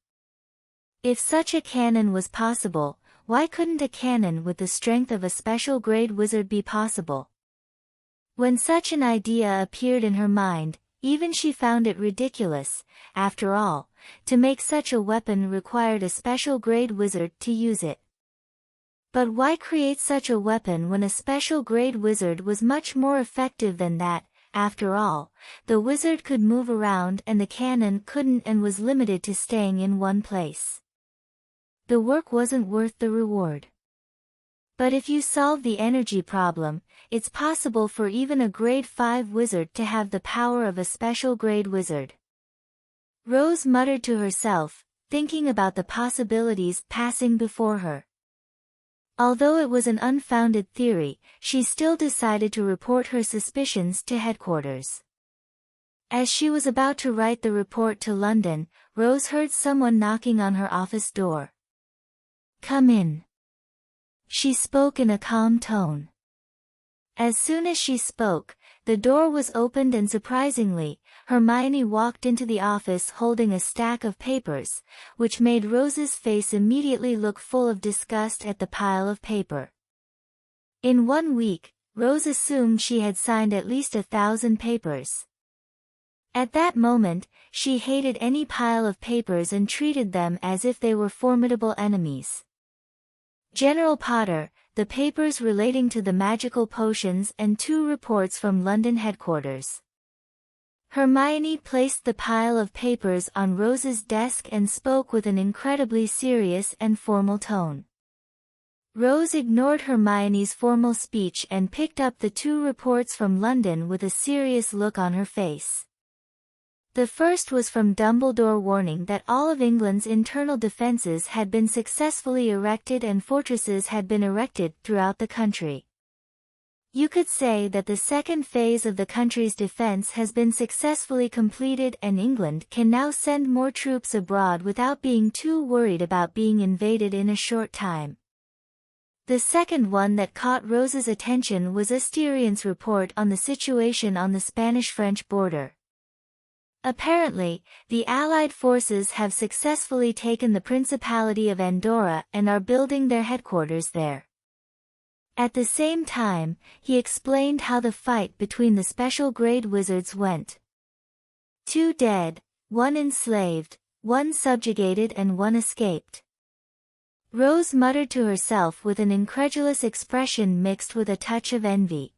If such a cannon was possible, why couldn't a cannon with the strength of a special grade wizard be possible? When such an idea appeared in her mind, even she found it ridiculous. After all, to make such a weapon required a special grade wizard to use it. But why create such a weapon when a special grade wizard was much more effective than that? After all, the wizard could move around and the cannon couldn't and was limited to staying in one place. The work wasn't worth the reward. But if you solve the energy problem, it's possible for even a grade 5 wizard to have the power of a special grade wizard. Rose muttered to herself, thinking about the possibilities passing before her. Although it was an unfounded theory, she still decided to report her suspicions to headquarters. As she was about to write the report to London, Rose heard someone knocking on her office door. "Come in." She spoke in a calm tone. As soon as she spoke, the door was opened and surprisingly, Hermione walked into the office holding a stack of papers, which made Rose's face immediately look full of disgust at the pile of paper. In 1 week, Rose assumed she had signed at least 1,000 papers. At that moment, she hated any pile of papers and treated them as if they were formidable enemies. General Potter, the papers relating to the magical potions and 2 reports from London headquarters. Hermione placed the pile of papers on Rose's desk and spoke with an incredibly serious and formal tone. Rose ignored Hermione's formal speech and picked up the 2 reports from London with a serious look on her face. The first was from Dumbledore warning that all of England's internal defences had been successfully erected and fortresses had been erected throughout the country. You could say that the second phase of the country's defence has been successfully completed and England can now send more troops abroad without being too worried about being invaded in a short time. The second one that caught Rose's attention was Asterion's report on the situation on the Spanish-French border. Apparently, the Allied forces have successfully taken the Principality of Andorra and are building their headquarters there. At the same time, he explained how the fight between the special grade wizards went. 2 dead, 1 enslaved, 1 subjugated and 1 escaped. Rose muttered to herself with an incredulous expression mixed with a touch of envy.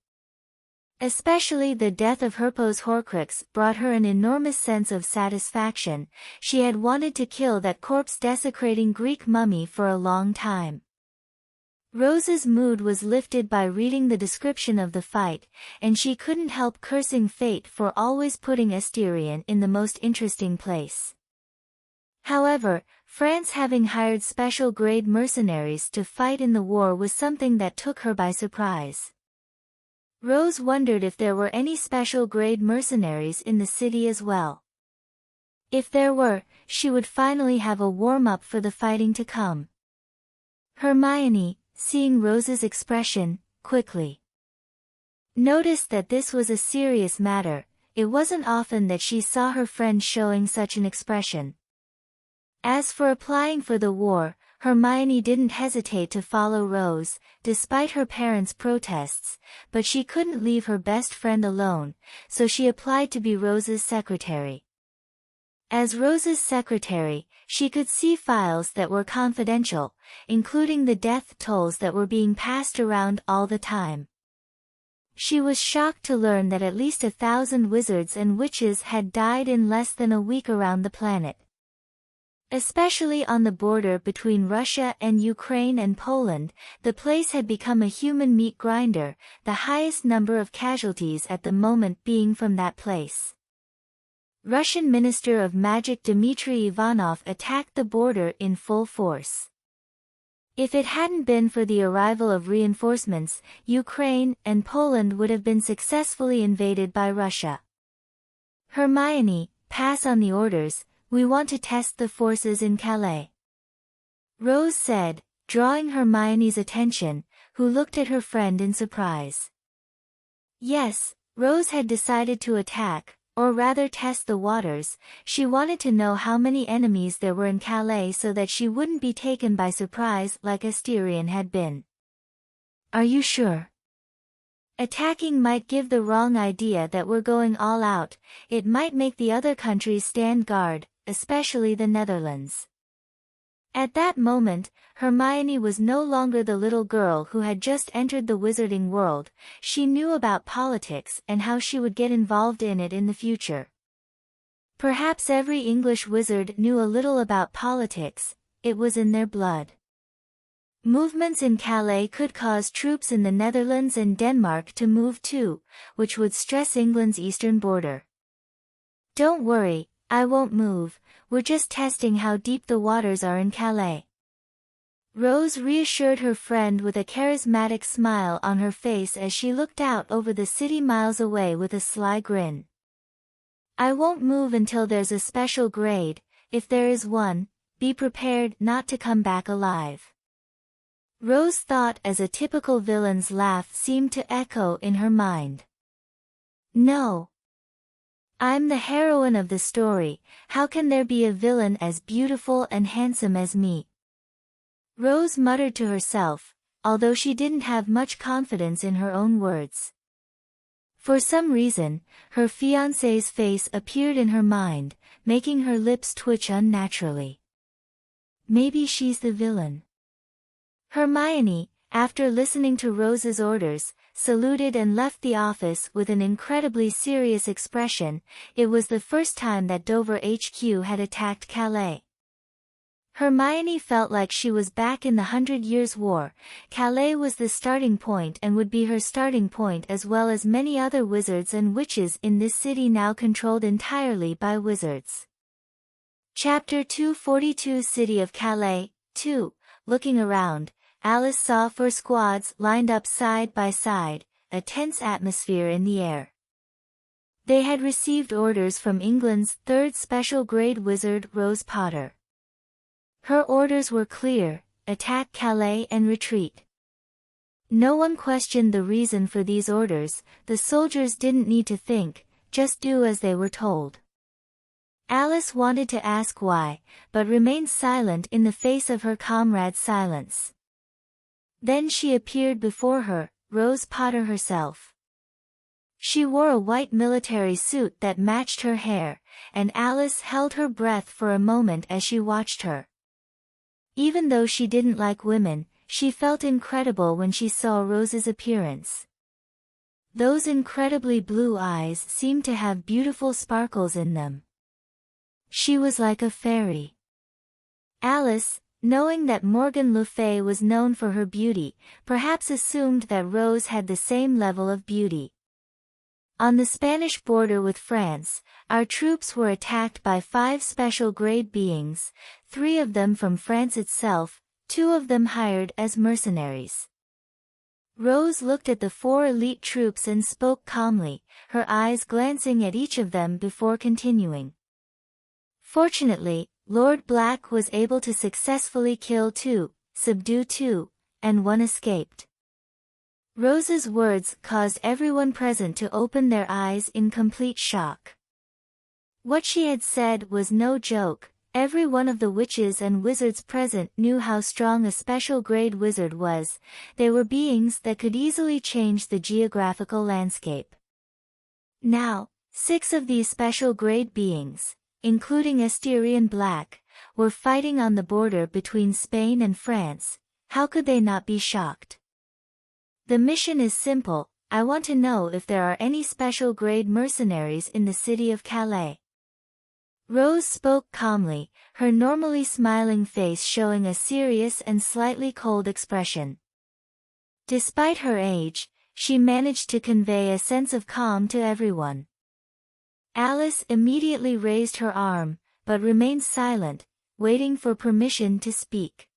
Especially the death of Herpo's Horcrux brought her an enormous sense of satisfaction. She had wanted to kill that corpse-desecrating Greek mummy for a long time. Rose's mood was lifted by reading the description of the fight, and she couldn't help cursing fate for always putting Asterion in the most interesting place. However, France having hired special-grade mercenaries to fight in the war was something that took her by surprise. Rose wondered if there were any special grade mercenaries in the city as well. If there were, she would finally have a warm-up for the fighting to come. Hermione, seeing Rose's expression, quickly noticed that this was a serious matter. It wasn't often that she saw her friend showing such an expression. As for applying for the war, Hermione didn't hesitate to follow Rose, despite her parents' protests, but she couldn't leave her best friend alone, so she applied to be Rose's secretary. As Rose's secretary, she could see files that were confidential, including the death tolls that were being passed around all the time. She was shocked to learn that at least 1,000 wizards and witches had died in less than a week around the planet. Especially on the border between Russia and Ukraine and Poland, the place had become a human meat grinder, the highest number of casualties at the moment being from that place. Russian Minister of Magic Dmitry Ivanov attacked the border in full force. If it hadn't been for the arrival of reinforcements, Ukraine and Poland would have been successfully invaded by Russia. Hermione, pass on the orders, we want to test the forces in Calais. Rose said, drawing Hermione's attention, who looked at her friend in surprise. Yes, Rose had decided to attack, or rather test the waters. She wanted to know how many enemies there were in Calais so that she wouldn't be taken by surprise like Asterion had been. Are you sure? Attacking might give the wrong idea that we're going all out. It might make the other countries stand guard, especially the Netherlands. At that moment, Hermione was no longer the little girl who had just entered the wizarding world. She knew about politics and how she would get involved in it in the future. Perhaps every English wizard knew a little about politics. It was in their blood. Movements in Calais could cause troops in the Netherlands and Denmark to move too, which would stress England's eastern border. Don't worry, I won't move. We're just testing how deep the waters are in Calais. Rose reassured her friend with a charismatic smile on her face as she looked out over the city miles away with a sly grin. I won't move until there's a special grade. If there is one, be prepared not to come back alive. Rose thought as a typical villain's laugh seemed to echo in her mind. No. I'm the heroine of the story. How can there be a villain as beautiful and handsome as me? Rose muttered to herself, although she didn't have much confidence in her own words. For some reason, her fiancé's face appeared in her mind, making her lips twitch unnaturally. Maybe she's the villain. Hermione, after listening to Rose's orders, saluted and left the office with an incredibly serious expression. It was the first time that Dover HQ had attacked Calais. Hermione felt like she was back in the 100 Years' War. Calais was the starting point and would be her starting point as well as many other wizards and witches in this city now controlled entirely by wizards. Chapter 242 City of Calais 2. Looking around, Alice saw 4 squads lined up side by side, a tense atmosphere in the air. They had received orders from England's 3rd Special Grade Wizard Rose Potter. Her orders were clear: attack Calais and retreat. No one questioned the reason for these orders. The soldiers didn't need to think, just do as they were told. Alice wanted to ask why, but remained silent in the face of her comrade's silence. Then she appeared before her, Rose Potter herself. She wore a white military suit that matched her hair, and Alice held her breath for a moment as she watched her. Even though she didn't like women, she felt incredible when she saw Rose's appearance. Those incredibly blue eyes seemed to have beautiful sparkles in them. She was like a fairy. Alice, knowing that Morgan Le Fay was known for her beauty, perhaps assumed that Rose had the same level of beauty. On the Spanish border with France, our troops were attacked by 5 special grade beings, 3 of them from France itself, 2 of them hired as mercenaries. Rose looked at the 4 elite troops and spoke calmly, her eyes glancing at each of them before continuing. Fortunately, Lord Black was able to successfully kill 2, subdue 2, and 1 escaped. Rose's words caused everyone present to open their eyes in complete shock. What she had said was no joke. Every one of the witches and wizards present knew how strong a special grade wizard was. They were beings that could easily change the geographical landscape. Now, 6 of these special grade beings, including Asterion Black, were fighting on the border between Spain and France. How could they not be shocked? The mission is simple. I want to know if there are any special grade mercenaries in the city of Calais. Rose spoke calmly, her normally smiling face showing a serious and slightly cold expression. Despite her age, she managed to convey a sense of calm to everyone. Alice immediately raised her arm, but remained silent, waiting for permission to speak.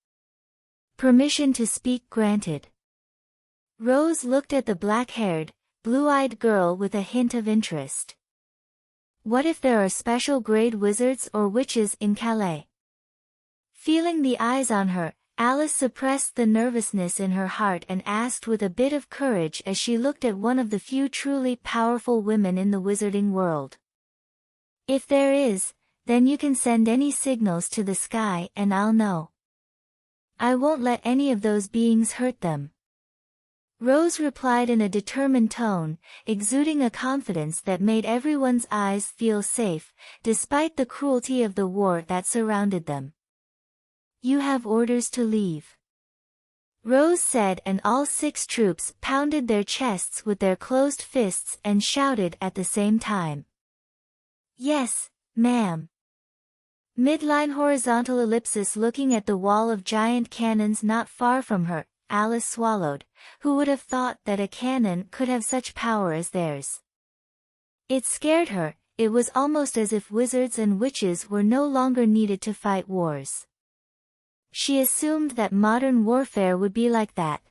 Permission to speak granted. Rose looked at the black-haired, blue-eyed girl with a hint of interest. What if there are special grade wizards or witches in Calais? Feeling the eyes on her, Alice suppressed the nervousness in her heart and asked with a bit of courage as she looked at one of the few truly powerful women in the wizarding world. If there is, then you can send any signals to the sky and I'll know. I won't let any of those beings hurt them. Rose replied in a determined tone, exuding a confidence that made everyone's eyes feel safe, despite the cruelty of the war that surrounded them. You have orders to leave. Rose said, and all 6 troops pounded their chests with their closed fists and shouted at the same time. Yes, ma'am. Midline horizontal ellipsis looking at the wall of giant cannons not far from her, Alice swallowed. Who would have thought that a cannon could have such power as theirs? It scared her. It was almost as if wizards and witches were no longer needed to fight wars. She assumed that modern warfare would be like that.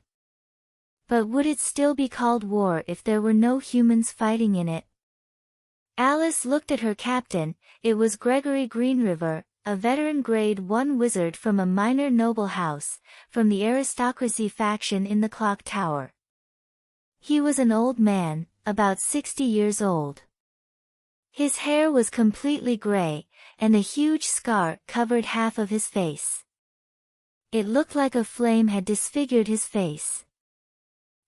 But would it still be called war if there were no humans fighting in it? Alice looked at her captain. It was Gregory Greenriver, a veteran grade 1 wizard from a minor noble house, from the aristocracy faction in the clock tower. He was an old man, about 60 years old. His hair was completely gray, and a huge scar covered half of his face. It looked like a flame had disfigured his face.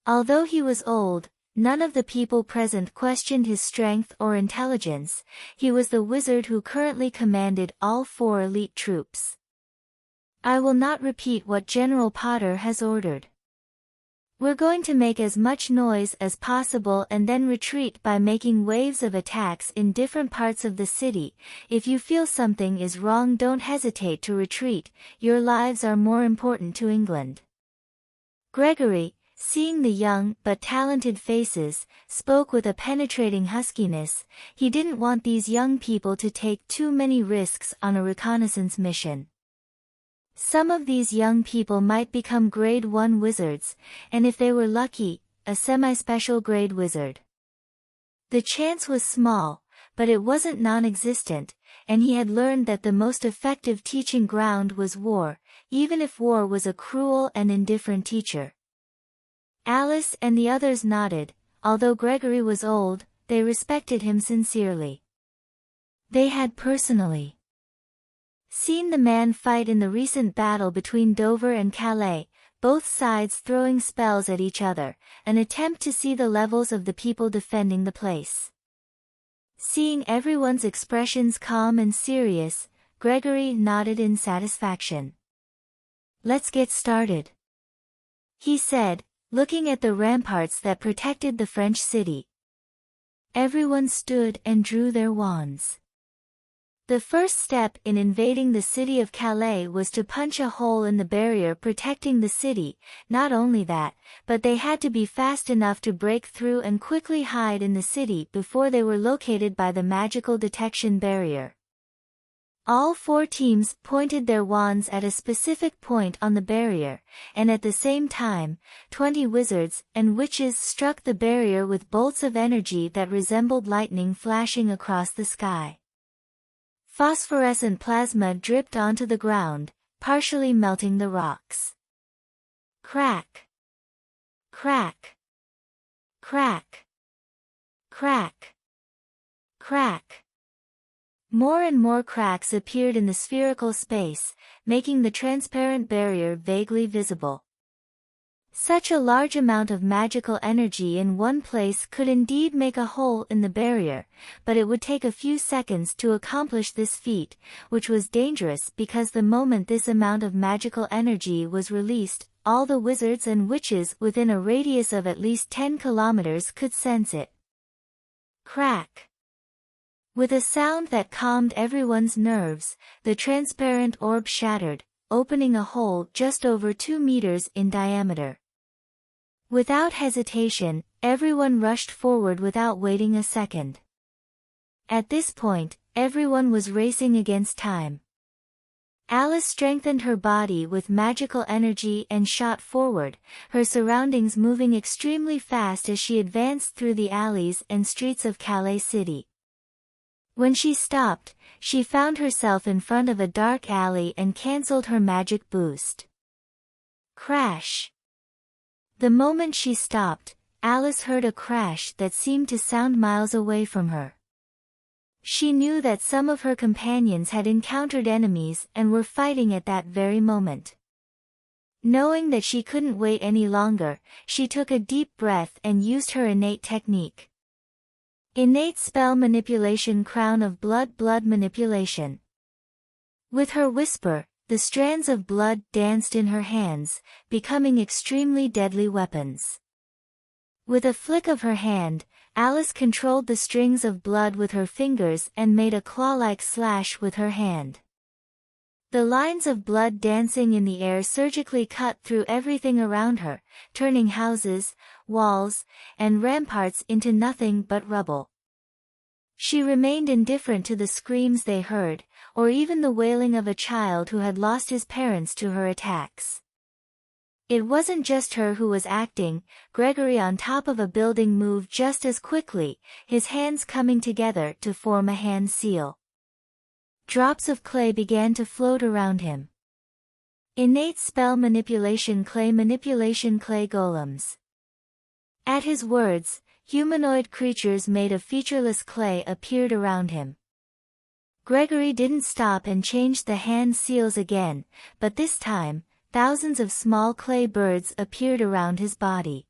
Although he was old, none of the people present questioned his strength or intelligence. He was the wizard who currently commanded all 4 elite troops. I will not repeat what General Potter has ordered. We're going to make as much noise as possible and then retreat by making waves of attacks in different parts of the city. If you feel something is wrong, don't hesitate to retreat. Your lives are more important to England. Gregory, seeing the young but talented faces, spoke with a penetrating huskiness. He didn't want these young people to take too many risks on a reconnaissance mission. Some of these young people might become grade 1 wizards, and if they were lucky, a semi-special grade wizard. The chance was small, but it wasn't non-existent, and he had learned that the most effective teaching ground was war, even if war was a cruel and indifferent teacher. Alice and the others nodded. Although Gregory was old, they respected him sincerely. They had personally seen the man fight in the recent battle between Dover and Calais, both sides throwing spells at each other, an attempt to see the levels of the people defending the place. Seeing everyone's expressions calm and serious, Gregory nodded in satisfaction. Let's get started, he said, looking at the ramparts that protected the French city. Everyone stood and drew their wands. The first step in invading the city of Calais was to punch a hole in the barrier protecting the city. Not only that, but they had to be fast enough to break through and quickly hide in the city before they were located by the magical detection barrier. All 4 teams pointed their wands at a specific point on the barrier, and at the same time, 20 wizards and witches struck the barrier with bolts of energy that resembled lightning flashing across the sky. Phosphorescent plasma dripped onto the ground, partially melting the rocks. Crack! Crack! Crack! Crack! Crack! More and more cracks appeared in the spherical space, making the transparent barrier vaguely visible. Such a large amount of magical energy in one place could indeed make a hole in the barrier, but it would take a few seconds to accomplish this feat, which was dangerous because the moment this amount of magical energy was released, all the wizards and witches within a radius of at least 10 kilometers could sense it. Crack! With a sound that calmed everyone's nerves, the transparent orb shattered, opening a hole just over 2 meters in diameter. Without hesitation, everyone rushed forward without waiting a second. At this point, everyone was racing against time. Alice strengthened her body with magical energy and shot forward, her surroundings moving extremely fast as she advanced through the alleys and streets of Calais city. When she stopped, she found herself in front of a dark alley and cancelled her magic boost. Crash! The moment she stopped, Alice heard a crash that seemed to sound miles away from her. She knew that some of her companions had encountered enemies and were fighting at that very moment. Knowing that she couldn't wait any longer, she took a deep breath and used her innate technique. Innate spell manipulation, crown of blood manipulation. With her whisper, the strands of blood danced in her hands, becoming extremely deadly weapons. With a flick of her hand, Alice controlled the strings of blood with her fingers and made a claw-like slash with her hand. The lines of blood dancing in the air surgically cut through everything around her, turning houses, walls, and ramparts into nothing but rubble. She remained indifferent to the screams they heard, or even the wailing of a child who had lost his parents to her attacks. It wasn't just her who was acting. Gregory on top of a building moved just as quickly, his hands coming together to form a hand seal. Drops of clay began to float around him. Innate spell manipulation clay golems. At his words, humanoid creatures made of featureless clay appeared around him. Gregory didn't stop and changed the hand seals again, but this time, thousands of small clay birds appeared around his body.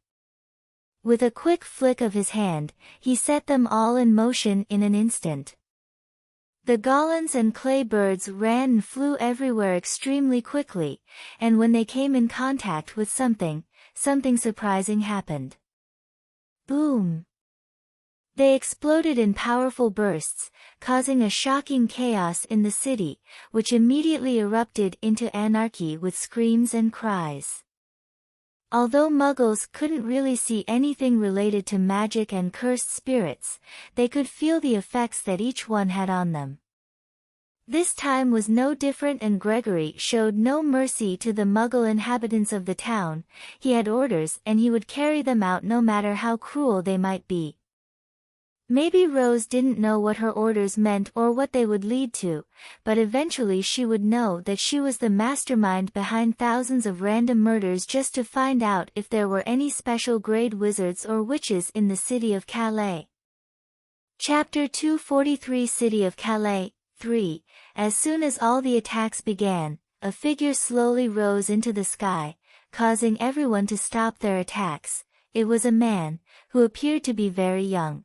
With a quick flick of his hand, he set them all in motion in an instant. The golems and clay birds ran and flew everywhere extremely quickly, and when they came in contact with something surprising happened. Boom! They exploded in powerful bursts, causing a shocking chaos in the city, which immediately erupted into anarchy with screams and cries. Although Muggles couldn't really see anything related to magic and cursed spirits, they could feel the effects that each one had on them. This time was no different, and Gregory showed no mercy to the Muggle inhabitants of the town. He had orders and he would carry them out no matter how cruel they might be. Maybe Rose didn't know what her orders meant or what they would lead to, but eventually she would know that she was the mastermind behind thousands of random murders just to find out if there were any special grade wizards or witches in the city of Calais. Chapter 243 City of Calais 3. As soon as all the attacks began, a figure slowly rose into the sky, causing everyone to stop their attacks. It was a man, who appeared to be very young.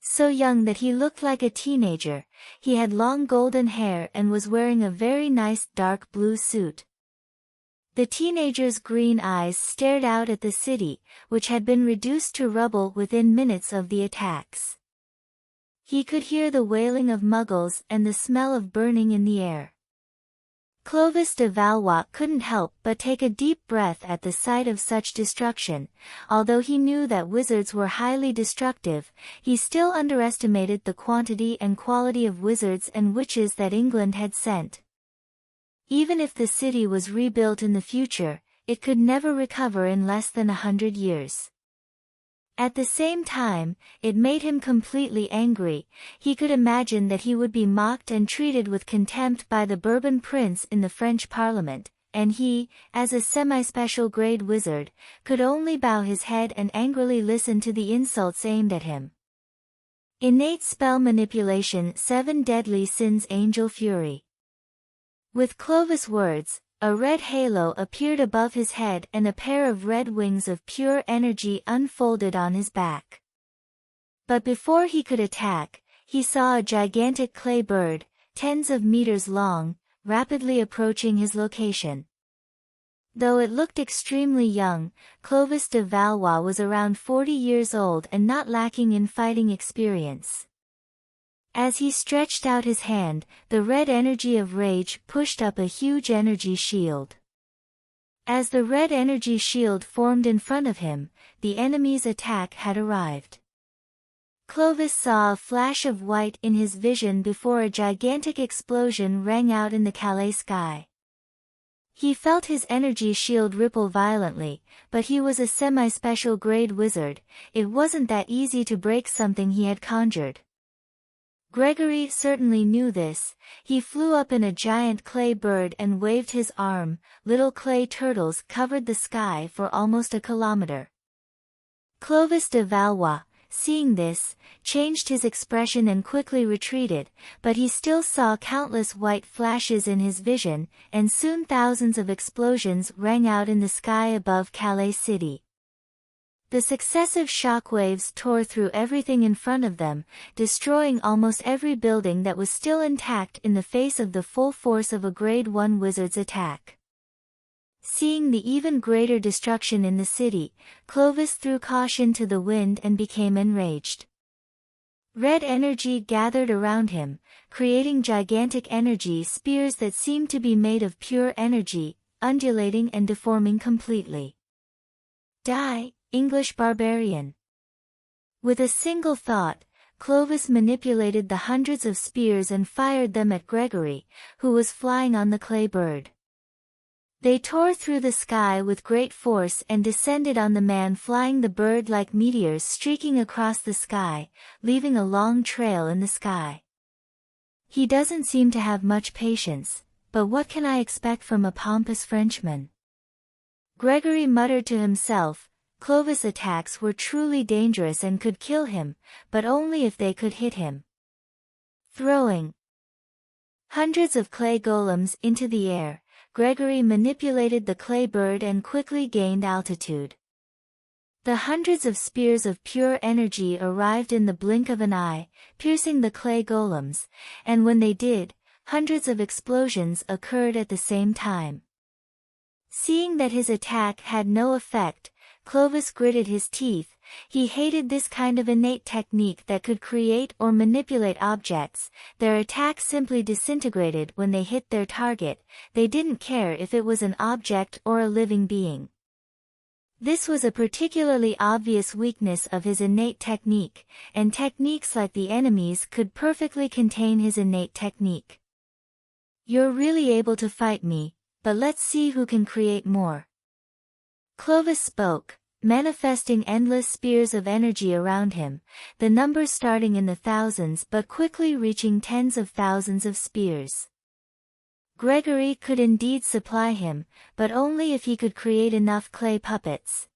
So young that he looked like a teenager. He had long golden hair and was wearing a very nice dark blue suit. The teenager's green eyes stared out at the city, which had been reduced to rubble within minutes of the attacks. He could hear the wailing of Muggles and the smell of burning in the air. Clovis de Valois couldn't help but take a deep breath at the sight of such destruction. Although he knew that wizards were highly destructive, he still underestimated the quantity and quality of wizards and witches that England had sent. Even if the city was rebuilt in the future, it could never recover in less than 100 years. At the same time, it made him completely angry. He could imagine that he would be mocked and treated with contempt by the Bourbon prince in the French parliament, and he, as a semi-special grade wizard, could only bow his head and angrily listen to the insults aimed at him. Innate spell manipulation. 7 deadly sins. Angel fury. With Clovis' words, a red halo appeared above his head and a pair of red wings of pure energy unfolded on his back. But before he could attack, he saw a gigantic clay bird, tens of meters long, rapidly approaching his location. Though it looked extremely young, Clovis de Valois was around 40 years old and not lacking in fighting experience. As he stretched out his hand, the red energy of rage pushed up a huge energy shield. As the red energy shield formed in front of him, the enemy's attack had arrived. Clovis saw a flash of white in his vision before a gigantic explosion rang out in the Calais sky. He felt his energy shield ripple violently, but he was a semi-special grade wizard. It wasn't that easy to break something he had conjured. Gregory certainly knew this. He flew up in a giant clay bird and waved his arm. Little clay turtles covered the sky for almost a kilometer. Clovis de Valois, seeing this, changed his expression and quickly retreated, but he still saw countless white flashes in his vision, and soon thousands of explosions rang out in the sky above Calais city. The successive shockwaves tore through everything in front of them, destroying almost every building that was still intact in the face of the full force of a Grade 1 wizard's attack. Seeing the even greater destruction in the city, Clovis threw caution to the wind and became enraged. Red energy gathered around him, creating gigantic energy spears that seemed to be made of pure energy, undulating and deforming completely. Die, English barbarian! With a single thought, Clovis manipulated the hundreds of spears and fired them at Gregory, who was flying on the clay bird. They tore through the sky with great force and descended on the man flying the bird like meteors streaking across the sky, leaving a long trail in the sky. He doesn't seem to have much patience, but what can I expect from a pompous Frenchman? Gregory muttered to himself. Clovis' attacks were truly dangerous and could kill him, but only if they could hit him. Throwing hundreds of clay golems into the air, Gregory manipulated the clay bird and quickly gained altitude. The hundreds of spears of pure energy arrived in the blink of an eye, piercing the clay golems, and when they did, hundreds of explosions occurred at the same time. Seeing that his attack had no effect, Clovis gritted his teeth. He hated this kind of innate technique that could create or manipulate objects. Their attack simply disintegrated when they hit their target. They didn't care if it was an object or a living being. This was a particularly obvious weakness of his innate technique, and techniques like the enemy's could perfectly contain his innate technique. You're really able to fight me, but let's see who can create more. Clovis spoke, manifesting endless spears of energy around him, the numbers starting in the thousands but quickly reaching tens of thousands of spears. Gregory could indeed supply him, but only if he could create enough clay puppets.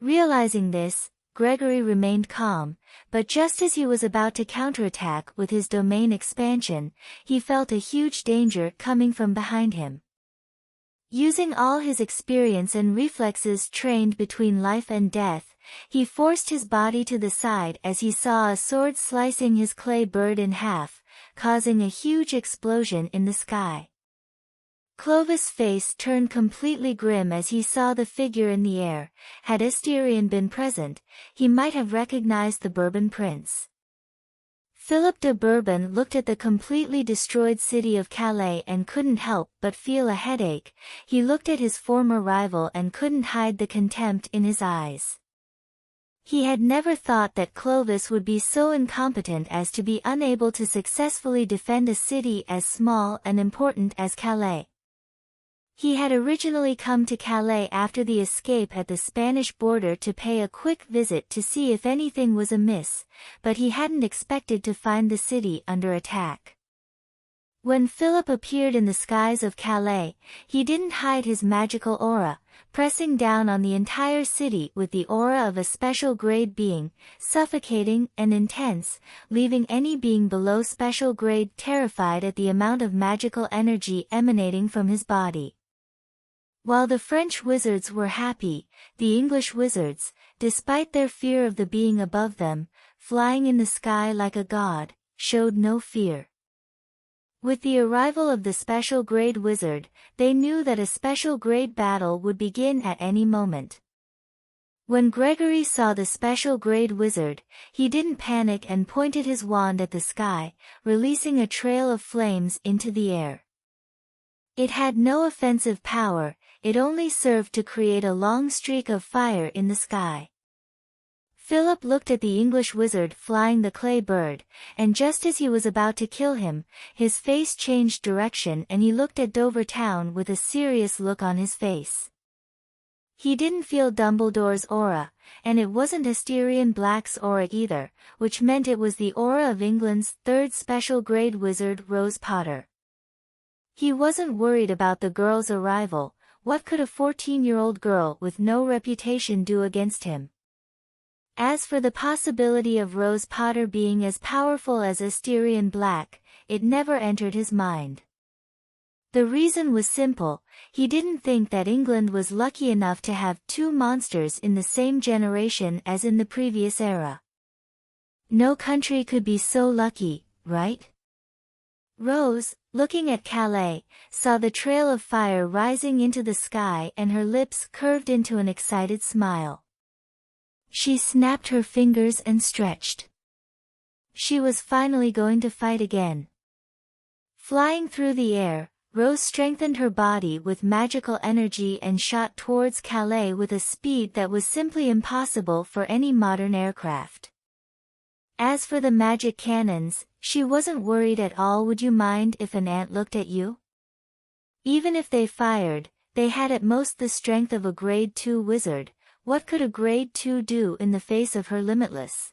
Realizing this, Gregory remained calm, but just as he was about to counterattack with his domain expansion, he felt a huge danger coming from behind him. Using all his experience and reflexes trained between life and death, he forced his body to the side as he saw a sword slicing his clay bird in half, causing a huge explosion in the sky. Clovis' face turned completely grim as he saw the figure in the air. Had Asterion been present, he might have recognized the Bourbon prince. Philip de Bourbon looked at the completely destroyed city of Calais and couldn't help but feel a headache. He looked at his former rival and couldn't hide the contempt in his eyes. He had never thought that Clovis would be so incompetent as to be unable to successfully defend a city as small and important as Calais. He had originally come to Calais after the escape at the Spanish border to pay a quick visit to see if anything was amiss, but he hadn't expected to find the city under attack. When Philip appeared in the skies of Calais, he didn't hide his magical aura, pressing down on the entire city with the aura of a special grade being, suffocating and intense, leaving any being below special grade terrified at the amount of magical energy emanating from his body. While the French wizards were happy, the English wizards, despite their fear of the being above them, flying in the sky like a god, showed no fear. With the arrival of the special grade wizard, they knew that a special grade battle would begin at any moment. When Gregory saw the special grade wizard, he didn't panic and pointed his wand at the sky, releasing a trail of flames into the air. It had no offensive power, it only served to create a long streak of fire in the sky. Philip looked at the English wizard flying the clay bird, and just as he was about to kill him, his face changed direction and he looked at Dover town with a serious look on his face. He didn't feel Dumbledore's aura, and it wasn't Asterion Black's aura either, which meant it was the aura of England's third special grade wizard Rose Potter. He wasn't worried about the girl's arrival. What could a 14-year-old girl with no reputation do against him? As for the possibility of Rose Potter being as powerful as Asterion Black, it never entered his mind. The reason was simple, he didn't think that England was lucky enough to have two monsters in the same generation as in the previous era. No country could be so lucky, right? Rose, looking at Calais, saw the trail of fire rising into the sky and her lips curved into an excited smile. She snapped her fingers and stretched. She was finally going to fight again. Flying through the air, Rose strengthened her body with magical energy and shot towards Calais with a speed that was simply impossible for any modern aircraft. As for the magic cannons, she wasn't worried at all. Would you mind if an ant looked at you? Even if they fired, they had at most the strength of a grade 2 wizard. What could a grade 2 do in the face of her limitless?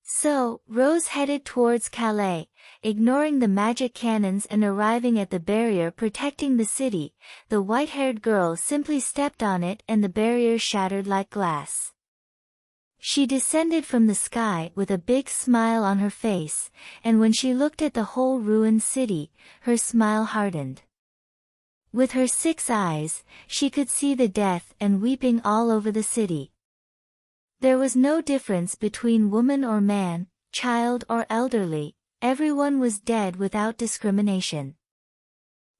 So, Rose headed towards Calais, ignoring the magic cannons and arriving at the barrier protecting the city. The white-haired girl simply stepped on it and the barrier shattered like glass. She descended from the sky with a big smile on her face, and when she looked at the whole ruined city, her smile hardened. With her 6 eyes, she could see the death and weeping all over the city. There was no difference between woman or man, child or elderly, everyone was dead without discrimination.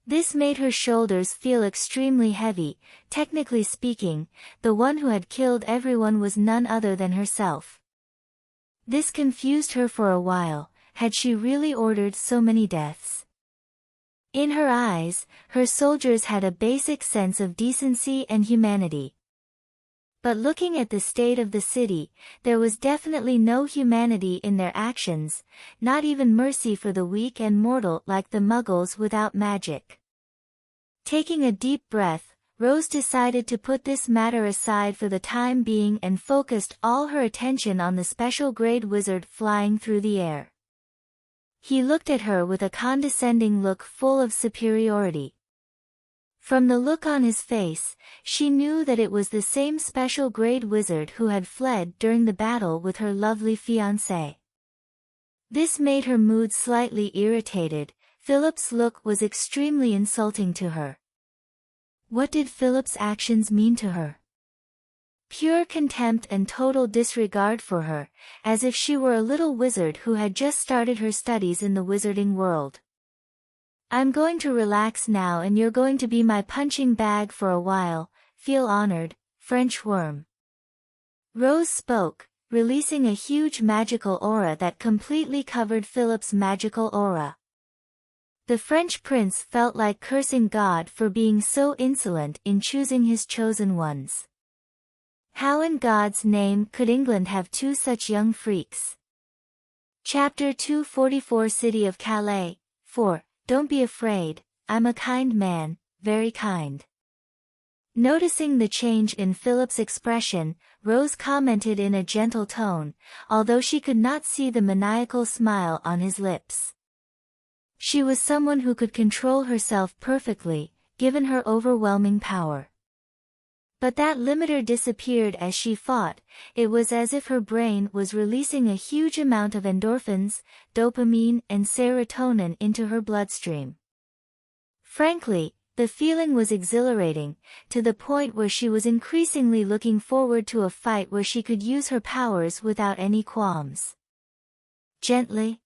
This made her shoulders feel extremely heavy. Technically speaking, the one who had killed everyone was none other than herself. This confused her for a while. Had she really ordered so many deaths? In her eyes, her soldiers had a basic sense of decency and humanity. But looking at the state of the city, there was definitely no humanity in their actions, not even mercy for the weak and mortal like the Muggles without magic. Taking a deep breath, Rose decided to put this matter aside for the time being and focused all her attention on the special grade wizard flying through the air. He looked at her with a condescending look full of superiority. From the look on his face, she knew that it was the same special grade wizard who had fled during the battle with her lovely fiancé. This made her mood slightly irritated. Philip's look was extremely insulting to her. What did Philip's actions mean to her? Pure contempt and total disregard for her, as if she were a little wizard who had just started her studies in the wizarding world. I'm going to relax now and you're going to be my punching bag for a while. Feel honored, French worm. Rose spoke, releasing a huge magical aura that completely covered Philip's magical aura. The French prince felt like cursing God for being so insolent in choosing his chosen ones. How in God's name could England have two such young freaks? Chapter 244 City of Calais. 4. Don't be afraid, I'm a kind man, very kind. Noticing the change in Philip's expression, Rose commented in a gentle tone, although she could not see the maniacal smile on his lips. She was someone who could control herself perfectly, given her overwhelming power. But that limiter disappeared as she fought. It was as if her brain was releasing a huge amount of endorphins, dopamine and serotonin into her bloodstream. Frankly, the feeling was exhilarating, to the point where she was increasingly looking forward to a fight where she could use her powers without any qualms. Gently.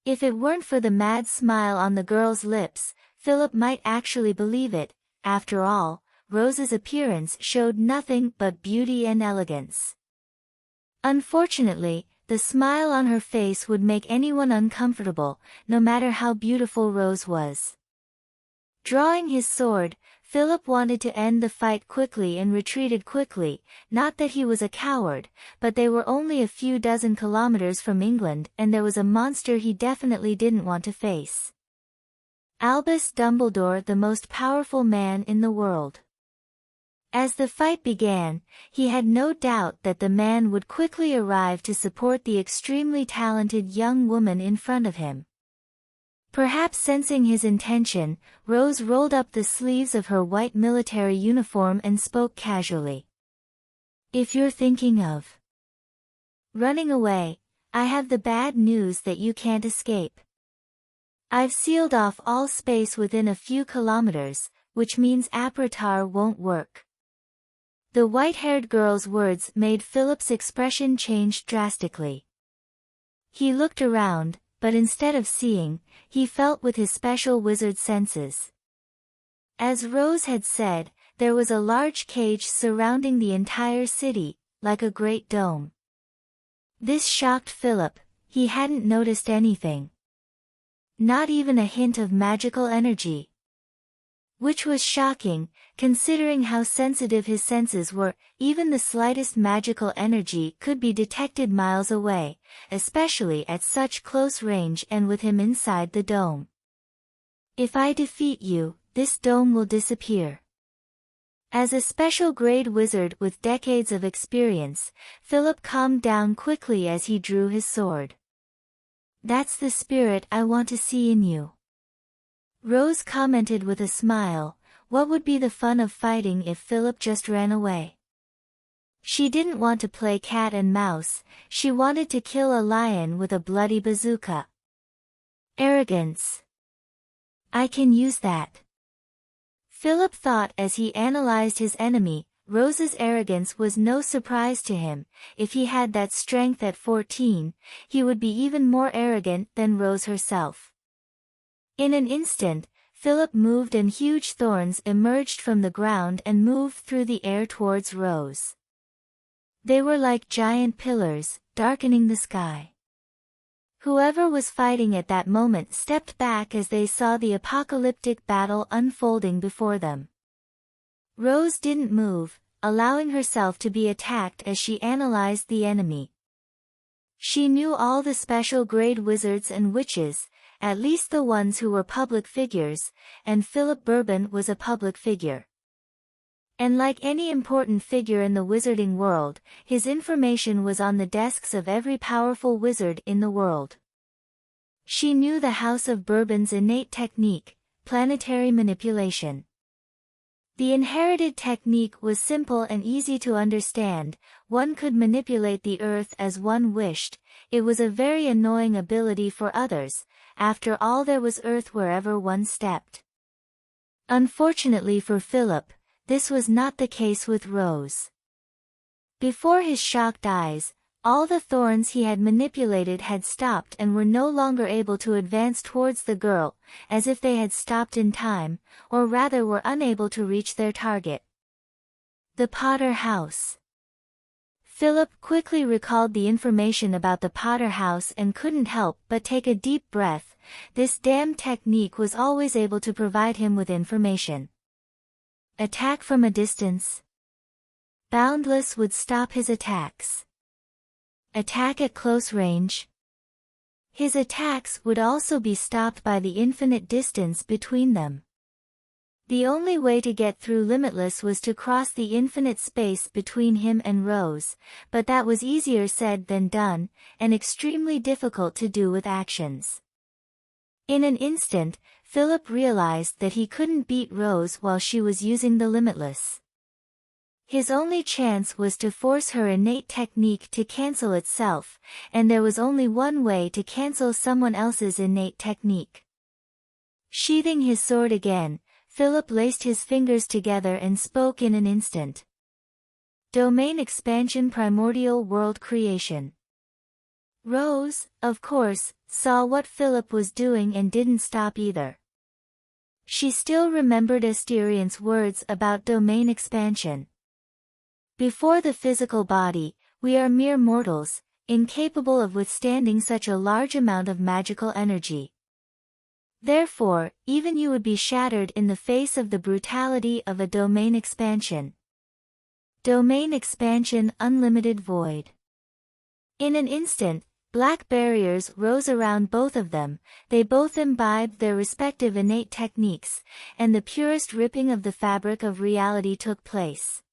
If it weren't for the mad smile on the girl's lips, Philip might actually believe it. After all, Rose's appearance showed nothing but beauty and elegance. Unfortunately, the smile on her face would make anyone uncomfortable, no matter how beautiful Rose was. Drawing his sword, Philip wanted to end the fight quickly and retreated quickly, not that he was a coward, but they were only a few dozen kilometers from England and there was a monster he definitely didn't want to face. Albus Dumbledore, the most powerful man in the world. As the fight began, he had no doubt that the man would quickly arrive to support the extremely talented young woman in front of him. Perhaps sensing his intention, Rose rolled up the sleeves of her white military uniform and spoke casually. If you're thinking of running away, I have the bad news that you can't escape. I've sealed off all space within a few kilometers, which means Apertar won't work. The white-haired girl's words made Philip's expression change drastically. He looked around, but instead of seeing, he felt with his special wizard senses. As Rose had said, there was a large cage surrounding the entire city, like a great dome. This shocked Philip. He hadn't noticed anything. Not even a hint of magical energy. Which was shocking, considering how sensitive his senses were. Even the slightest magical energy could be detected miles away, especially at such close range and with him inside the dome. If I defeat you, this dome will disappear. As a special grade wizard with decades of experience, Philip calmed down quickly as he drew his sword. That's the spirit I want to see in you. Rose commented with a smile. What would be the fun of fighting if Philip just ran away? She didn't want to play cat and mouse, she wanted to kill a lion with a bloody bazooka. Arrogance. I can use that. Philip thought as he analyzed his enemy. Rose's arrogance was no surprise to him. If he had that strength at 14, he would be even more arrogant than Rose herself. In an instant, Philip moved and huge thorns emerged from the ground and moved through the air towards Rose. They were like giant pillars, darkening the sky. Whoever was fighting at that moment stepped back as they saw the apocalyptic battle unfolding before them. Rose didn't move, allowing herself to be attacked as she analyzed the enemy. She knew all the special grade wizards and witches, at least the ones who were public figures, and Philip Bourbon was a public figure. And like any important figure in the wizarding world, his information was on the desks of every powerful wizard in the world. She knew the House of Bourbon's innate technique, planetary manipulation. The inherited technique was simple and easy to understand. One could manipulate the earth as one wished. It was a very annoying ability for others. After all, there was earth wherever one stepped. Unfortunately for Philip, this was not the case with Rose. Before his shocked eyes, all the thorns he had manipulated had stopped and were no longer able to advance towards the girl, as if they had stopped in time, or rather were unable to reach their target. The Potter House. Philip quickly recalled the information about the Potter house and couldn't help but take a deep breath. This damn technique was always able to provide him with information. Attack from a distance. Boundless would stop his attacks. Attack at close range. His attacks would also be stopped by the infinite distance between them. The only way to get through Limitless was to cross the infinite space between him and Rose, but that was easier said than done, and extremely difficult to do with actions. In an instant, Philip realized that he couldn't beat Rose while she was using the Limitless. His only chance was to force her innate technique to cancel itself, and there was only one way to cancel someone else's innate technique. Sheathing his sword again, Philip laced his fingers together and spoke in an instant. Domain expansion, primordial world creation. Rose, of course, saw what Philip was doing and didn't stop either. She still remembered Asterion's words about domain expansion. Before the physical body, we are mere mortals, incapable of withstanding such a large amount of magical energy. Therefore, even you would be shattered in the face of the brutality of a domain expansion. Domain expansion, unlimited void. In an instant, black barriers rose around both of them, they both imbibed their respective innate techniques, and the purest ripping of the fabric of reality took place.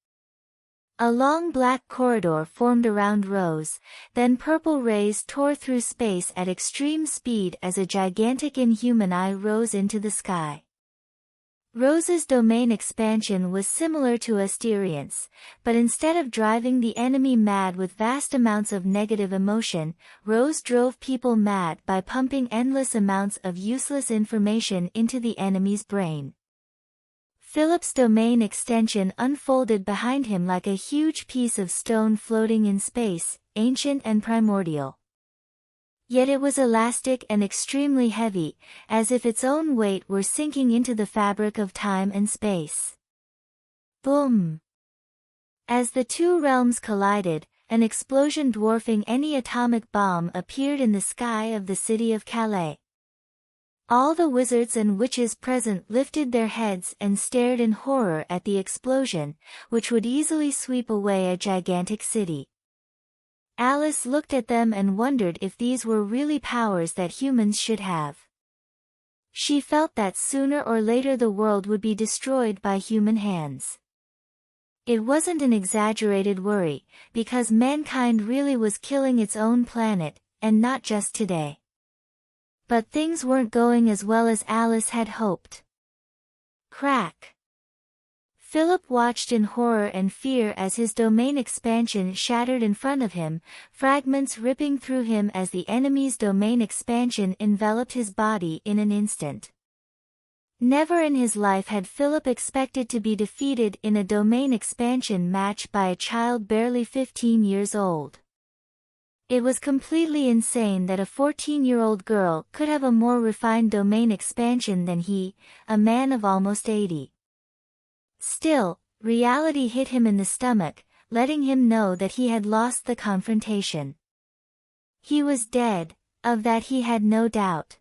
A long black corridor formed around Rose, then purple rays tore through space at extreme speed as a gigantic inhuman eye rose into the sky. Rose's domain expansion was similar to Asterion's, but instead of driving the enemy mad with vast amounts of negative emotion, Rose drove people mad by pumping endless amounts of useless information into the enemy's brain. Philip's domain extension unfolded behind him like a huge piece of stone floating in space, ancient and primordial. Yet it was elastic and extremely heavy, as if its own weight were sinking into the fabric of time and space. Boom! As the two realms collided, an explosion dwarfing any atomic bomb appeared in the sky of the city of Calais. All the wizards and witches present lifted their heads and stared in horror at the explosion, which would easily sweep away a gigantic city. Alice looked at them and wondered if these were really powers that humans should have. She felt that sooner or later the world would be destroyed by human hands. It wasn't an exaggerated worry, because mankind really was killing its own planet, and not just today. But things weren't going as well as Alice had hoped. Crack! Philip watched in horror and fear as his domain expansion shattered in front of him, fragments ripping through him as the enemy's domain expansion enveloped his body in an instant. Never in his life had Philip expected to be defeated in a domain expansion match by a child barely 15 years old. It was completely insane that a 14-year-old girl could have a more refined domain expansion than he, a man of almost 80. Still, reality hit him in the stomach, letting him know that he had lost the confrontation. He was dead, of that he had no doubt.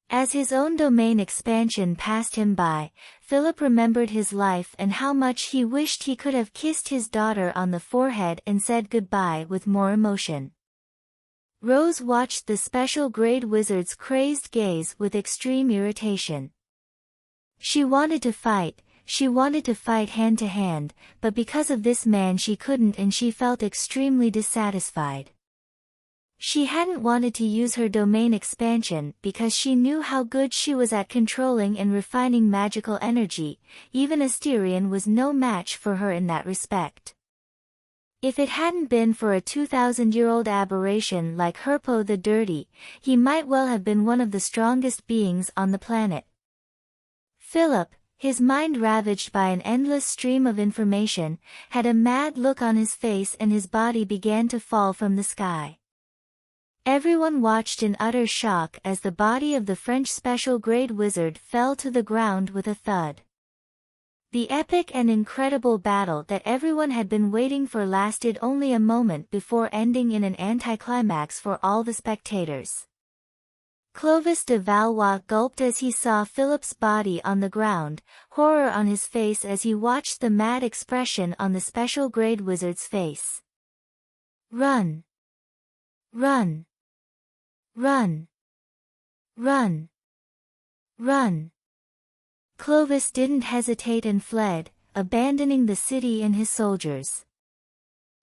As his own domain expansion passed him by, Philip remembered his life and how much he wished he could have kissed his daughter on the forehead and said goodbye with more emotion. Rose watched the special grade wizard's crazed gaze with extreme irritation. She wanted to fight hand to hand, but because of this man she couldn't, and she felt extremely dissatisfied. She hadn't wanted to use her domain expansion because she knew how good she was at controlling and refining magical energy. Even Asterion was no match for her in that respect. If it hadn't been for a 2,000-year-old aberration like Herpo the Dirty, he might well have been one of the strongest beings on the planet. Philip, his mind ravaged by an endless stream of information, had a mad look on his face and his body began to fall from the sky. Everyone watched in utter shock as the body of the French special grade wizard fell to the ground with a thud. The epic and incredible battle that everyone had been waiting for lasted only a moment before ending in an anticlimax for all the spectators. Clovis de Valois gulped as he saw Philip's body on the ground, horror on his face as he watched the mad expression on the special grade wizard's face. Run! Run! Run! Run! Run! Clovis didn't hesitate and fled, abandoning the city and his soldiers.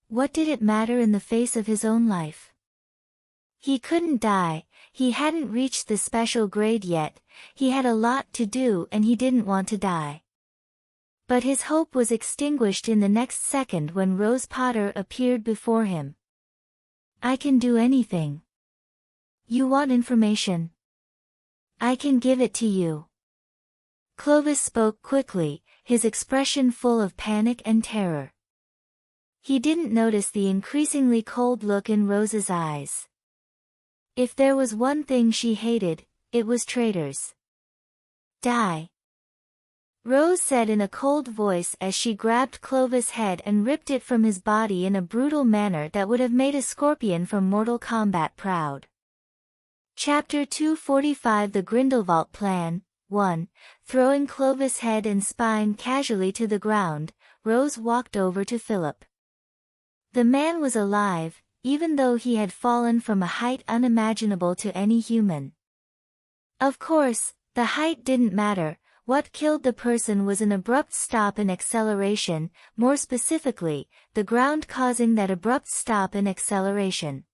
What did it matter in the face of his own life? He couldn't die, he hadn't reached the special grade yet, he had a lot to do and he didn't want to die. But his hope was extinguished in the next second when Rose Potter appeared before him. I can do anything. You want information? I can give it to you. Clovis spoke quickly, his expression full of panic and terror. He didn't notice the increasingly cold look in Rose's eyes. If there was one thing she hated, it was traitors. Die. Rose said in a cold voice as she grabbed Clovis' head and ripped it from his body in a brutal manner that would have made a scorpion from Mortal Kombat proud. Chapter 245 The Grindelwald Plan 1. Throwing Clovis' head and spine casually to the ground, Rose walked over to Philip. The man was alive, even though he had fallen from a height unimaginable to any human. Of course, the height didn't matter, what killed the person was an abrupt stop in acceleration, more specifically, the ground causing that abrupt stop in acceleration.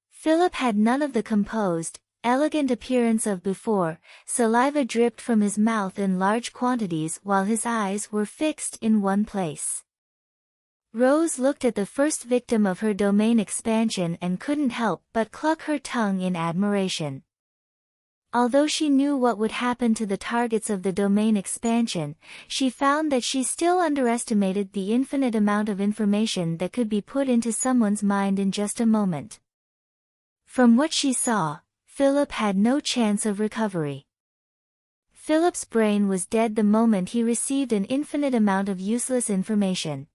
Philip had none of the composed, elegant appearance of before, saliva dripped from his mouth in large quantities while his eyes were fixed in one place. Rose looked at the first victim of her domain expansion and couldn't help but cluck her tongue in admiration. Although she knew what would happen to the targets of the domain expansion, she found that she still underestimated the infinite amount of information that could be put into someone's mind in just a moment. From what she saw, Philip had no chance of recovery. Philip's brain was dead the moment he received an infinite amount of useless information.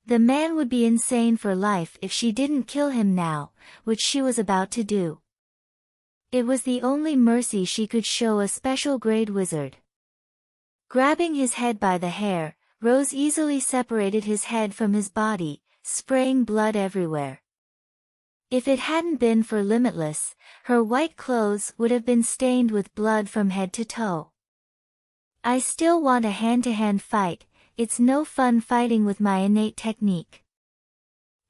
The man would be insane for life if she didn't kill him now, which she was about to do. It was the only mercy she could show a special grade wizard. Grabbing his head by the hair, Rose easily separated his head from his body, spraying blood everywhere. If it hadn't been for Limitless, her white clothes would have been stained with blood from head to toe. I still want a hand-to-hand fight, it's no fun fighting with my innate technique.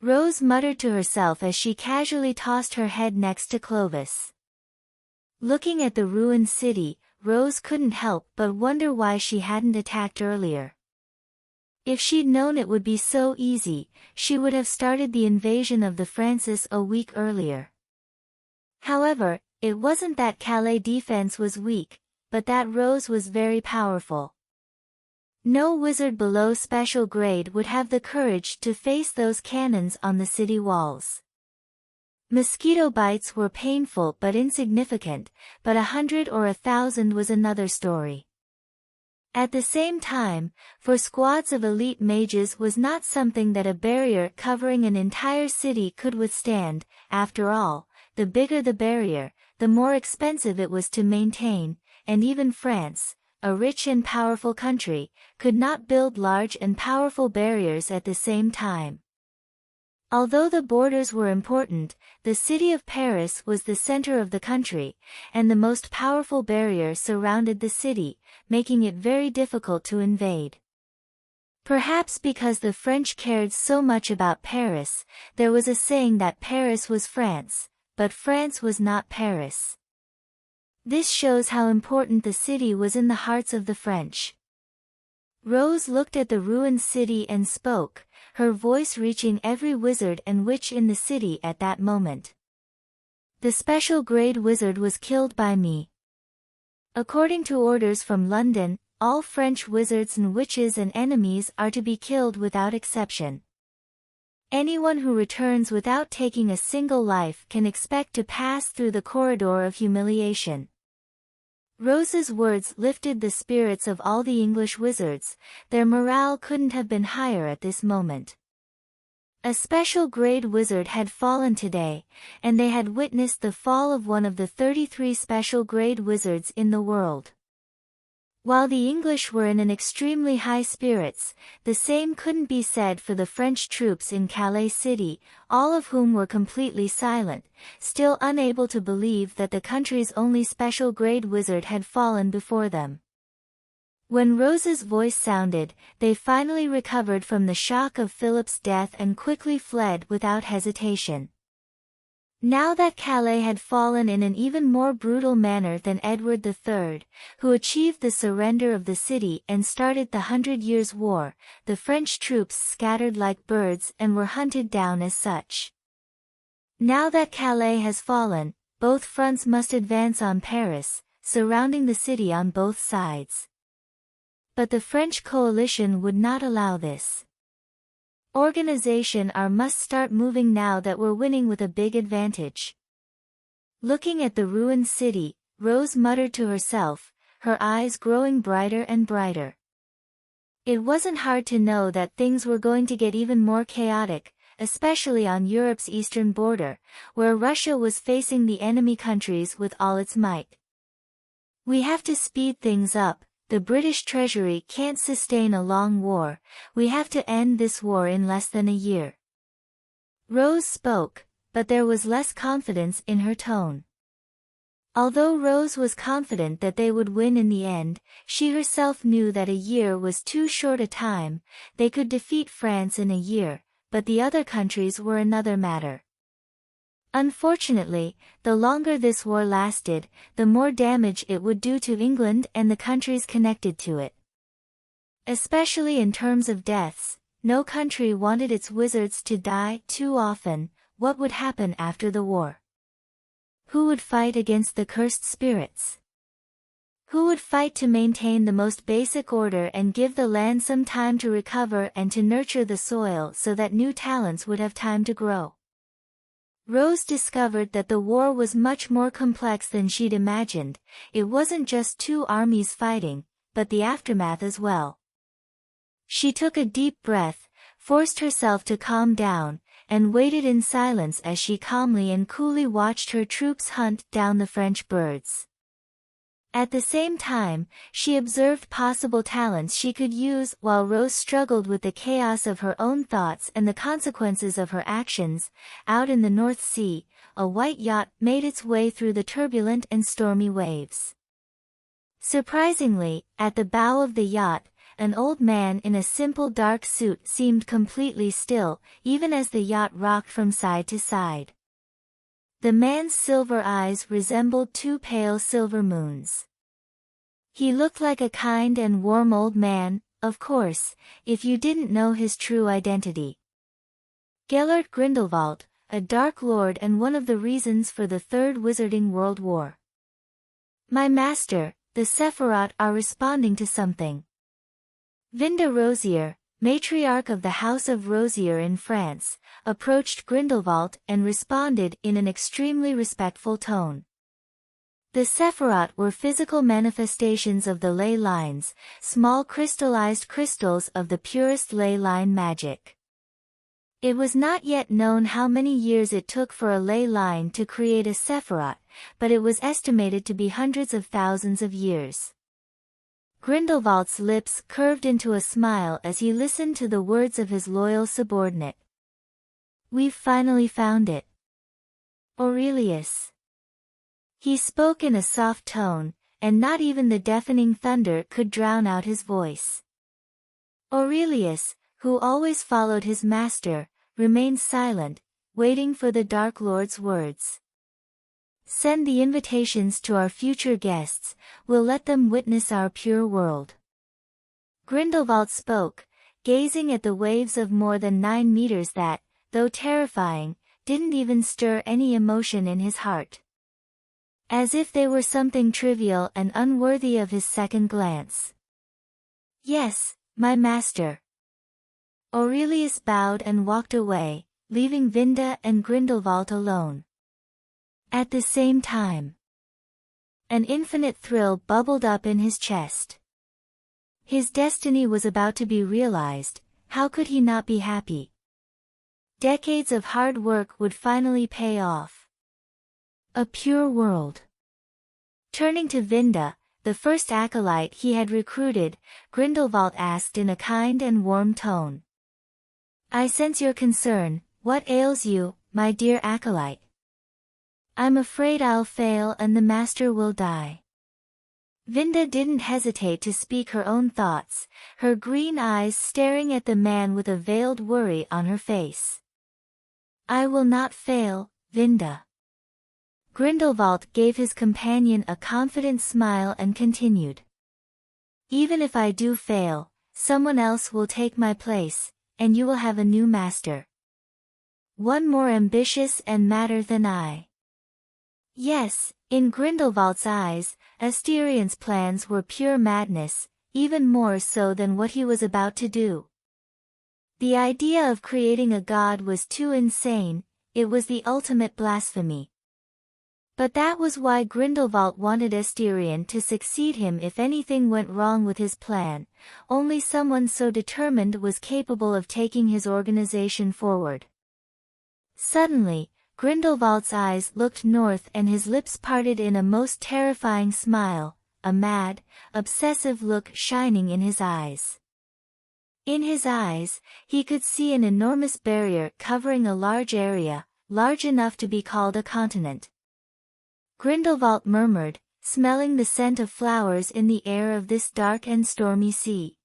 Rose muttered to herself as she casually tossed her head next to Clovis. Looking at the ruined city, Rose couldn't help but wonder why she hadn't attacked earlier. If she'd known it would be so easy, she would have started the invasion of the Francis a week earlier. However, it wasn't that Calais defense was weak, but that Rose was very powerful. No wizard below special grade would have the courage to face those cannons on the city walls. Mosquito bites were painful but insignificant, but 100 or 1,000 was another story. At the same time, for squads of elite mages was not something that a barrier covering an entire city could withstand. After all, the bigger the barrier, the more expensive it was to maintain, and even France, a rich and powerful country, could not build large and powerful barriers at the same time. Although the borders were important, the city of Paris was the center of the country, and the most powerful barrier surrounded the city, making it very difficult to invade. Perhaps because the French cared so much about Paris, there was a saying that Paris was France, but France was not Paris. This shows how important the city was in the hearts of the French. Rose looked at the ruined city and spoke, her voice reaching every wizard and witch in the city at that moment. The special grade wizard was killed by me. According to orders from London, all French wizards and witches and enemies are to be killed without exception. Anyone who returns without taking a single life can expect to pass through the corridor of humiliation. Rose's words lifted the spirits of all the English wizards. Their morale couldn't have been higher at this moment. A special grade wizard had fallen today, and they had witnessed the fall of one of the 33 special grade wizards in the world. While the English were in an extremely high spirits, the same couldn't be said for the French troops in Calais city, all of whom were completely silent, still unable to believe that the country's only special grade wizard had fallen before them. When Rose's voice sounded, they finally recovered from the shock of Philip's death and quickly fled without hesitation. Now that Calais had fallen in an even more brutal manner than Edward III, who achieved the surrender of the city and started the 100 Years' War, the French troops scattered like birds and were hunted down as such. Now that Calais has fallen, both fronts must advance on Paris, surrounding the city on both sides. But the French coalition would not allow this. Organization must start moving now that we're winning with a big advantage. Looking at the ruined city, Rose muttered to herself, her eyes growing brighter and brighter. It wasn't hard to know that things were going to get even more chaotic, especially on Europe's eastern border, where Russia was facing the enemy countries with all its might. We have to speed things up. The British Treasury can't sustain a long war. We have to end this war in less than a year. Rose spoke, but there was less confidence in her tone. Although Rose was confident that they would win in the end, she herself knew that a year was too short a time. They could defeat France in a year, but the other countries were another matter. Unfortunately, the longer this war lasted, the more damage it would do to England and the countries connected to it. Especially in terms of deaths, no country wanted its wizards to die too often. What would happen after the war? Who would fight against the cursed spirits? Who would fight to maintain the most basic order and give the land some time to recover and to nurture the soil so that new talents would have time to grow? Rose discovered that the war was much more complex than she'd imagined. It wasn't just two armies fighting, but the aftermath as well. She took a deep breath, forced herself to calm down, and waited in silence as she calmly and coolly watched her troops hunt down the French birds. At the same time, she observed possible talents she could use while Rose struggled with the chaos of her own thoughts and the consequences of her actions. Out in the North Sea, a white yacht made its way through the turbulent and stormy waves. Surprisingly, at the bow of the yacht, an old man in a simple dark suit seemed completely still, even as the yacht rocked from side to side. The man's silver eyes resembled two pale silver moons. He looked like a kind and warm old man, of course, if you didn't know his true identity. Gellert Grindelwald, a Dark Lord and one of the reasons for the Third Wizarding World War. My master, the Sephiroth are responding to something. Vinda Rosier, matriarch of the House of Rosier in France, approached Grindelwald and responded in an extremely respectful tone. The Sephiroth were physical manifestations of the ley lines, small crystallized crystals of the purest ley line magic. It was not yet known how many years it took for a ley line to create a Sephiroth, but it was estimated to be hundreds of thousands of years. Grindelwald's lips curved into a smile as he listened to the words of his loyal subordinate. We've finally found it. Aurelius. He spoke in a soft tone, and not even the deafening thunder could drown out his voice. Aurelius, who always followed his master, remained silent, waiting for the Dark Lord's words. Send the invitations to our future guests, we'll let them witness our pure world. Grindelwald spoke, gazing at the waves of more than 9 meters that, though terrifying, didn't even stir any emotion in his heart. As if they were something trivial and unworthy of his second glance. Yes, my master. Aurelius bowed and walked away, leaving Vinda and Grindelwald alone. At the same time, An infinite thrill bubbled up in his chest. His destiny was about to be realized. How could he not be happy? Decades of hard work would finally pay off. A pure world. Turning to Vinda, the first acolyte he had recruited, Grindelwald asked in a kind and warm tone. I sense your concern. What ails you, my dear acolyte? I'm afraid I'll fail and the master will die. Vinda didn't hesitate to speak her own thoughts, her green eyes staring at the man with a veiled worry on her face. I will not fail, Vinda. Grindelwald gave his companion a confident smile and continued. Even if I do fail, someone else will take my place, and you will have a new master. One more ambitious and madder than I. Yes, in Grindelwald's eyes, Asterion's plans were pure madness, even more so than what he was about to do. The idea of creating a god was too insane, it was the ultimate blasphemy. But that was why Grindelwald wanted Asterion to succeed him if anything went wrong with his plan. Only someone so determined was capable of taking his organization forward. Suddenly, Grindelwald's eyes looked north and his lips parted in a most terrifying smile, a mad, obsessive look shining in his eyes. In his eyes, he could see an enormous barrier covering a large area, large enough to be called a continent. Grindelwald murmured, smelling the scent of flowers in the air of this dark and stormy sea.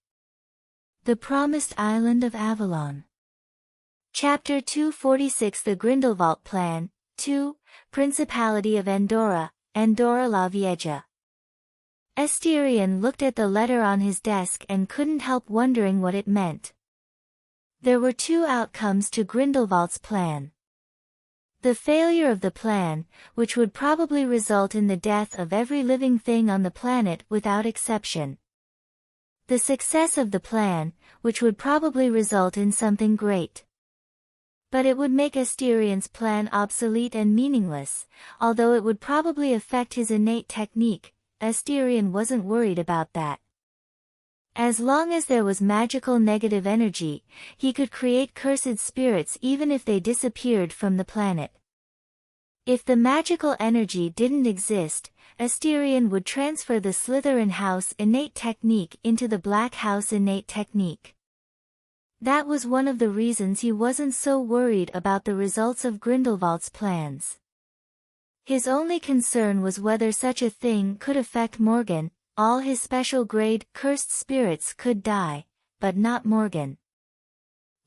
The Promised Island of Avalon. Chapter 246 The Grindelwald Plan, 2, Principality of Andorra, Andorra la Vieja. Asterion looked at the letter on his desk and couldn't help wondering what it meant. There were two outcomes to Grindelwald's plan. The failure of the plan, which would probably result in the death of every living thing on the planet without exception. The success of the plan, which would probably result in something great. But it would make Asterion's plan obsolete and meaningless, although it would probably affect his innate technique. Asterion wasn't worried about that. As long as there was magical negative energy, he could create cursed spirits even if they disappeared from the planet. If the magical energy didn't exist, Asterion would transfer the Slytherin House innate technique into the Black House innate technique. That was one of the reasons he wasn't so worried about the results of Grindelwald's plans. His only concern was whether such a thing could affect Morgan. All his special grade cursed spirits could die, but not Morgan.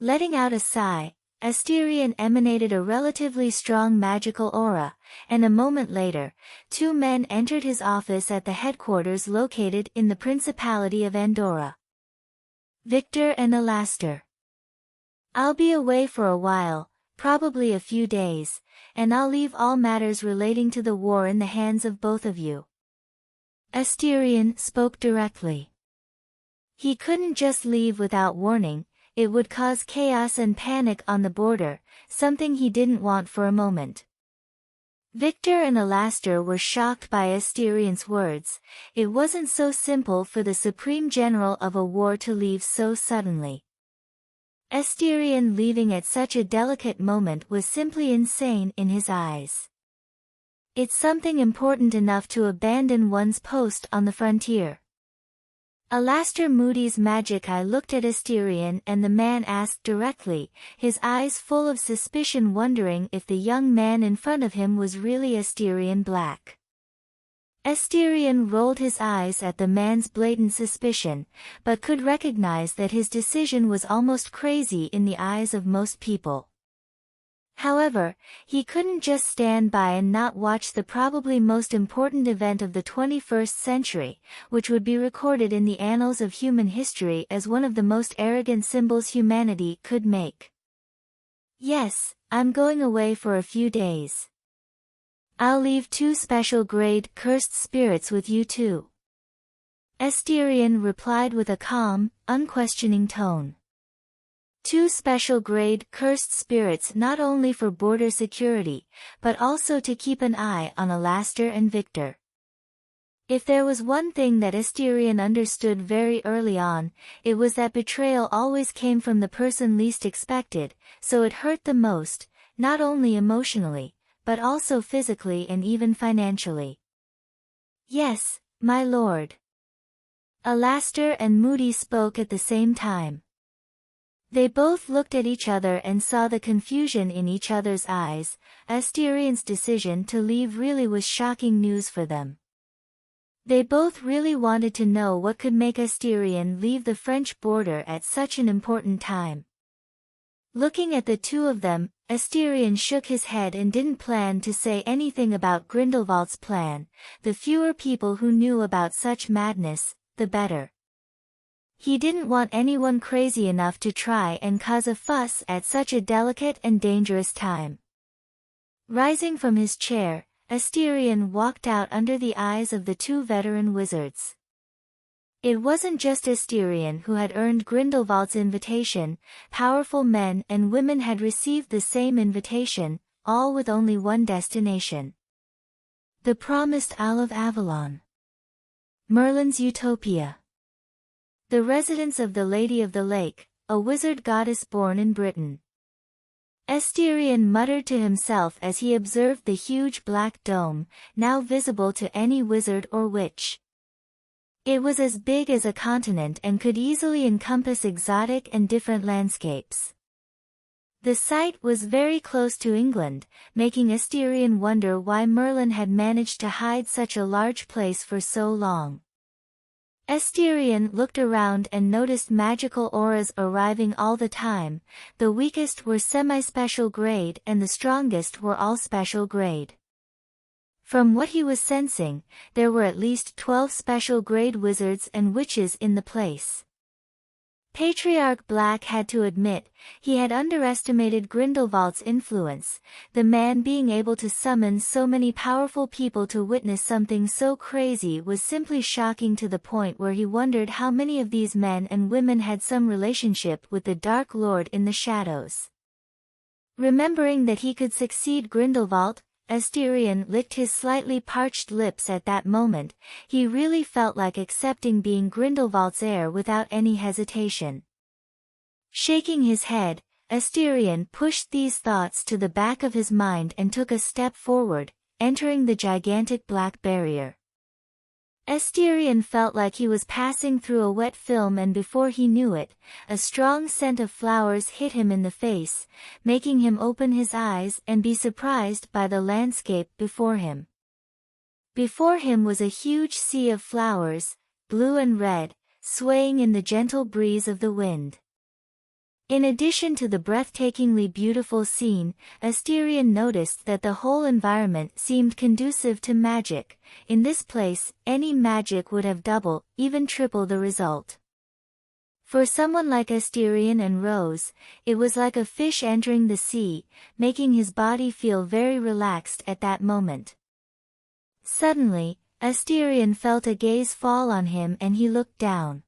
Letting out a sigh, Asterion emanated a relatively strong magical aura, and a moment later, two men entered his office at the headquarters located in the Principality of Andorra. Victor and Alastair. I'll be away for a while, probably a few days, and I'll leave all matters relating to the war in the hands of both of you. Asterion spoke directly. He couldn't just leave without warning, it would cause chaos and panic on the border, something he didn't want for a moment. Victor and Alastair were shocked by Asterion's words. It wasn't so simple for the Supreme General of a war to leave so suddenly. Asterion leaving at such a delicate moment was simply insane in his eyes. It's something important enough to abandon one's post on the frontier. Alastair Moody's magic eye looked at Asterion and the man asked directly, his eyes full of suspicion, wondering if the young man in front of him was really Asterion Black. Asterion rolled his eyes at the man's blatant suspicion, but could recognize that his decision was almost crazy in the eyes of most people. However, he couldn't just stand by and not watch the probably most important event of the 21st century, which would be recorded in the annals of human history as one of the most arrogant symbols humanity could make. Yes, I'm going away for a few days. I'll leave two special grade cursed spirits with you too. Asterion replied with a calm, unquestioning tone. Two special grade cursed spirits not only for border security, but also to keep an eye on Alastair and Victor. If there was one thing that Asterion understood very early on, it was that betrayal always came from the person least expected, so it hurt the most, not only emotionally, but also physically and even financially. "Yes, my lord." Alastair and Moody spoke at the same time. They both looked at each other and saw the confusion in each other's eyes. Asterion's decision to leave really was shocking news for them. They both really wanted to know what could make Asterion leave the French border at such an important time. Looking at the two of them, Asterion shook his head and didn't plan to say anything about Grindelwald's plan. The fewer people who knew about such madness, the better. He didn't want anyone crazy enough to try and cause a fuss at such a delicate and dangerous time. Rising from his chair, Asterion walked out under the eyes of the two veteran wizards. It wasn't just Asterion who had earned Grindelwald's invitation, powerful men and women had received the same invitation, all with only one destination. The promised Isle of Avalon. Merlin's Utopia. The residence of the Lady of the Lake, a wizard goddess born in Britain. Asterion muttered to himself as he observed the huge black dome, now visible to any wizard or witch. It was as big as a continent and could easily encompass exotic and different landscapes. The site was very close to England, making Asterion wonder why Merlin had managed to hide such a large place for so long. Asterion looked around and noticed magical auras arriving all the time. The weakest were semi-special grade and the strongest were all special grade. From what he was sensing, there were at least 12 special grade wizards and witches in the place. Patriarch Black had to admit, he had underestimated Grindelwald's influence, the man being able to summon so many powerful people to witness something so crazy was simply shocking to the point where he wondered how many of these men and women had some relationship with the Dark Lord in the shadows. Remembering that he could succeed Grindelwald, Asterion licked his slightly parched lips at that moment. He really felt like accepting being Grindelwald's heir without any hesitation. Shaking his head, Asterion pushed these thoughts to the back of his mind and took a step forward, entering the gigantic black barrier. Asterion felt like he was passing through a wet film and before he knew it, a strong scent of flowers hit him in the face, making him open his eyes and be surprised by the landscape before him. Before him was a huge sea of flowers, blue and red, swaying in the gentle breeze of the wind. In addition to the breathtakingly beautiful scene, Asterion noticed that the whole environment seemed conducive to magic. In this place, any magic would have double, even triple the result. For someone like Asterion and Rose, it was like a fish entering the sea, making his body feel very relaxed at that moment. Suddenly, Asterion felt a gaze fall on him and he looked down.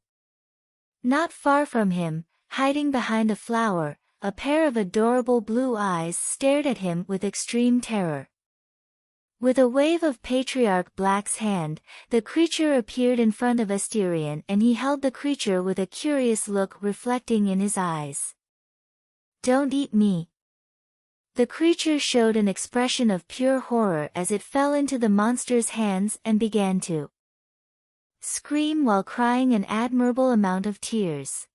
Not far from him, hiding behind a flower, a pair of adorable blue eyes stared at him with extreme terror. With a wave of Patriarch Black's hand, the creature appeared in front of Asterion and he held the creature with a curious look reflecting in his eyes. "Don't eat me." The creature showed an expression of pure horror as it fell into the monster's hands and began to scream while crying an admirable amount of tears.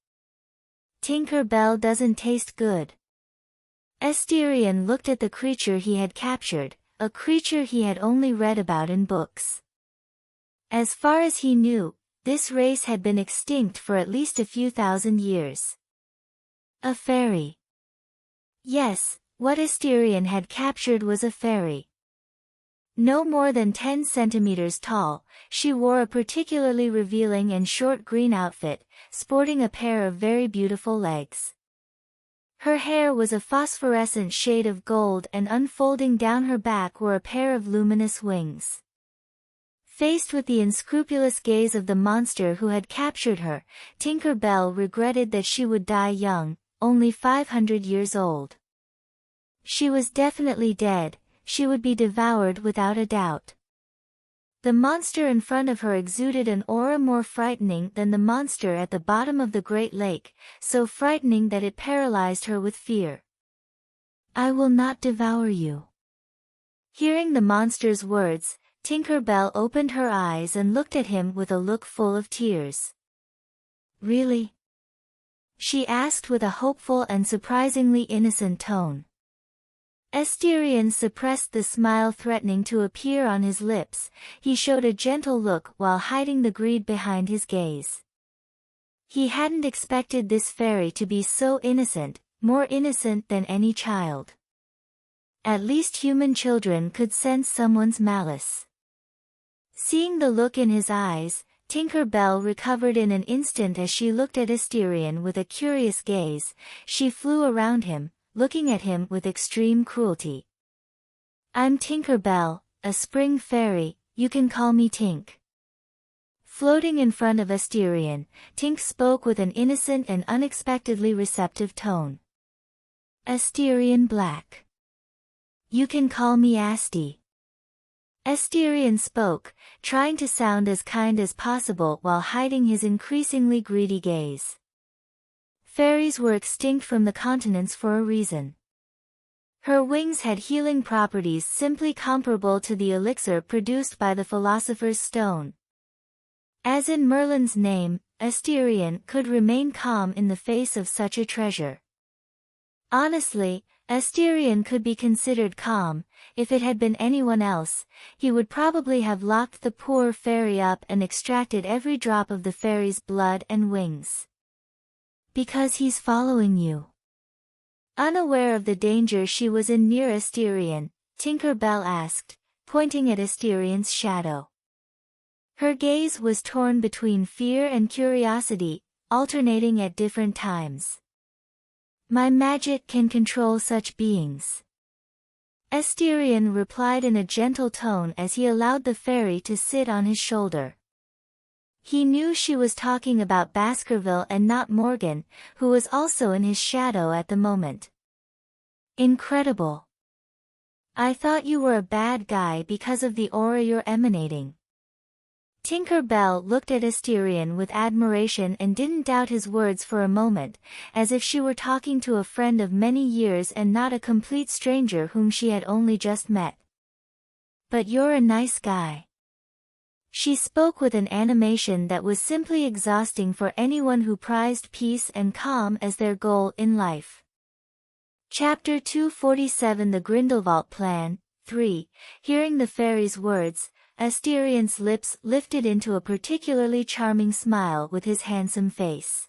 "Tinker Bell doesn't taste good." Asterion looked at the creature he had captured, a creature he had only read about in books. As far as he knew, this race had been extinct for at least a few thousand years. A fairy. Yes, what Asterion had captured was a fairy. No more than 10 centimeters tall, she wore a particularly revealing and short green outfit, sporting a pair of very beautiful legs. Her hair was a phosphorescent shade of gold and unfolding down her back were a pair of luminous wings. Faced with the unscrupulous gaze of the monster who had captured her, Tinker Bell regretted that she would die young, only 500 years old. She was definitely dead. She would be devoured without a doubt. The monster in front of her exuded an aura more frightening than the monster at the bottom of the Great Lake, so frightening that it paralyzed her with fear. "I will not devour you." Hearing the monster's words, Tinker Bell opened her eyes and looked at him with a look full of tears. "Really?" she asked with a hopeful and surprisingly innocent tone. Asterion suppressed the smile threatening to appear on his lips. He showed a gentle look while hiding the greed behind his gaze. He hadn't expected this fairy to be so innocent, more innocent than any child. At least human children could sense someone's malice. Seeing the look in his eyes, Tinker Bell recovered in an instant as she looked at Asterion with a curious gaze. She flew around him, looking at him with extreme cruelty. "I'm Tinker Bell, a spring fairy, you can call me Tink." Floating in front of Asterion, Tink spoke with an innocent and unexpectedly receptive tone. "Asterion Black. You can call me Asti." Asterion spoke, trying to sound as kind as possible while hiding his increasingly greedy gaze. Fairies were extinct from the continents for a reason. Her wings had healing properties simply comparable to the elixir produced by the Philosopher's Stone. As in Merlin's name, Asterion could remain calm in the face of such a treasure. Honestly, Asterion could be considered calm. If it had been anyone else, he would probably have locked the poor fairy up and extracted every drop of the fairy's blood and wings. "Because he's following you." Unaware of the danger she was in near Asterion, Tinker Bell asked, pointing at Asterion's shadow. Her gaze was torn between fear and curiosity, alternating at different times. "My magic can control such beings." Asterion replied in a gentle tone as he allowed the fairy to sit on his shoulder. He knew she was talking about Baskerville and not Morgan, who was also in his shadow at the moment. "Incredible. I thought you were a bad guy because of the aura you're emanating." Tinker Bell looked at Asterion with admiration and didn't doubt his words for a moment, as if she were talking to a friend of many years and not a complete stranger whom she had only just met. "But you're a nice guy." She spoke with an animation that was simply exhausting for anyone who prized peace and calm as their goal in life. Chapter 247 The Grindelwald Plan, 3. Hearing the fairy's words, Asterion's lips lifted into a particularly charming smile with his handsome face.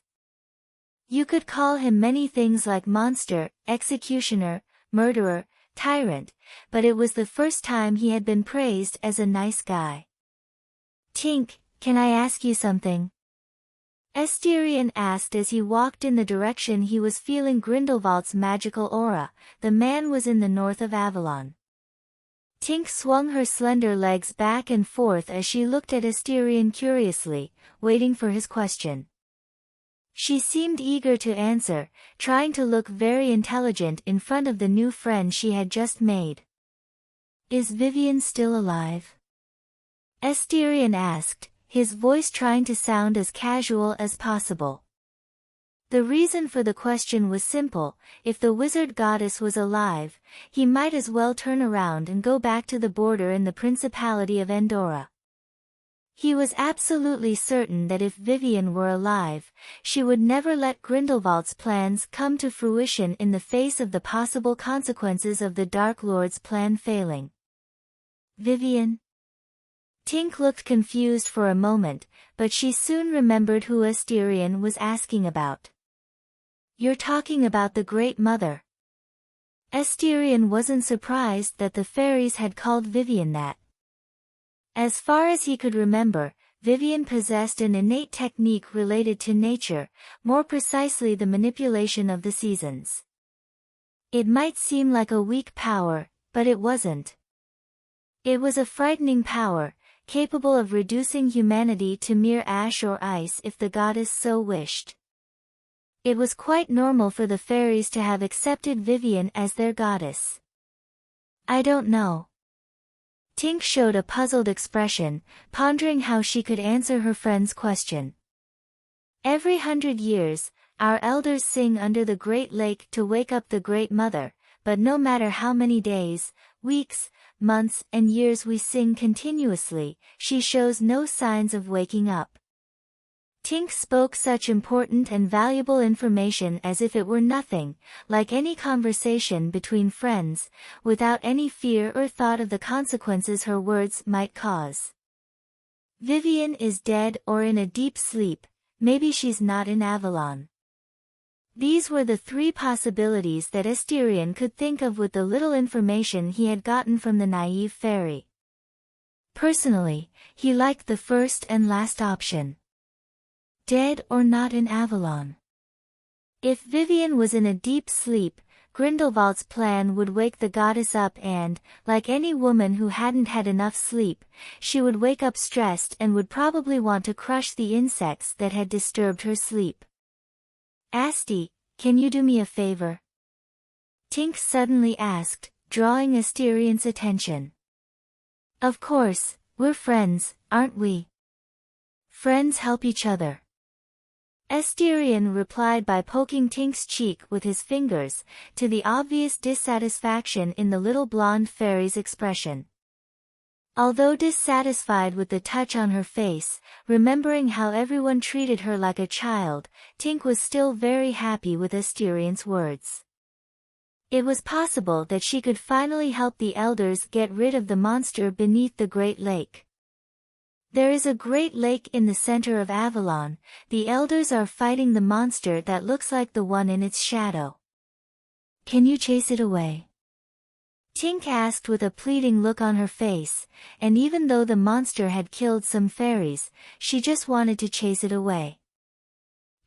You could call him many things like monster, executioner, murderer, tyrant, but it was the first time he had been praised as a nice guy. "Tink, can I ask you something?" Asterion asked as he walked in the direction he was feeling Grindelwald's magical aura. The man was in the north of Avalon. Tink swung her slender legs back and forth as she looked at Asterion curiously, waiting for his question. She seemed eager to answer, trying to look very intelligent in front of the new friend she had just made. "Is Vivian still alive?" Asterion asked, his voice trying to sound as casual as possible. The reason for the question was simple: if the wizard goddess was alive, he might as well turn around and go back to the border in the Principality of Andorra. He was absolutely certain that if Vivian were alive, she would never let Grindelwald's plans come to fruition in the face of the possible consequences of the Dark Lord's plan failing. "Vivian?" Tink looked confused for a moment, but she soon remembered who Asterion was asking about. "You're talking about the Great Mother." Asterion wasn't surprised that the fairies had called Vivian that. As far as he could remember, Vivian possessed an innate technique related to nature, more precisely the manipulation of the seasons. It might seem like a weak power, but it wasn't. It was a frightening power, capable of reducing humanity to mere ash or ice if the goddess so wished. It was quite normal for the fairies to have accepted Vivian as their goddess. "I don't know." Tink showed a puzzled expression, pondering how she could answer her friend's question. Every 100 years, our elders sing under the Great Lake to wake up the Great Mother, but no matter how many days, weeks, months, and years we sing continuously, she shows no signs of waking up. Tink spoke such important and valuable information as if it were nothing, like any conversation between friends, without any fear or thought of the consequences her words might cause. Vivian is dead or in a deep sleep, maybe she's not in Avalon. These were the three possibilities that Asterion could think of with the little information he had gotten from the naive fairy. Personally, he liked the first and last option. Dead or not in Avalon. If Vivian was in a deep sleep, Grindelwald's plan would wake the goddess up and, like any woman who hadn't had enough sleep, she would wake up stressed and would probably want to crush the insects that had disturbed her sleep. Asti, can you do me a favor? Tink suddenly asked, drawing Asterion's attention. Of course, we're friends, aren't we? Friends help each other. Asterion replied by poking Tink's cheek with his fingers, to the obvious dissatisfaction in the little blonde fairy's expression. Although dissatisfied with the touch on her face, remembering how everyone treated her like a child, Tink was still very happy with Asterion's words. It was possible that she could finally help the elders get rid of the monster beneath the Great Lake. There is a great lake in the center of Avalon. The elders are fighting the monster that looks like the one in its shadow. Can you chase it away? Tink asked with a pleading look on her face, and even though the monster had killed some fairies, she just wanted to chase it away.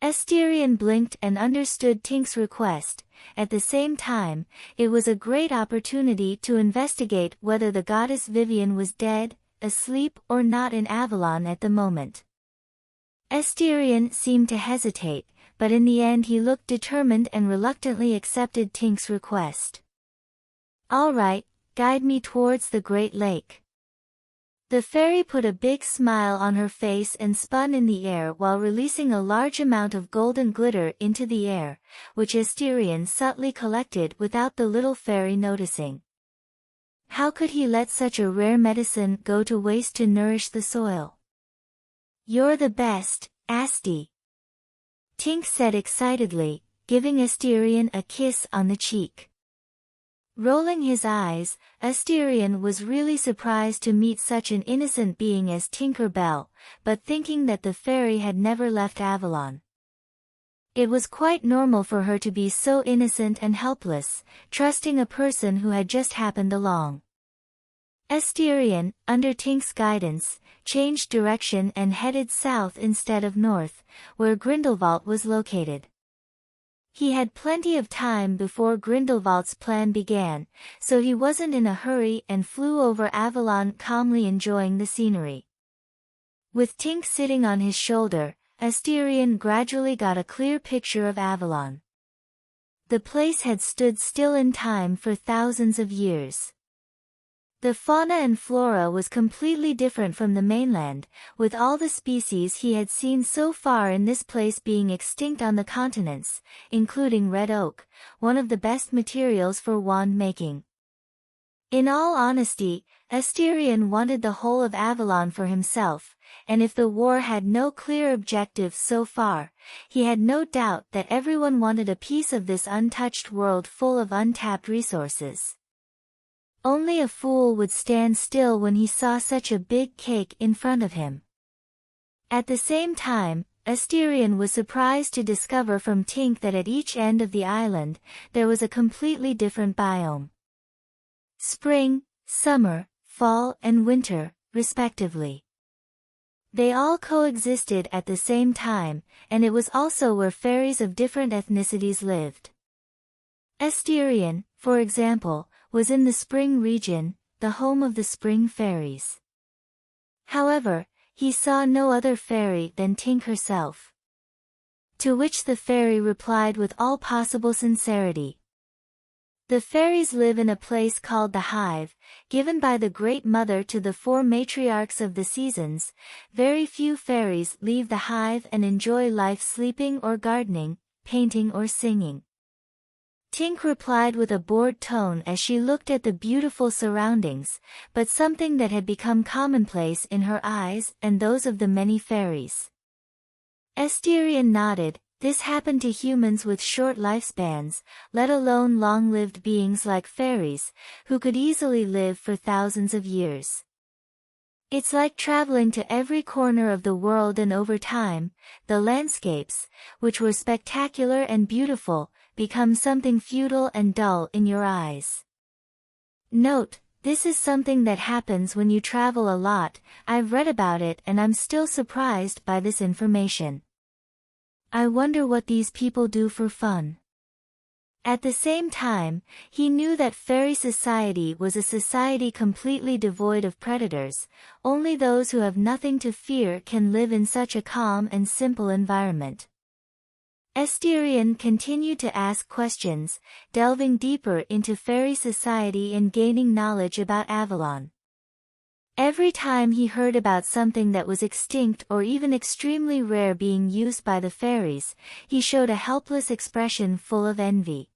Asterion blinked and understood Tink's request. At the same time, it was a great opportunity to investigate whether the goddess Vivian was dead, asleep or not in Avalon at the moment. Asterion seemed to hesitate, but in the end he looked determined and reluctantly accepted Tink's request. All right, guide me towards the Great Lake. The fairy put a big smile on her face and spun in the air while releasing a large amount of golden glitter into the air, which Asterion subtly collected without the little fairy noticing. How could he let such a rare medicine go to waste to nourish the soil? You're the best, Asti. Tink said excitedly, giving Asterion a kiss on the cheek. Rolling his eyes, Asterion was really surprised to meet such an innocent being as Tinker Bell, but thinking that the fairy had never left Avalon. It was quite normal for her to be so innocent and helpless, trusting a person who had just happened along. Asterion, under Tink's guidance, changed direction and headed south instead of north, where Grindelwald was located. He had plenty of time before Grindelwald's plan began, so he wasn't in a hurry and flew over Avalon calmly enjoying the scenery. With Tink sitting on his shoulder, Asterion gradually got a clear picture of Avalon. The place had stood still in time for thousands of years. The fauna and flora was completely different from the mainland, with all the species he had seen so far in this place being extinct on the continents, including red oak, one of the best materials for wand making. In all honesty, Asterion wanted the whole of Avalon for himself, and if the war had no clear objective so far, he had no doubt that everyone wanted a piece of this untouched world full of untapped resources. Only a fool would stand still when he saw such a big cake in front of him. At the same time, Asterion was surprised to discover from Tink that at each end of the island, there was a completely different biome. Spring, summer, fall and winter, respectively. They all coexisted at the same time, and it was also where fairies of different ethnicities lived. Asterion, for example, was in the spring region, the home of the spring fairies. However, he saw no other fairy than Tink herself. To which the fairy replied with all possible sincerity. The fairies live in a place called the Hive, given by the Great Mother to the 4 matriarchs of the seasons. Very few fairies leave the hive and enjoy life sleeping or gardening, painting or singing. Tink replied with a bored tone as she looked at the beautiful surroundings, but something that had become commonplace in her eyes and those of the many fairies. Asterion nodded. This happened to humans with short lifespans, let alone long-lived beings like fairies, who could easily live for thousands of years. It's like traveling to every corner of the world, and over time, the landscapes, which were spectacular and beautiful, become something futile and dull in your eyes. Note, this is something that happens when you travel a lot. I've read about it and I'm still surprised by this information. I wonder what these people do for fun. At the same time, he knew that fairy society was a society completely devoid of predators. Only those who have nothing to fear can live in such a calm and simple environment. Asterion continued to ask questions, delving deeper into fairy society and gaining knowledge about Avalon. Every time he heard about something that was extinct or even extremely rare being used by the fairies, he showed a helpless expression full of envy.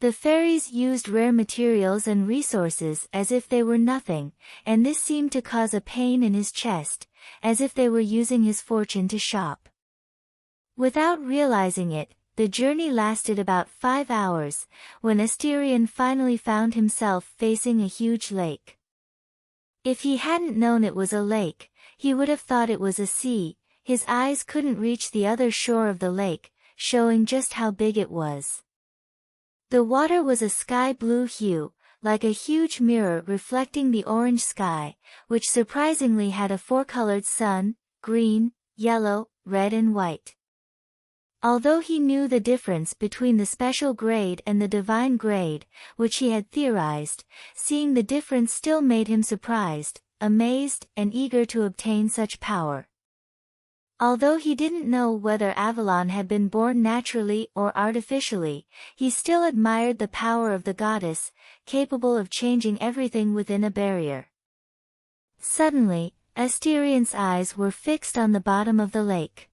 The fairies used rare materials and resources as if they were nothing, and this seemed to cause a pain in his chest, as if they were using his fortune to shop. Without realizing it, the journey lasted about 5 hours, when Asterion finally found himself facing a huge lake. If he hadn't known it was a lake, he would have thought it was a sea. His eyes couldn't reach the other shore of the lake, showing just how big it was. The water was a sky blue hue, like a huge mirror reflecting the orange sky, which surprisingly had a 4-colored sun: green, yellow, red and white. Although he knew the difference between the special grade and the divine grade, which he had theorized, seeing the difference still made him surprised, amazed, and eager to obtain such power. Although he didn't know whether Avalon had been born naturally or artificially, he still admired the power of the goddess, capable of changing everything within a barrier. Suddenly, Asterion's eyes were fixed on the bottom of the lake.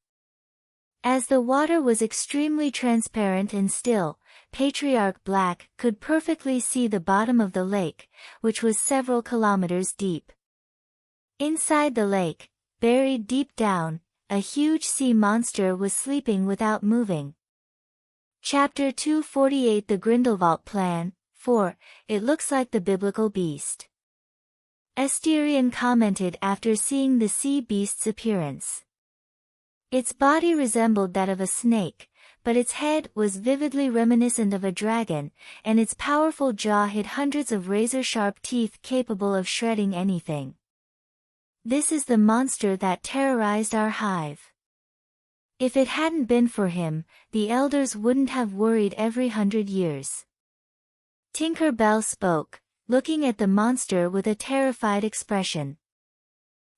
As the water was extremely transparent and still, Patriarch Black could perfectly see the bottom of the lake, which was several kilometers deep. Inside the lake, buried deep down, a huge sea monster was sleeping without moving. Chapter 248 The Grindelwald Plan. 4. It looks like the biblical beast. Asterion commented after seeing the sea beast's appearance. Its body resembled that of a snake, but its head was vividly reminiscent of a dragon, and its powerful jaw hid hundreds of razor-sharp teeth capable of shredding anything. This is the monster that terrorized our hive. If it hadn't been for him, the elders wouldn't have worried every 100 years. Tinker Bell spoke, looking at the monster with a terrified expression.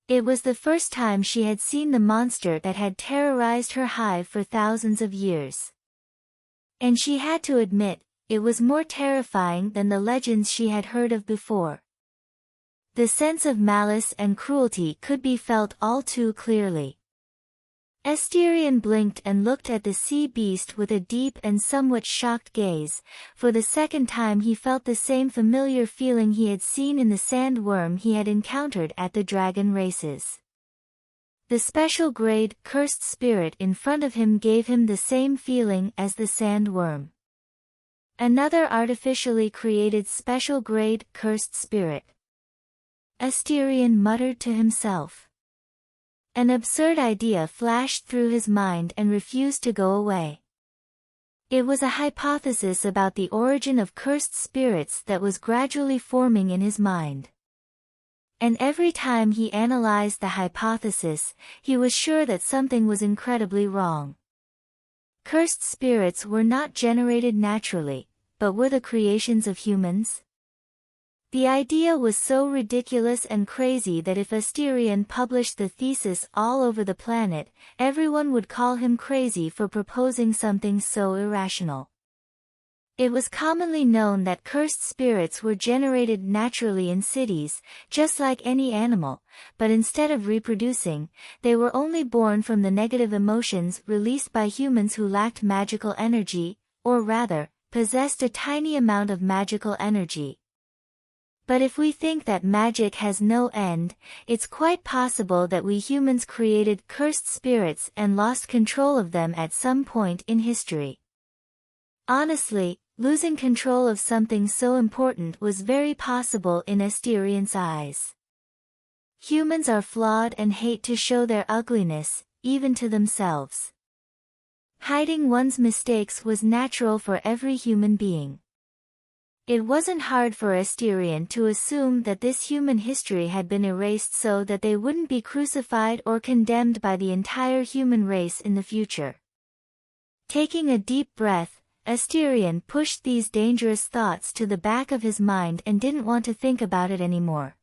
It was the first time she had seen the monster that had terrorized her hive for thousands of years. And she had to admit, it was more terrifying than the legends she had heard of before. The sense of malice and cruelty could be felt all too clearly. Asterion blinked and looked at the sea beast with a deep and somewhat shocked gaze. For the second time he felt the same familiar feeling he had seen in the sandworm he had encountered at the dragon races. The special grade cursed spirit in front of him gave him the same feeling as the sandworm. Another artificially created special grade cursed spirit. Asterion muttered to himself. An absurd idea flashed through his mind and refused to go away. It was a hypothesis about the origin of cursed spirits that was gradually forming in his mind. And every time he analyzed the hypothesis, he was sure that something was incredibly wrong. Cursed spirits were not generated naturally, but were the creations of humans. The idea was so ridiculous and crazy that if Asterion published the thesis all over the planet, everyone would call him crazy for proposing something so irrational. It was commonly known that cursed spirits were generated naturally in cities, just like any animal, but instead of reproducing, they were only born from the negative emotions released by humans who lacked magical energy, or rather, possessed a tiny amount of magical energy. But if we think that magic has no end, it's quite possible that we humans created cursed spirits and lost control of them at some point in history. Honestly, losing control of something so important was very possible in Asterion's eyes. Humans are flawed and hate to show their ugliness, even to themselves. Hiding one's mistakes was natural for every human being. It wasn't hard for Asterion to assume that this human history had been erased so that they wouldn't be crucified or condemned by the entire human race in the future. Taking a deep breath, Asterion pushed these dangerous thoughts to the back of his mind and didn't want to think about it anymore.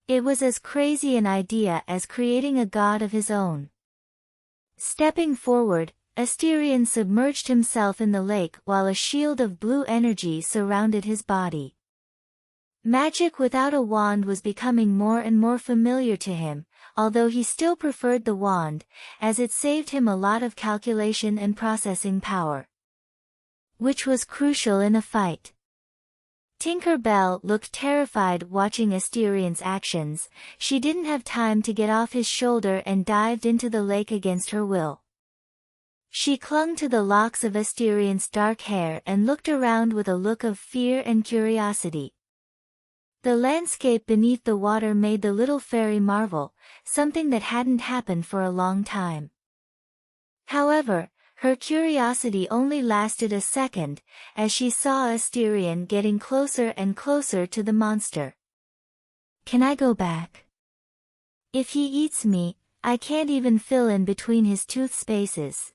It was as crazy an idea as creating a god of his own. Stepping forward, Asterion submerged himself in the lake while a shield of blue energy surrounded his body. Magic without a wand was becoming more and more familiar to him, although he still preferred the wand, as it saved him a lot of calculation and processing power, which was crucial in a fight. Tinker Bell looked terrified watching Asterion's actions. She didn't have time to get off his shoulder and dived into the lake against her will. She clung to the locks of Asterion's dark hair and looked around with a look of fear and curiosity. The landscape beneath the water made the little fairy marvel, something that hadn't happened for a long time. However, her curiosity only lasted a second, as she saw Asterion getting closer and closer to the monster. "Can I go back? If he eats me, I can't even fill in between his tooth spaces."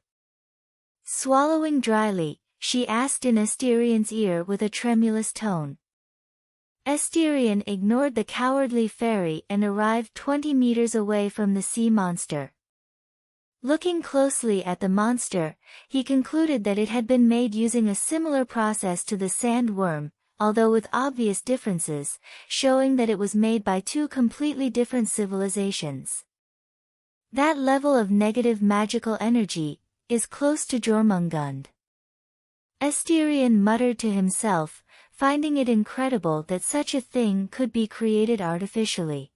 Swallowing dryly, she asked in Asterion's ear with a tremulous tone. Asterion ignored the cowardly fairy and arrived 20 meters away from the sea monster. Looking closely at the monster, he concluded that it had been made using a similar process to the sandworm, although with obvious differences, showing that it was made by two completely different civilizations. That level of negative magical energy is close to Jormungand. Asterion muttered to himself, finding it incredible that such a thing could be created artificially.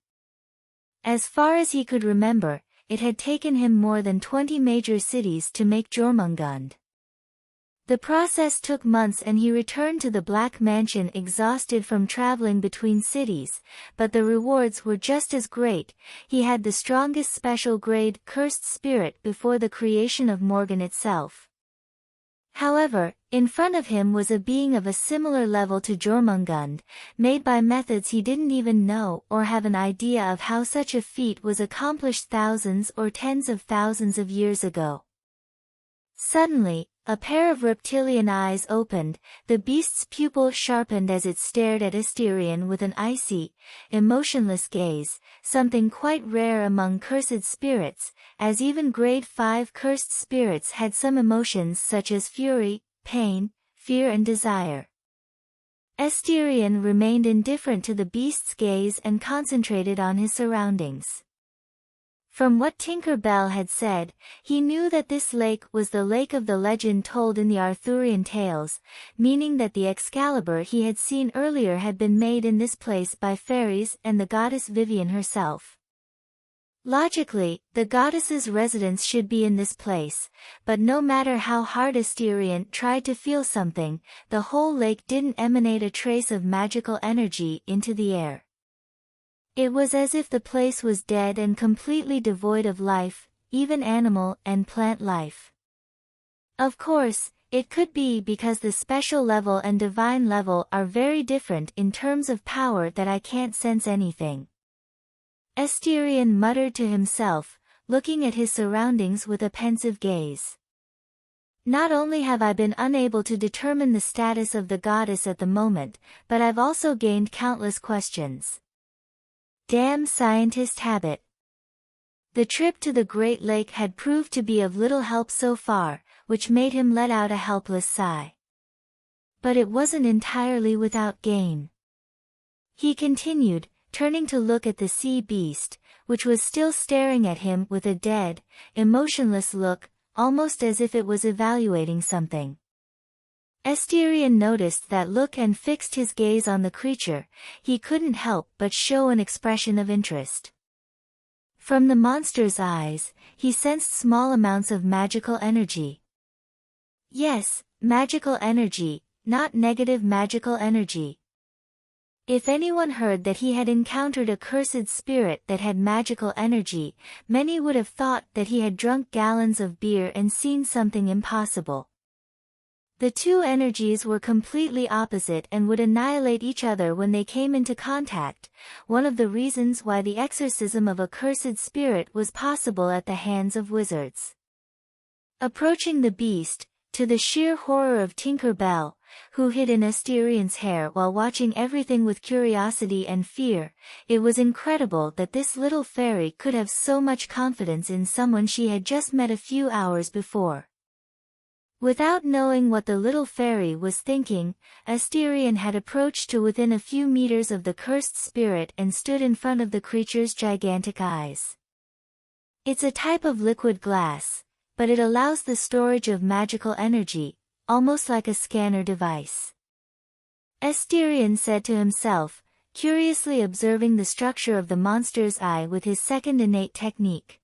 As far as he could remember, it had taken him more than 20 major cities to make Jormungand. The process took months and he returned to the Black Mansion exhausted from traveling between cities, but the rewards were just as great. He had the strongest special grade cursed spirit before the creation of Morgan itself. However, in front of him was a being of a similar level to Jormungand, made by methods he didn't even know or have an idea of how such a feat was accomplished thousands or tens of thousands of years ago. Suddenly, a pair of reptilian eyes opened, the beast's pupil sharpened as it stared at Asterion with an icy, emotionless gaze, something quite rare among cursed spirits, as even grade 5 cursed spirits had some emotions such as fury, pain, fear and desire. Asterion remained indifferent to the beast's gaze and concentrated on his surroundings. From what Tinker Bell had said, he knew that this lake was the lake of the legend told in the Arthurian tales, meaning that the Excalibur he had seen earlier had been made in this place by fairies and the goddess Vivian herself. Logically, the goddess's residence should be in this place, but no matter how hard Asterion tried to feel something, the whole lake didn't emanate a trace of magical energy into the air. It was as if the place was dead and completely devoid of life, even animal and plant life. Of course, it could be because the special level and divine level are very different in terms of power that I can't sense anything. Asterion muttered to himself, looking at his surroundings with a pensive gaze. Not only have I been unable to determine the status of the goddess at the moment, but I've also gained countless questions. Damn scientist habit. The trip to the Great Lake had proved to be of little help so far, which made him let out a helpless sigh. But it wasn't entirely without gain. He continued, turning to look at the sea beast, which was still staring at him with a dead, emotionless look, almost as if it was evaluating something. Asterion noticed that look and fixed his gaze on the creature. He couldn't help but show an expression of interest. From the monster's eyes, he sensed small amounts of magical energy. Yes, magical energy, not negative magical energy. If anyone heard that he had encountered a cursed spirit that had magical energy, many would have thought that he had drunk gallons of beer and seen something impossible. The two energies were completely opposite and would annihilate each other when they came into contact, one of the reasons why the exorcism of a cursed spirit was possible at the hands of wizards. Approaching the beast, to the sheer horror of Tinker Bell, who hid in Asterion's hair while watching everything with curiosity and fear, it was incredible that this little fairy could have so much confidence in someone she had just met a few hours before. Without knowing what the little fairy was thinking, Asterion had approached to within a few meters of the cursed spirit and stood in front of the creature's gigantic eyes. It's a type of liquid glass, but it allows the storage of magical energy, almost like a scanner device. Asterion said to himself, curiously observing the structure of the monster's eye with his second innate technique.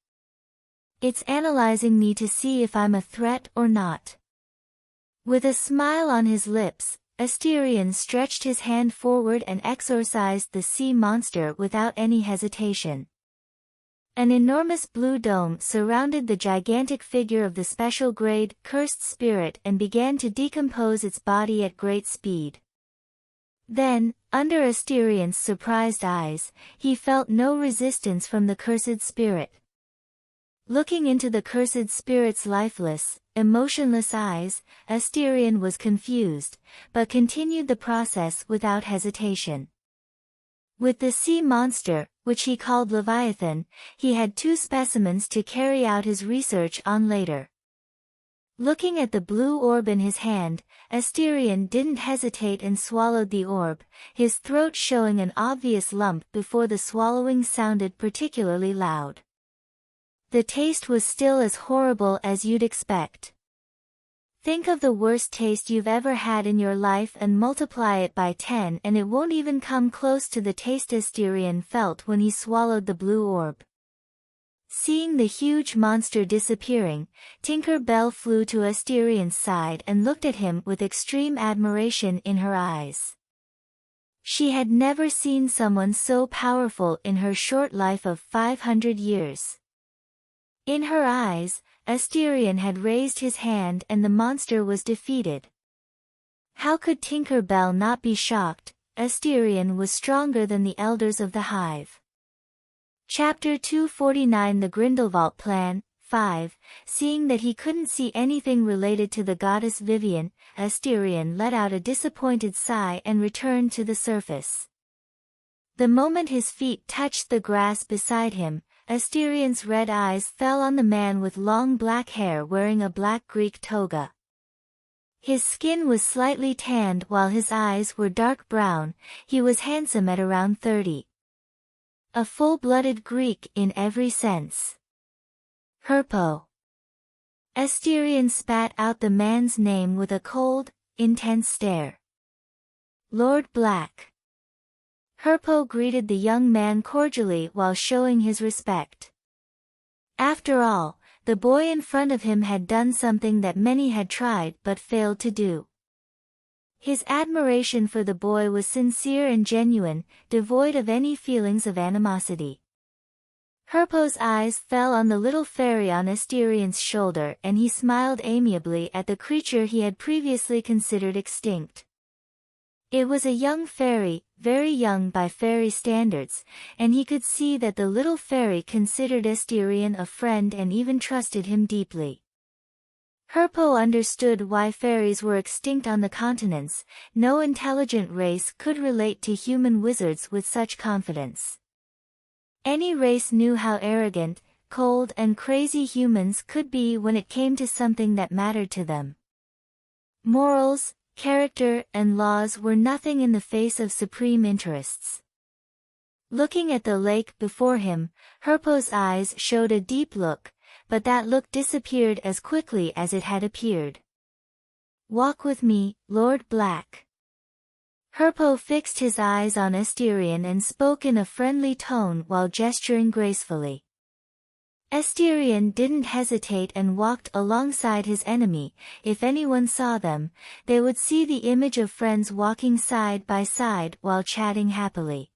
It's analyzing me to see if I'm a threat or not. With a smile on his lips, Asterion stretched his hand forward and exorcised the sea monster without any hesitation. An enormous blue dome surrounded the gigantic figure of the special grade, cursed spirit and began to decompose its body at great speed. Then, under Asterion's surprised eyes, he felt no resistance from the cursed spirit. Looking into the cursed spirit's lifeless, emotionless eyes, Asterion was confused, but continued the process without hesitation. With the sea monster, which he called Leviathan, he had two specimens to carry out his research on later. Looking at the blue orb in his hand, Asterion didn't hesitate and swallowed the orb, his throat showing an obvious lump before the swallowing sounded particularly loud. The taste was still as horrible as you'd expect. Think of the worst taste you've ever had in your life and multiply it by 10 and it won't even come close to the taste Asterion felt when he swallowed the blue orb. Seeing the huge monster disappearing, Tinker Bell flew to Asterion's side and looked at him with extreme admiration in her eyes. She had never seen someone so powerful in her short life of 500 years. In her eyes, Asterion had raised his hand and the monster was defeated. How could Tinker Bell not be shocked? Asterion was stronger than the elders of the Hive. Chapter 249 The Grindelwald Plan, 5. Seeing that he couldn't see anything related to the goddess Vivian, Asterion let out a disappointed sigh and returned to the surface. The moment his feet touched the grass beside him, Asterion's red eyes fell on the man with long black hair wearing a black Greek toga. His skin was slightly tanned while his eyes were dark brown. He was handsome at around 30. A full-blooded Greek in every sense. Herpo. Asterion spat out the man's name with a cold, intense stare. Lord Black. Herpo greeted the young man cordially while showing his respect. After all, the boy in front of him had done something that many had tried but failed to do. His admiration for the boy was sincere and genuine, devoid of any feelings of animosity. Herpo's eyes fell on the little fairy on Asterion's shoulder and he smiled amiably at the creature he had previously considered extinct. It was a young fairy, very young by fairy standards, and he could see that the little fairy considered Asterion a friend and even trusted him deeply. Herpo understood why fairies were extinct on the continents. No intelligent race could relate to human wizards with such confidence. Any race knew how arrogant, cold and crazy humans could be when it came to something that mattered to them. Morals, character, and laws were nothing in the face of supreme interests. Looking at the lake before him, Herpo's eyes showed a deep look, but that look disappeared as quickly as it had appeared. "Walk with me, Lord Black." Herpo fixed his eyes on Asterion and spoke in a friendly tone while gesturing gracefully. Asterion didn't hesitate and walked alongside his enemy. If anyone saw them, they would see the image of friends walking side by side while chatting happily.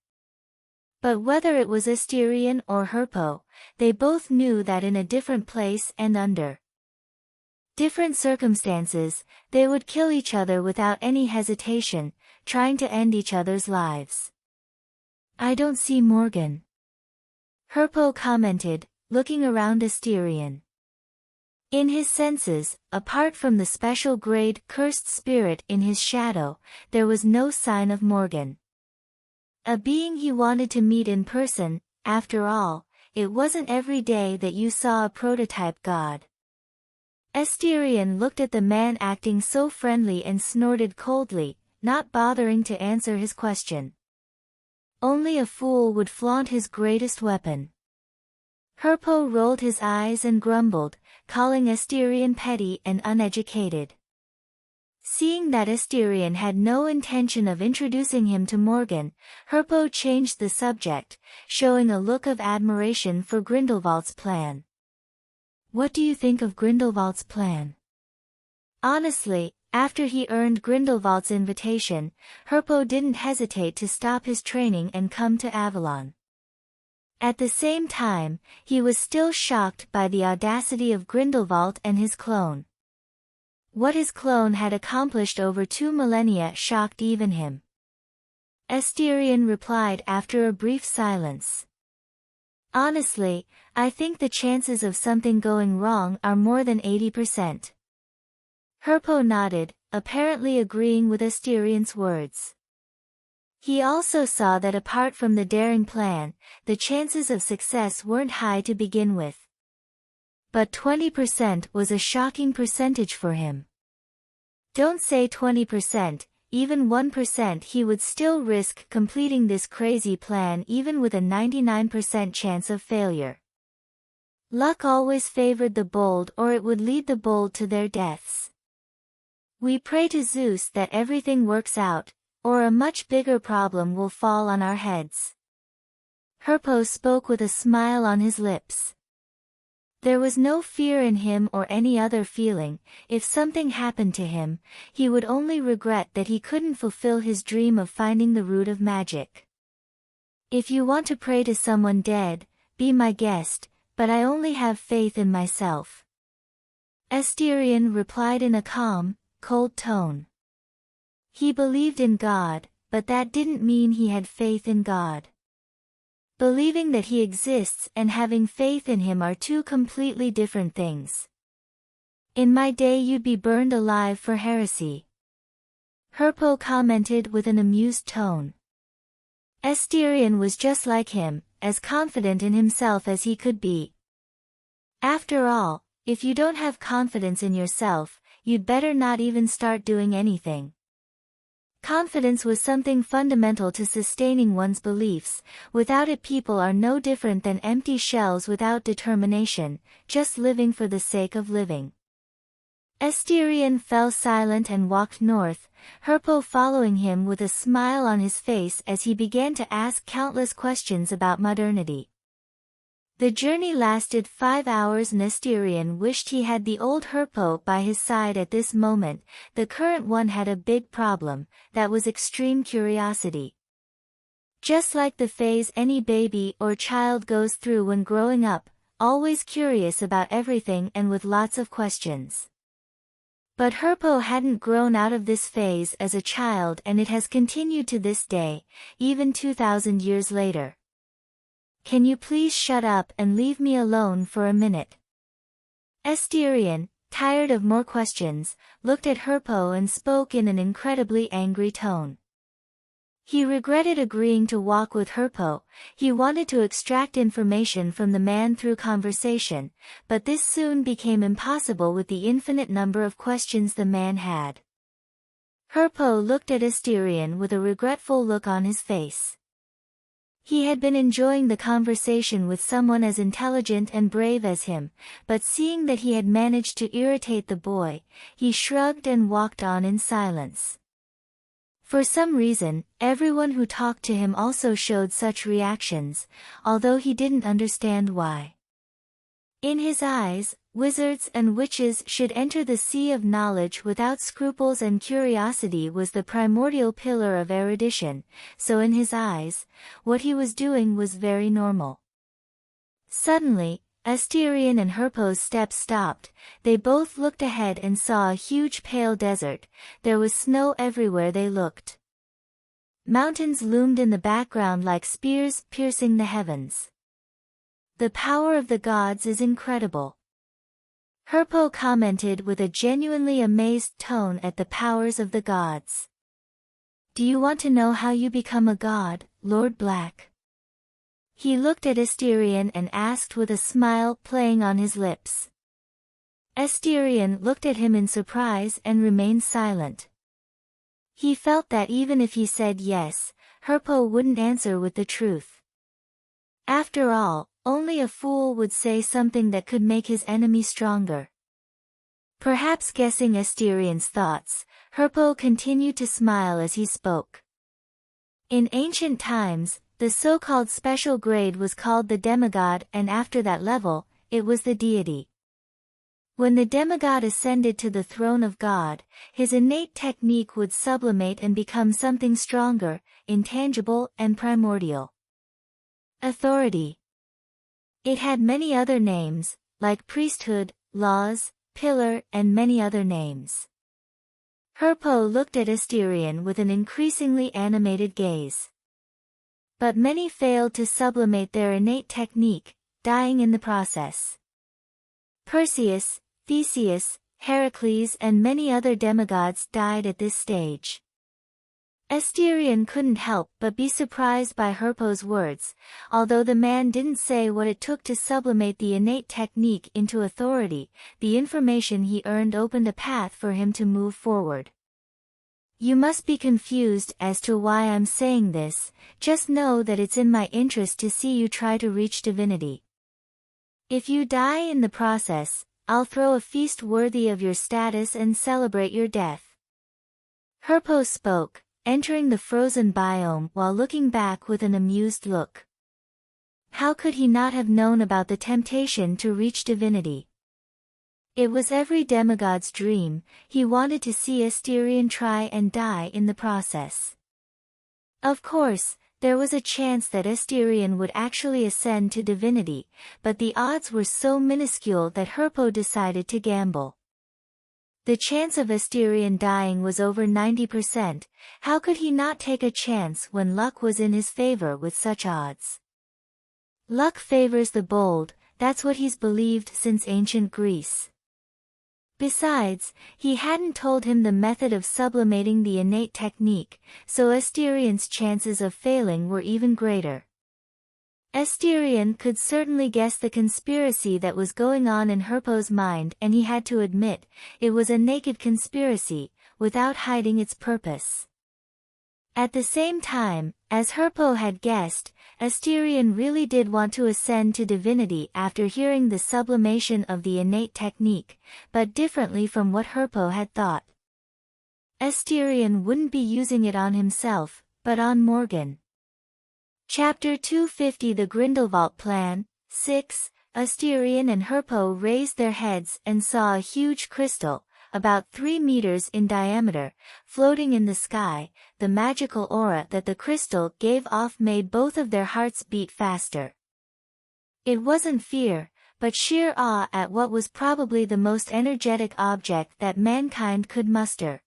But whether it was Asterion or Herpo, they both knew that in a different place and under different circumstances, they would kill each other without any hesitation, trying to end each other's lives. "I don't see Morgan," Herpo commented, looking around Asterion. In his senses, apart from the special grade cursed spirit in his shadow, there was no sign of Morgan. A being he wanted to meet in person. After all, it wasn't every day that you saw a prototype god. Asterion looked at the man acting so friendly and snorted coldly, not bothering to answer his question. Only a fool would flaunt his greatest weapon. Herpo rolled his eyes and grumbled, calling Asterion petty and uneducated. Seeing that Asterion had no intention of introducing him to Morgan, Herpo changed the subject, showing a look of admiration for Grindelwald's plan. "What do you think of Grindelwald's plan?" Honestly, after he earned Grindelwald's invitation, Herpo didn't hesitate to stop his training and come to Avalon. At the same time, he was still shocked by the audacity of Grindelwald and his clone. What his clone had accomplished over 2 millennia shocked even him. Asterion replied after a brief silence. "Honestly, I think the chances of something going wrong are more than 80%. Herpo nodded, apparently agreeing with Asterion's words. He also saw that apart from the daring plan, the chances of success weren't high to begin with. But 20% was a shocking percentage for him. Don't say 20%, even 1% he would still risk completing this crazy plan even with a 99% chance of failure. Luck always favored the bold, or it would lead the bold to their deaths. We pray to Zeus that everything works out, or a much bigger problem will fall on our heads." Herpo spoke with a smile on his lips. There was no fear in him or any other feeling. If something happened to him, he would only regret that he couldn't fulfill his dream of finding the root of magic. "If you want to pray to someone dead, be my guest, but I only have faith in myself," Asterion replied in a calm, cold tone. He believed in God, but that didn't mean he had faith in God. Believing that he exists and having faith in him are two completely different things. "In my day you'd be burned alive for heresy," Herpo commented with an amused tone. Asterion was just like him, as confident in himself as he could be. After all, if you don't have confidence in yourself, you'd better not even start doing anything. Confidence was something fundamental to sustaining one's beliefs. Without it, people are no different than empty shells without determination, just living for the sake of living. Asterion fell silent and walked north, Herpo following him with a smile on his face as he began to ask countless questions about modernity. The journey lasted 5 hours and Asterion wished he had the old Herpo by his side at this moment. The current one had a big problem, that was extreme curiosity. Just like the phase any baby or child goes through when growing up, always curious about everything and with lots of questions. But Herpo hadn't grown out of this phase as a child, and it has continued to this day, even 2,000 years later. "Can you please shut up and leave me alone for a minute?" Asterion, tired of more questions, looked at Herpo and spoke in an incredibly angry tone. He regretted agreeing to walk with Herpo. He wanted to extract information from the man through conversation, but this soon became impossible with the infinite number of questions the man had. Herpo looked at Asterion with a regretful look on his face. He had been enjoying the conversation with someone as intelligent and brave as him, but seeing that he had managed to irritate the boy, he shrugged and walked on in silence. For some reason, everyone who talked to him also showed such reactions, although he didn't understand why. In his eyes, wizards and witches should enter the sea of knowledge without scruples, and curiosity was the primordial pillar of erudition, so in his eyes, what he was doing was very normal. Suddenly, Asterion and Herpo's steps stopped. They both looked ahead and saw a huge pale desert. There was snow everywhere they looked. Mountains loomed in the background like spears piercing the heavens. The power of the gods is incredible. Herpo commented with a genuinely amazed tone at the powers of the gods. Do you want to know how you become a god, Lord Black? He looked at Asterion and asked with a smile playing on his lips. Asterion looked at him in surprise and remained silent. He felt that even if he said yes, Herpo wouldn't answer with the truth. After all, only a fool would say something that could make his enemy stronger. Perhaps guessing Asterion's thoughts, Herpo continued to smile as he spoke. In ancient times, the so-called special grade was called the demigod, and after that level, it was the deity. When the demigod ascended to the throne of God, his innate technique would sublimate and become something stronger, intangible, and primordial. Authority. It had many other names, like priesthood, laws, pillar, and many other names. Herpo looked at Asterion with an increasingly animated gaze. But many failed to sublimate their innate technique, dying in the process. Perseus, Theseus, Heracles and many other demigods died at this stage. Asterion couldn't help but be surprised by Herpo's words. Although the man didn't say what it took to sublimate the innate technique into authority, the information he earned opened a path for him to move forward. You must be confused as to why I'm saying this, just know that it's in my interest to see you try to reach divinity. If you die in the process, I'll throw a feast worthy of your status and celebrate your death. Herpo spoke, entering the frozen biome while looking back with an amused look. How could he not have known about the temptation to reach divinity? It was every demigod's dream. He wanted to see Asterion try and die in the process. Of course, there was a chance that Asterion would actually ascend to divinity, but the odds were so minuscule that Herpo decided to gamble. The chance of Asterion dying was over 90%, how could he not take a chance when luck was in his favor with such odds? Luck favors the bold, that's what he's believed since ancient Greece. Besides, he hadn't told him the method of sublimating the innate technique, so Asterion's chances of failing were even greater. Asterion could certainly guess the conspiracy that was going on in Herpo's mind, and he had to admit, it was a naked conspiracy, without hiding its purpose. At the same time, as Herpo had guessed, Asterion really did want to ascend to divinity after hearing the sublimation of the innate technique, but differently from what Herpo had thought. Asterion wouldn't be using it on himself, but on Morgan. Chapter 250 The Grindelwald Plan. 6. Asterion and Herpo raised their heads and saw a huge crystal, about 3 meters in diameter, floating in the sky. The magical aura that the crystal gave off made both of their hearts beat faster. It wasn't fear, but sheer awe at what was probably the most energetic object that mankind could muster.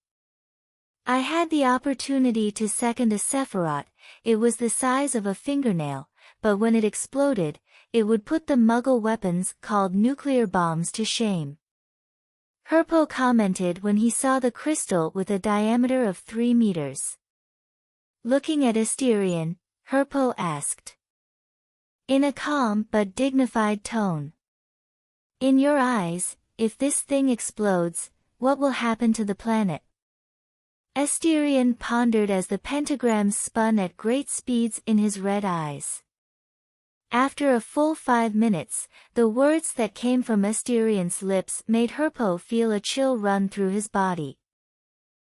I had the opportunity to second a Sephiroth. It was the size of a fingernail, but when it exploded, it would put the Muggle weapons called nuclear bombs to shame. Herpo commented when he saw the crystal with a diameter of 3 meters. Looking at Asterion, Herpo asked. In a calm but dignified tone. In your eyes, if this thing explodes, what will happen to the planet? Asterion pondered as the pentagrams spun at great speeds in his red eyes. After a full 5 minutes, the words that came from Asterion's lips made Herpo feel a chill run through his body.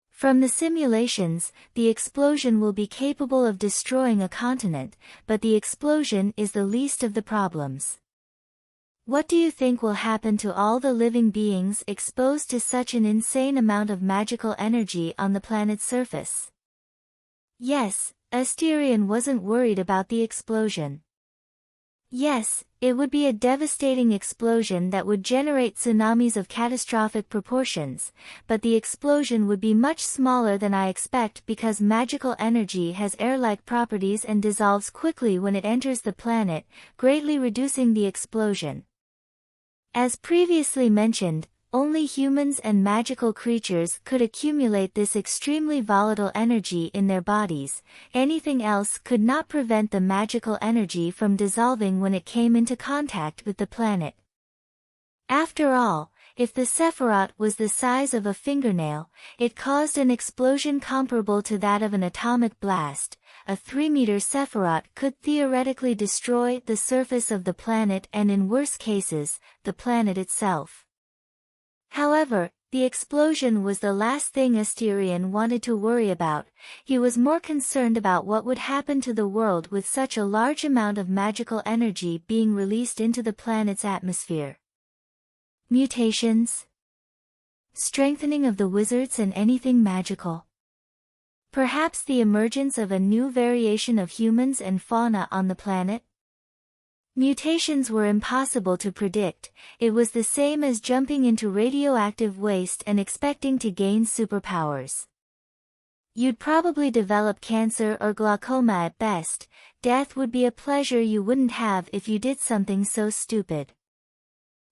From the simulations, the explosion will be capable of destroying a continent, but the explosion is the least of the problems. What do you think will happen to all the living beings exposed to such an insane amount of magical energy on the planet's surface? Yes, Asterion wasn't worried about the explosion. Yes, it would be a devastating explosion that would generate tsunamis of catastrophic proportions, but the explosion would be much smaller than I expect because magical energy has air-like properties and dissolves quickly when it enters the planet, greatly reducing the explosion. As previously mentioned, only humans and magical creatures could accumulate this extremely volatile energy in their bodies. Anything else could not prevent the magical energy from dissolving when it came into contact with the planet. After all, if the Sephiroth was the size of a fingernail, it caused an explosion comparable to that of an atomic blast. A 3-meter Sephiroth could theoretically destroy the surface of the planet and in worse cases, the planet itself. However, the explosion was the last thing Asterion wanted to worry about. He was more concerned about what would happen to the world with such a large amount of magical energy being released into the planet's atmosphere. Mutations? Strengthening of the wizards and anything magical? Perhaps the emergence of a new variation of humans and fauna on the planet? Mutations were impossible to predict. It was the same as jumping into radioactive waste and expecting to gain superpowers. You'd probably develop cancer or glaucoma at best. Death would be a pleasure you wouldn't have if you did something so stupid.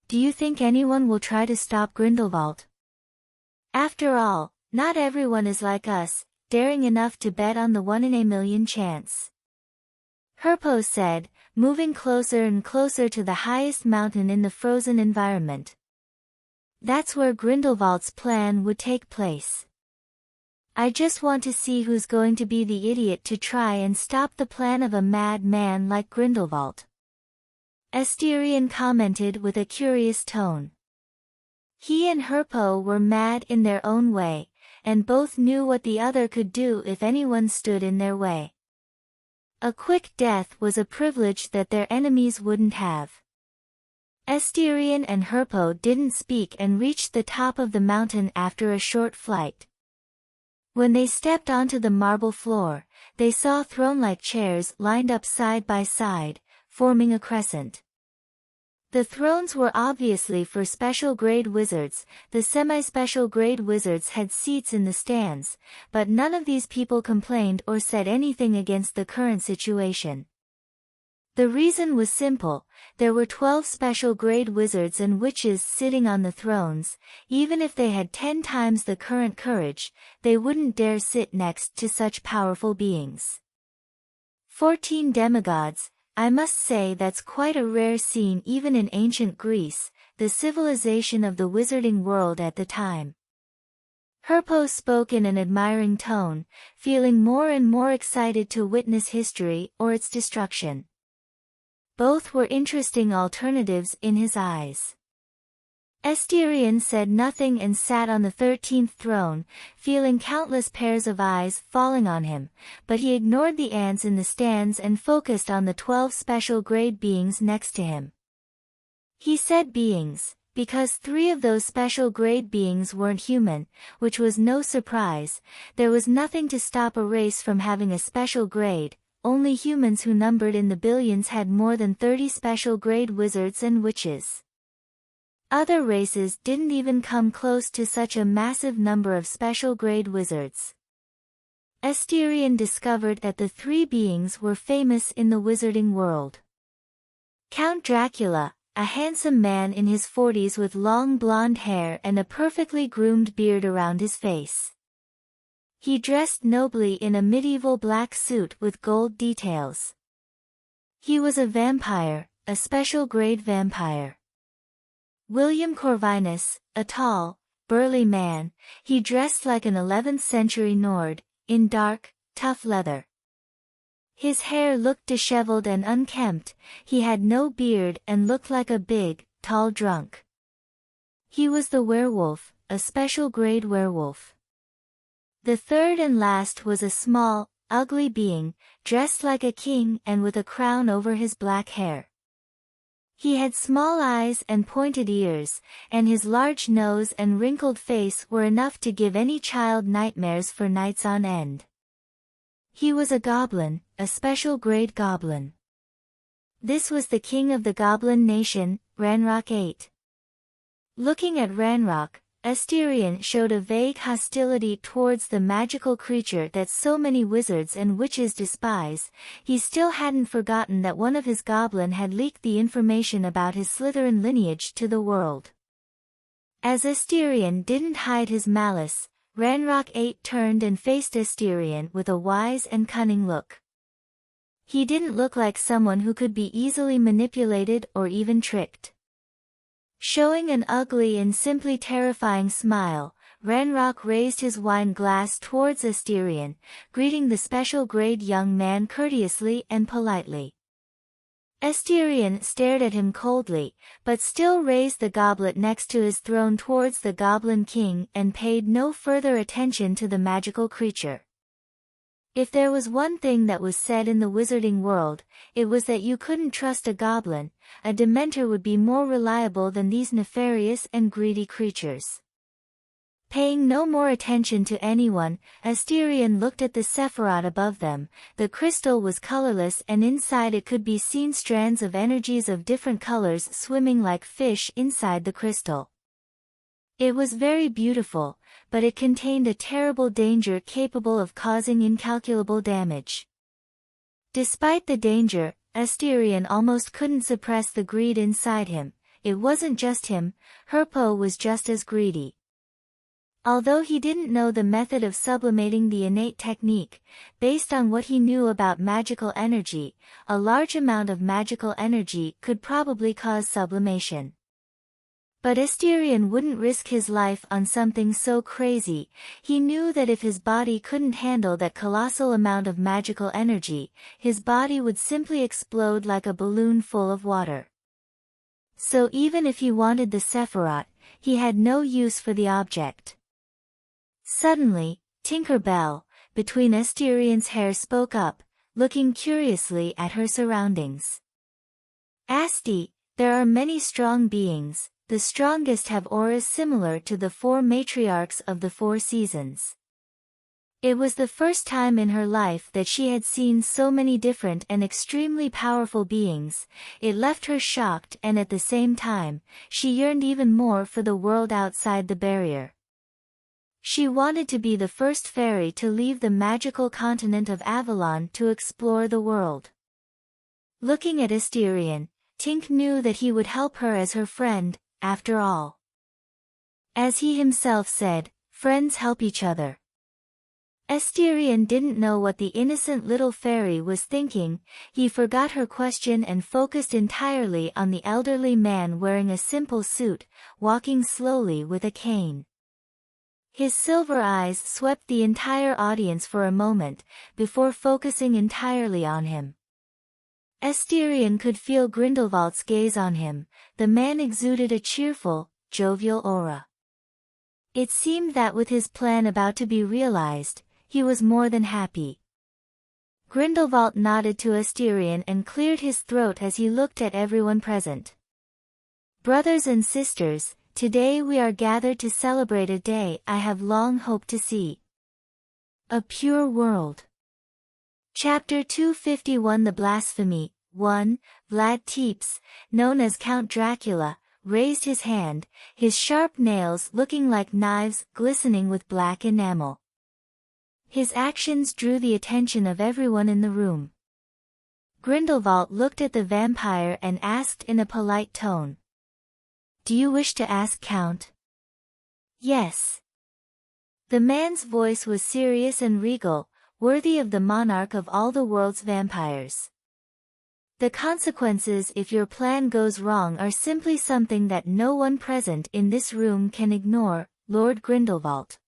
Do you think anyone will try to stop Grindelwald? After all, not everyone is like us, daring enough to bet on the 1 in a million chance. Herpo said, moving closer and closer to the highest mountain in the frozen environment. That's where Grindelwald's plan would take place. I just want to see who's going to be the idiot to try and stop the plan of a mad man like Grindelwald. Asterion commented with a curious tone. He and Herpo were mad in their own way, and both knew what the other could do if anyone stood in their way. A quick death was a privilege that their enemies wouldn't have. Asterion and Herpo didn't speak and reached the top of the mountain after a short flight. When they stepped onto the marble floor, they saw throne-like chairs lined up side by side, forming a crescent. The thrones were obviously for special grade wizards. The semi-special grade wizards had seats in the stands, but none of these people complained or said anything against the current situation. The reason was simple: there were 12 special grade wizards and witches sitting on the thrones. Even if they had 10 times the current courage, they wouldn't dare sit next to such powerful beings. 14 demigods. I must say that's quite a rare scene even in ancient Greece, the civilization of the wizarding world at the time. Herpo spoke in an admiring tone, feeling more and more excited to witness history or its destruction. Both were interesting alternatives in his eyes. Asterion said nothing and sat on the 13th throne, feeling countless pairs of eyes falling on him, but he ignored the ants in the stands and focused on the 12 special grade beings next to him. He said beings, because 3 of those special grade beings weren't human, which was no surprise. There was nothing to stop a race from having a special grade. Only humans who numbered in the billions had more than 30 special grade wizards and witches. Other races didn't even come close to such a massive number of special grade wizards. Asterion discovered that the 3 beings were famous in the wizarding world. Count Dracula, a handsome man in his 40s with long blonde hair and a perfectly groomed beard around his face. He dressed nobly in a medieval black suit with gold details. He was a vampire, a special grade vampire. William Corvinus, a tall, burly man. He dressed like an 11th century Nord, in dark, tough leather. His hair looked disheveled and unkempt, he had no beard and looked like a big, tall drunk. He was the werewolf, a special grade werewolf. The third and last was a small, ugly being, dressed like a king and with a crown over his black hair. He had small eyes and pointed ears, and his large nose and wrinkled face were enough to give any child nightmares for nights on end. He was a goblin, a special grade goblin. This was the king of the goblin nation, Ranrock 8. Looking at Ranrock, Asterion showed a vague hostility towards the magical creature that so many wizards and witches despise. He still hadn't forgotten that one of his goblin had leaked the information about his Slytherin lineage to the world. As Asterion didn't hide his malice, Ranrock 8 turned and faced Asterion with a wise and cunning look. He didn't look like someone who could be easily manipulated or even tricked. Showing an ugly and simply terrifying smile, Ranrock raised his wine glass towards Asterion, greeting the special grade young man courteously and politely. Asterion stared at him coldly, but still raised the goblet next to his throne towards the Goblin King and paid no further attention to the magical creature. If there was one thing that was said in the wizarding world, it was that you couldn't trust a goblin. A Dementor would be more reliable than these nefarious and greedy creatures. Paying no more attention to anyone, Asterion looked at the Sephiroth above them. The crystal was colorless and inside it could be seen strands of energies of different colors swimming like fish inside the crystal. It was very beautiful, but it contained a terrible danger capable of causing incalculable damage. Despite the danger, Asterion almost couldn't suppress the greed inside him. It wasn't just him, Herpo was just as greedy. Although he didn't know the method of sublimating the innate technique, based on what he knew about magical energy, a large amount of magical energy could probably cause sublimation. But Asterion wouldn't risk his life on something so crazy. He knew that if his body couldn't handle that colossal amount of magical energy, his body would simply explode like a balloon full of water. So even if he wanted the Sephiroth, he had no use for the object. Suddenly, Tinker Bell, between Asterion's hair, spoke up, looking curiously at her surroundings. Asti, there are many strong beings. The strongest have auras similar to the 4 matriarchs of the 4 seasons. It was the first time in her life that she had seen so many different and extremely powerful beings. It left her shocked, and at the same time, she yearned even more for the world outside the barrier. She wanted to be the first fairy to leave the magical continent of Avalon to explore the world. Looking at Asterion, Tink knew that he would help her as her friend, after all. As he himself said, friends help each other. Asterion didn't know what the innocent little fairy was thinking. He forgot her question and focused entirely on the elderly man wearing a simple suit, walking slowly with a cane. His silver eyes swept the entire audience for a moment, before focusing entirely on him. Asterion could feel Grindelwald's gaze on him. The man exuded a cheerful, jovial aura. It seemed that with his plan about to be realized, he was more than happy. Grindelwald nodded to Asterion and cleared his throat as he looked at everyone present. Brothers and sisters, today we are gathered to celebrate a day I have long hoped to see. A pure world. Chapter 251 The Blasphemy. 1. Vlad Tepes, known as Count Dracula, raised his hand, his sharp nails looking like knives glistening with black enamel. His actions drew the attention of everyone in the room. Grindelwald looked at the vampire and asked in a polite tone. Do you wish to ask, Count? Yes. The man's voice was serious and regal, worthy of the monarch of all the world's vampires. The consequences if your plan goes wrong are simply something that no one present in this room can ignore, Lord Grindelwald."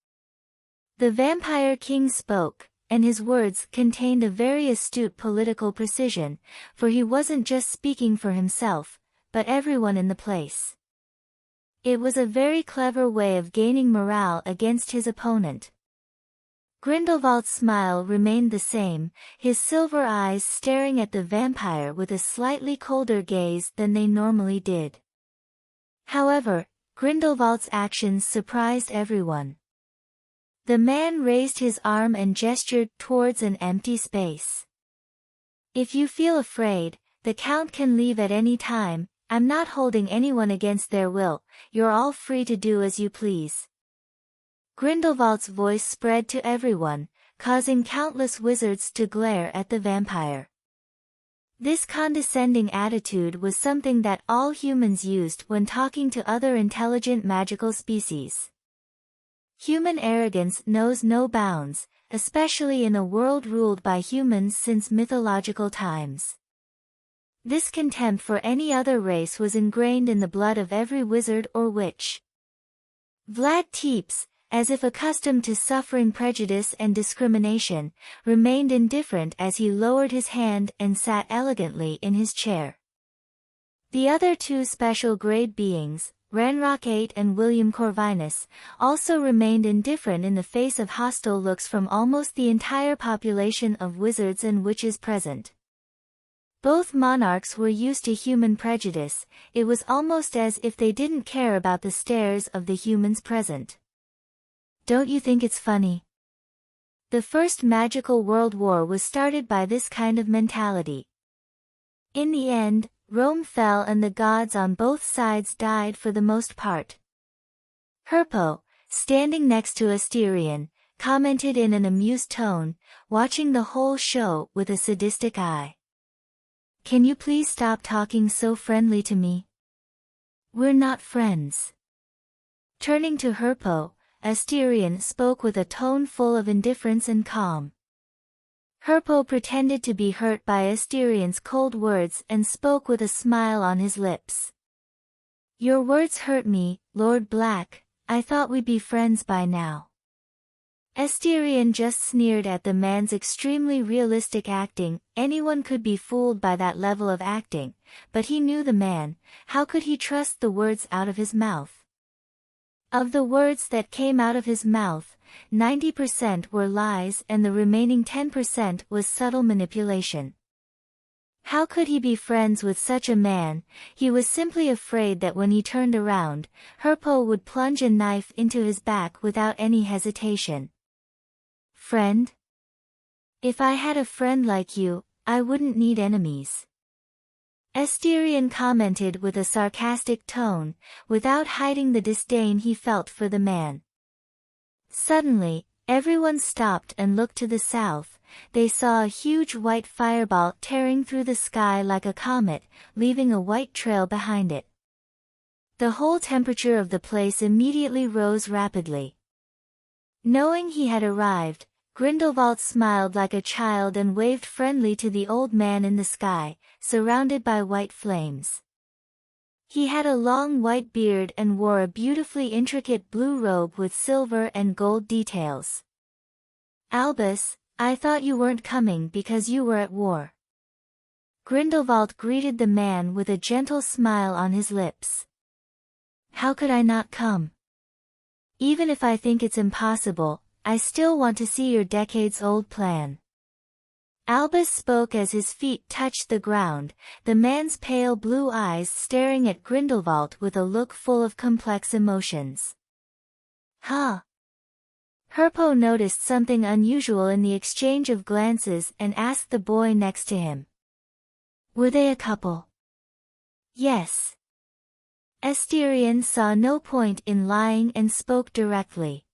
The vampire king spoke, and his words contained a very astute political precision, for he wasn't just speaking for himself, but everyone in the place. It was a very clever way of gaining morale against his opponent. Grindelwald's smile remained the same, his silver eyes staring at the vampire with a slightly colder gaze than they normally did. However, Grindelwald's actions surprised everyone. The man raised his arm and gestured towards an empty space. "If you feel afraid, the Count can leave at any time. I'm not holding anyone against their will, you're all free to do as you please." Grindelwald's voice spread to everyone, causing countless wizards to glare at the vampire. This condescending attitude was something that all humans used when talking to other intelligent magical species. Human arrogance knows no bounds, especially in a world ruled by humans since mythological times. This contempt for any other race was ingrained in the blood of every wizard or witch. Vlad Tepes, as if accustomed to suffering prejudice and discrimination, remained indifferent as he lowered his hand and sat elegantly in his chair. The other two special grade beings, Ranrock VIII and William Corvinus, also remained indifferent in the face of hostile looks from almost the entire population of wizards and witches present. Both monarchs were used to human prejudice, it was almost as if they didn't care about the stares of the humans present. Don't you think it's funny? The First Magical World War was started by this kind of mentality. In the end, Rome fell and the gods on both sides died for the most part. Herpo, standing next to Asterion, commented in an amused tone, watching the whole show with a sadistic eye. "Can you please stop talking so friendly to me? We're not friends." Turning to Herpo, Asterion spoke with a tone full of indifference and calm. Herpo pretended to be hurt by Asterion's cold words and spoke with a smile on his lips. "Your words hurt me, Lord Black, I thought we'd be friends by now." Asterion just sneered at the man's extremely realistic acting. Anyone could be fooled by that level of acting, but he knew the man, how could he trust the words out of his mouth? Of the words that came out of his mouth, 90% were lies and the remaining 10% was subtle manipulation. How could he be friends with such a man? He was simply afraid that when he turned around, Herpo would plunge a knife into his back without any hesitation. "Friend? If I had a friend like you, I wouldn't need enemies." Asterion commented with a sarcastic tone, without hiding the disdain he felt for the man. Suddenly, everyone stopped and looked to the south. They saw a huge white fireball tearing through the sky like a comet, leaving a white trail behind it. The whole temperature of the place immediately rose rapidly. Knowing he had arrived, Grindelwald smiled like a child and waved friendly to the old man in the sky, surrounded by white flames. He had a long white beard and wore a beautifully intricate blue robe with silver and gold details. "Albus, I thought you weren't coming because you were at war." Grindelwald greeted the man with a gentle smile on his lips. "How could I not come? Even if I think it's impossible, I still want to see your decades-old plan." Albus spoke as his feet touched the ground, the man's pale blue eyes staring at Grindelwald with a look full of complex emotions. "Huh?" Herpo noticed something unusual in the exchange of glances and asked the boy next to him. "Were they a couple?" "Yes." Asterion saw no point in lying and spoke directly.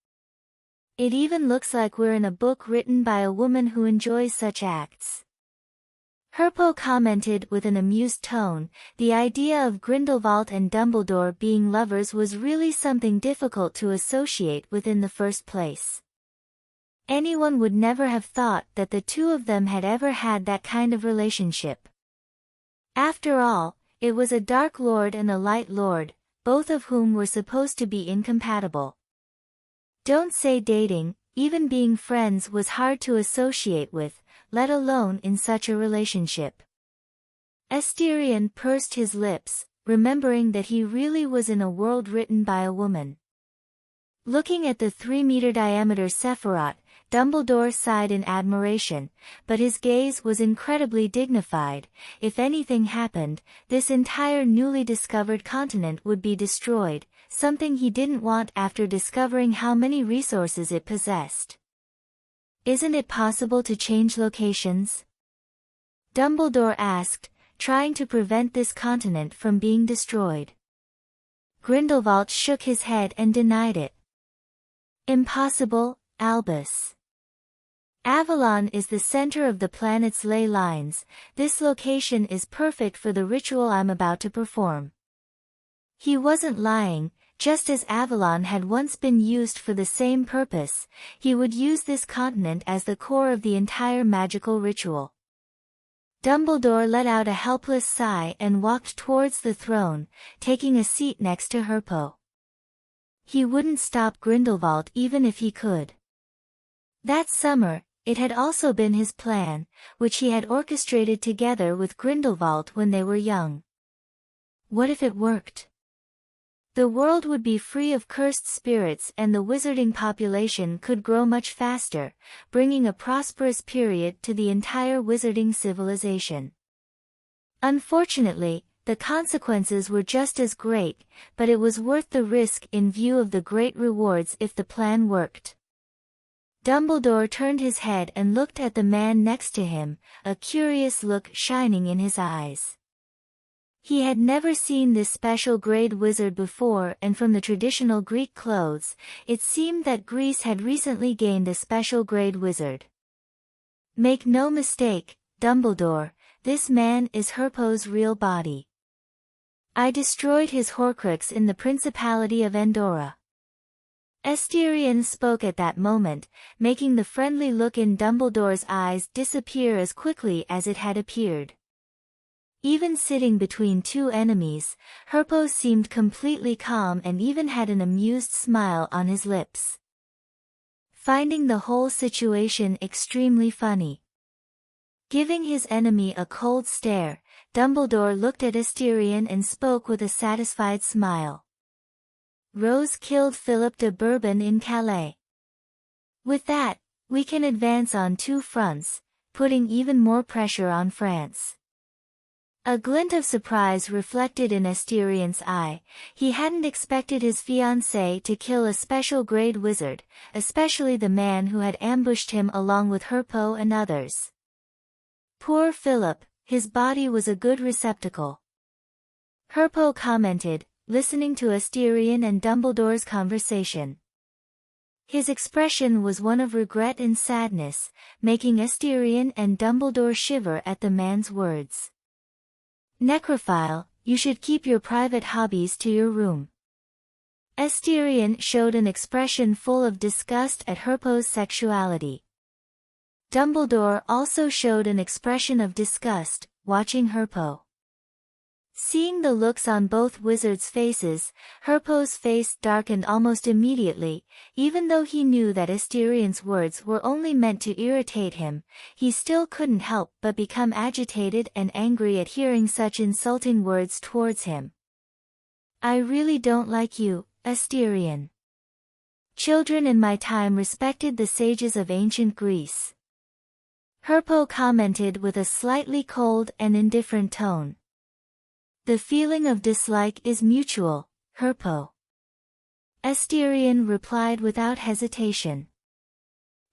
"It even looks like we're in a book written by a woman who enjoys such acts." Herpo commented with an amused tone, the idea of Grindelwald and Dumbledore being lovers was really something difficult to associate with in the first place. Anyone would never have thought that the two of them had ever had that kind of relationship. After all, it was a Dark Lord and a Light Lord, both of whom were supposed to be incompatible. Don't say dating, even being friends was hard to associate with, let alone in such a relationship. Asterion pursed his lips, remembering that he really was in a world written by a woman. Looking at the 3-meter diameter Sephiroth, Dumbledore sighed in admiration, but his gaze was incredibly dignified. If anything happened, this entire newly discovered continent would be destroyed, something he didn't want after discovering how many resources it possessed. Isn't it possible to change locations? Dumbledore asked, trying to prevent this continent from being destroyed. Grindelwald shook his head and denied it. Impossible, Albus. Avalon is the center of the planet's ley lines. This location is perfect for the ritual I'm about to perform. He wasn't lying. Just as Avalon had once been used for the same purpose, he would use this continent as the core of the entire magical ritual. Dumbledore let out a helpless sigh and walked towards the throne, taking a seat next to Herpo. He wouldn't stop Grindelwald even if he could. That summer, it had also been his plan, which he had orchestrated together with Grindelwald when they were young. What if it worked? The world would be free of cursed spirits and the wizarding population could grow much faster, bringing a prosperous period to the entire wizarding civilization. Unfortunately, the consequences were just as great, but it was worth the risk in view of the great rewards if the plan worked. Dumbledore turned his head and looked at the man next to him, a curious look shining in his eyes. He had never seen this special grade wizard before, and from the traditional Greek clothes, it seemed that Greece had recently gained a special grade wizard. Make no mistake, Dumbledore, this man is Herpo's real body. I destroyed his Horcrux in the Principality of Andorra. Asterion spoke at that moment, making the friendly look in Dumbledore's eyes disappear as quickly as it had appeared. Even sitting between two enemies, Herpo seemed completely calm and even had an amused smile on his lips. Finding the whole situation extremely funny. Giving his enemy a cold stare, Dumbledore looked at Asterion and spoke with a satisfied smile. Rose killed Philip de Bourbon in Calais. With that, we can advance on 2 fronts, putting even more pressure on France. A glint of surprise reflected in Asterion's eye. He hadn't expected his fiancée to kill a special grade wizard, especially the man who had ambushed him along with Herpo and others. Poor Philip, his body was a good receptacle. Herpo commented, listening to Asterion and Dumbledore's conversation. His expression was one of regret and sadness, making Asterion and Dumbledore shiver at the man's words. Necrophile, you should keep your private hobbies to your room. Asterion showed an expression full of disgust at Herpo's sexuality. Dumbledore also showed an expression of disgust, watching Herpo. Seeing the looks on both wizards' faces, Herpo's face darkened almost immediately. Even though he knew that Asterion's words were only meant to irritate him, he still couldn't help but become agitated and angry at hearing such insulting words towards him. I really don't like you, Asterion. Children in my time respected the sages of ancient Greece. Herpo commented with a slightly cold and indifferent tone. The feeling of dislike is mutual, Herpo. Asterion replied without hesitation.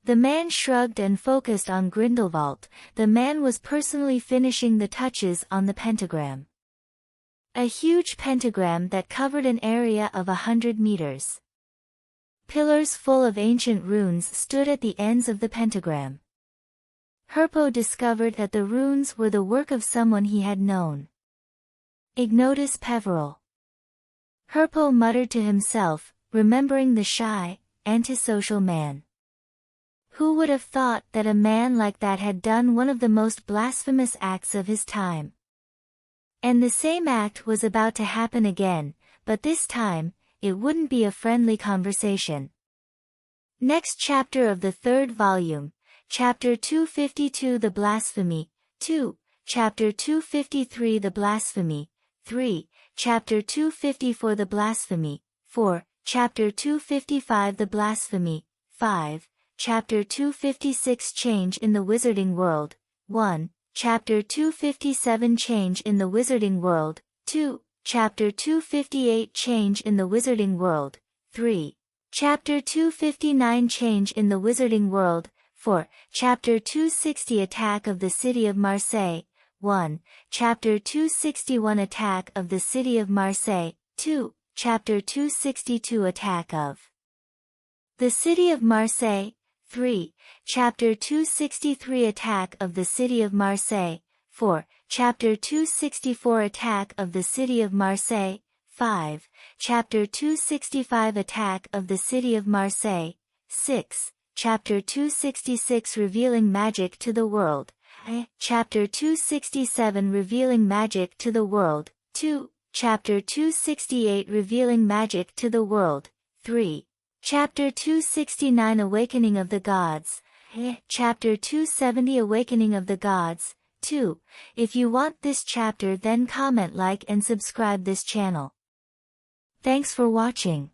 The man shrugged and focused on Grindelwald. The man was personally finishing the touches on the pentagram. A huge pentagram that covered an area of 100 meters. Pillars full of ancient runes stood at the ends of the pentagram. Herpo discovered that the runes were the work of someone he had known. Ignotus Peveril. Herpo muttered to himself, remembering the shy, antisocial man. Who would have thought that a man like that had done one of the most blasphemous acts of his time? And the same act was about to happen again, but this time, it wouldn't be a friendly conversation. Next chapter of the third volume, Chapter 252 The Blasphemy, 2, Chapter 253 The Blasphemy, 3, Chapter 254 The Blasphemy, 4, Chapter 255 The Blasphemy, 5, Chapter 256 Change in the Wizarding World, 1, Chapter 257 Change in the Wizarding World, 2, Chapter 258 Change in the Wizarding World, 3, Chapter 259 Change in the Wizarding World, 4, Chapter 260 Attack of the City of Marseille, 1, Chapter 261 Attack of the City of Marseille, 2, Chapter 262 Attack of the City of Marseille, 3, Chapter 263 Attack of the City of Marseille, 4, Chapter 264 Attack of the City of Marseille, 5, Chapter 265 Attack of the City of Marseille, 6, Chapter 266 Revealing Magic to the World, Chapter 267 Revealing Magic to the World, 2, Chapter 268 Revealing Magic to the World, 3, Chapter 269 Awakening of the Gods, Chapter 270 Awakening of the Gods, 2. If you want this chapter, then comment, like and subscribe this channel. Thanks for watching.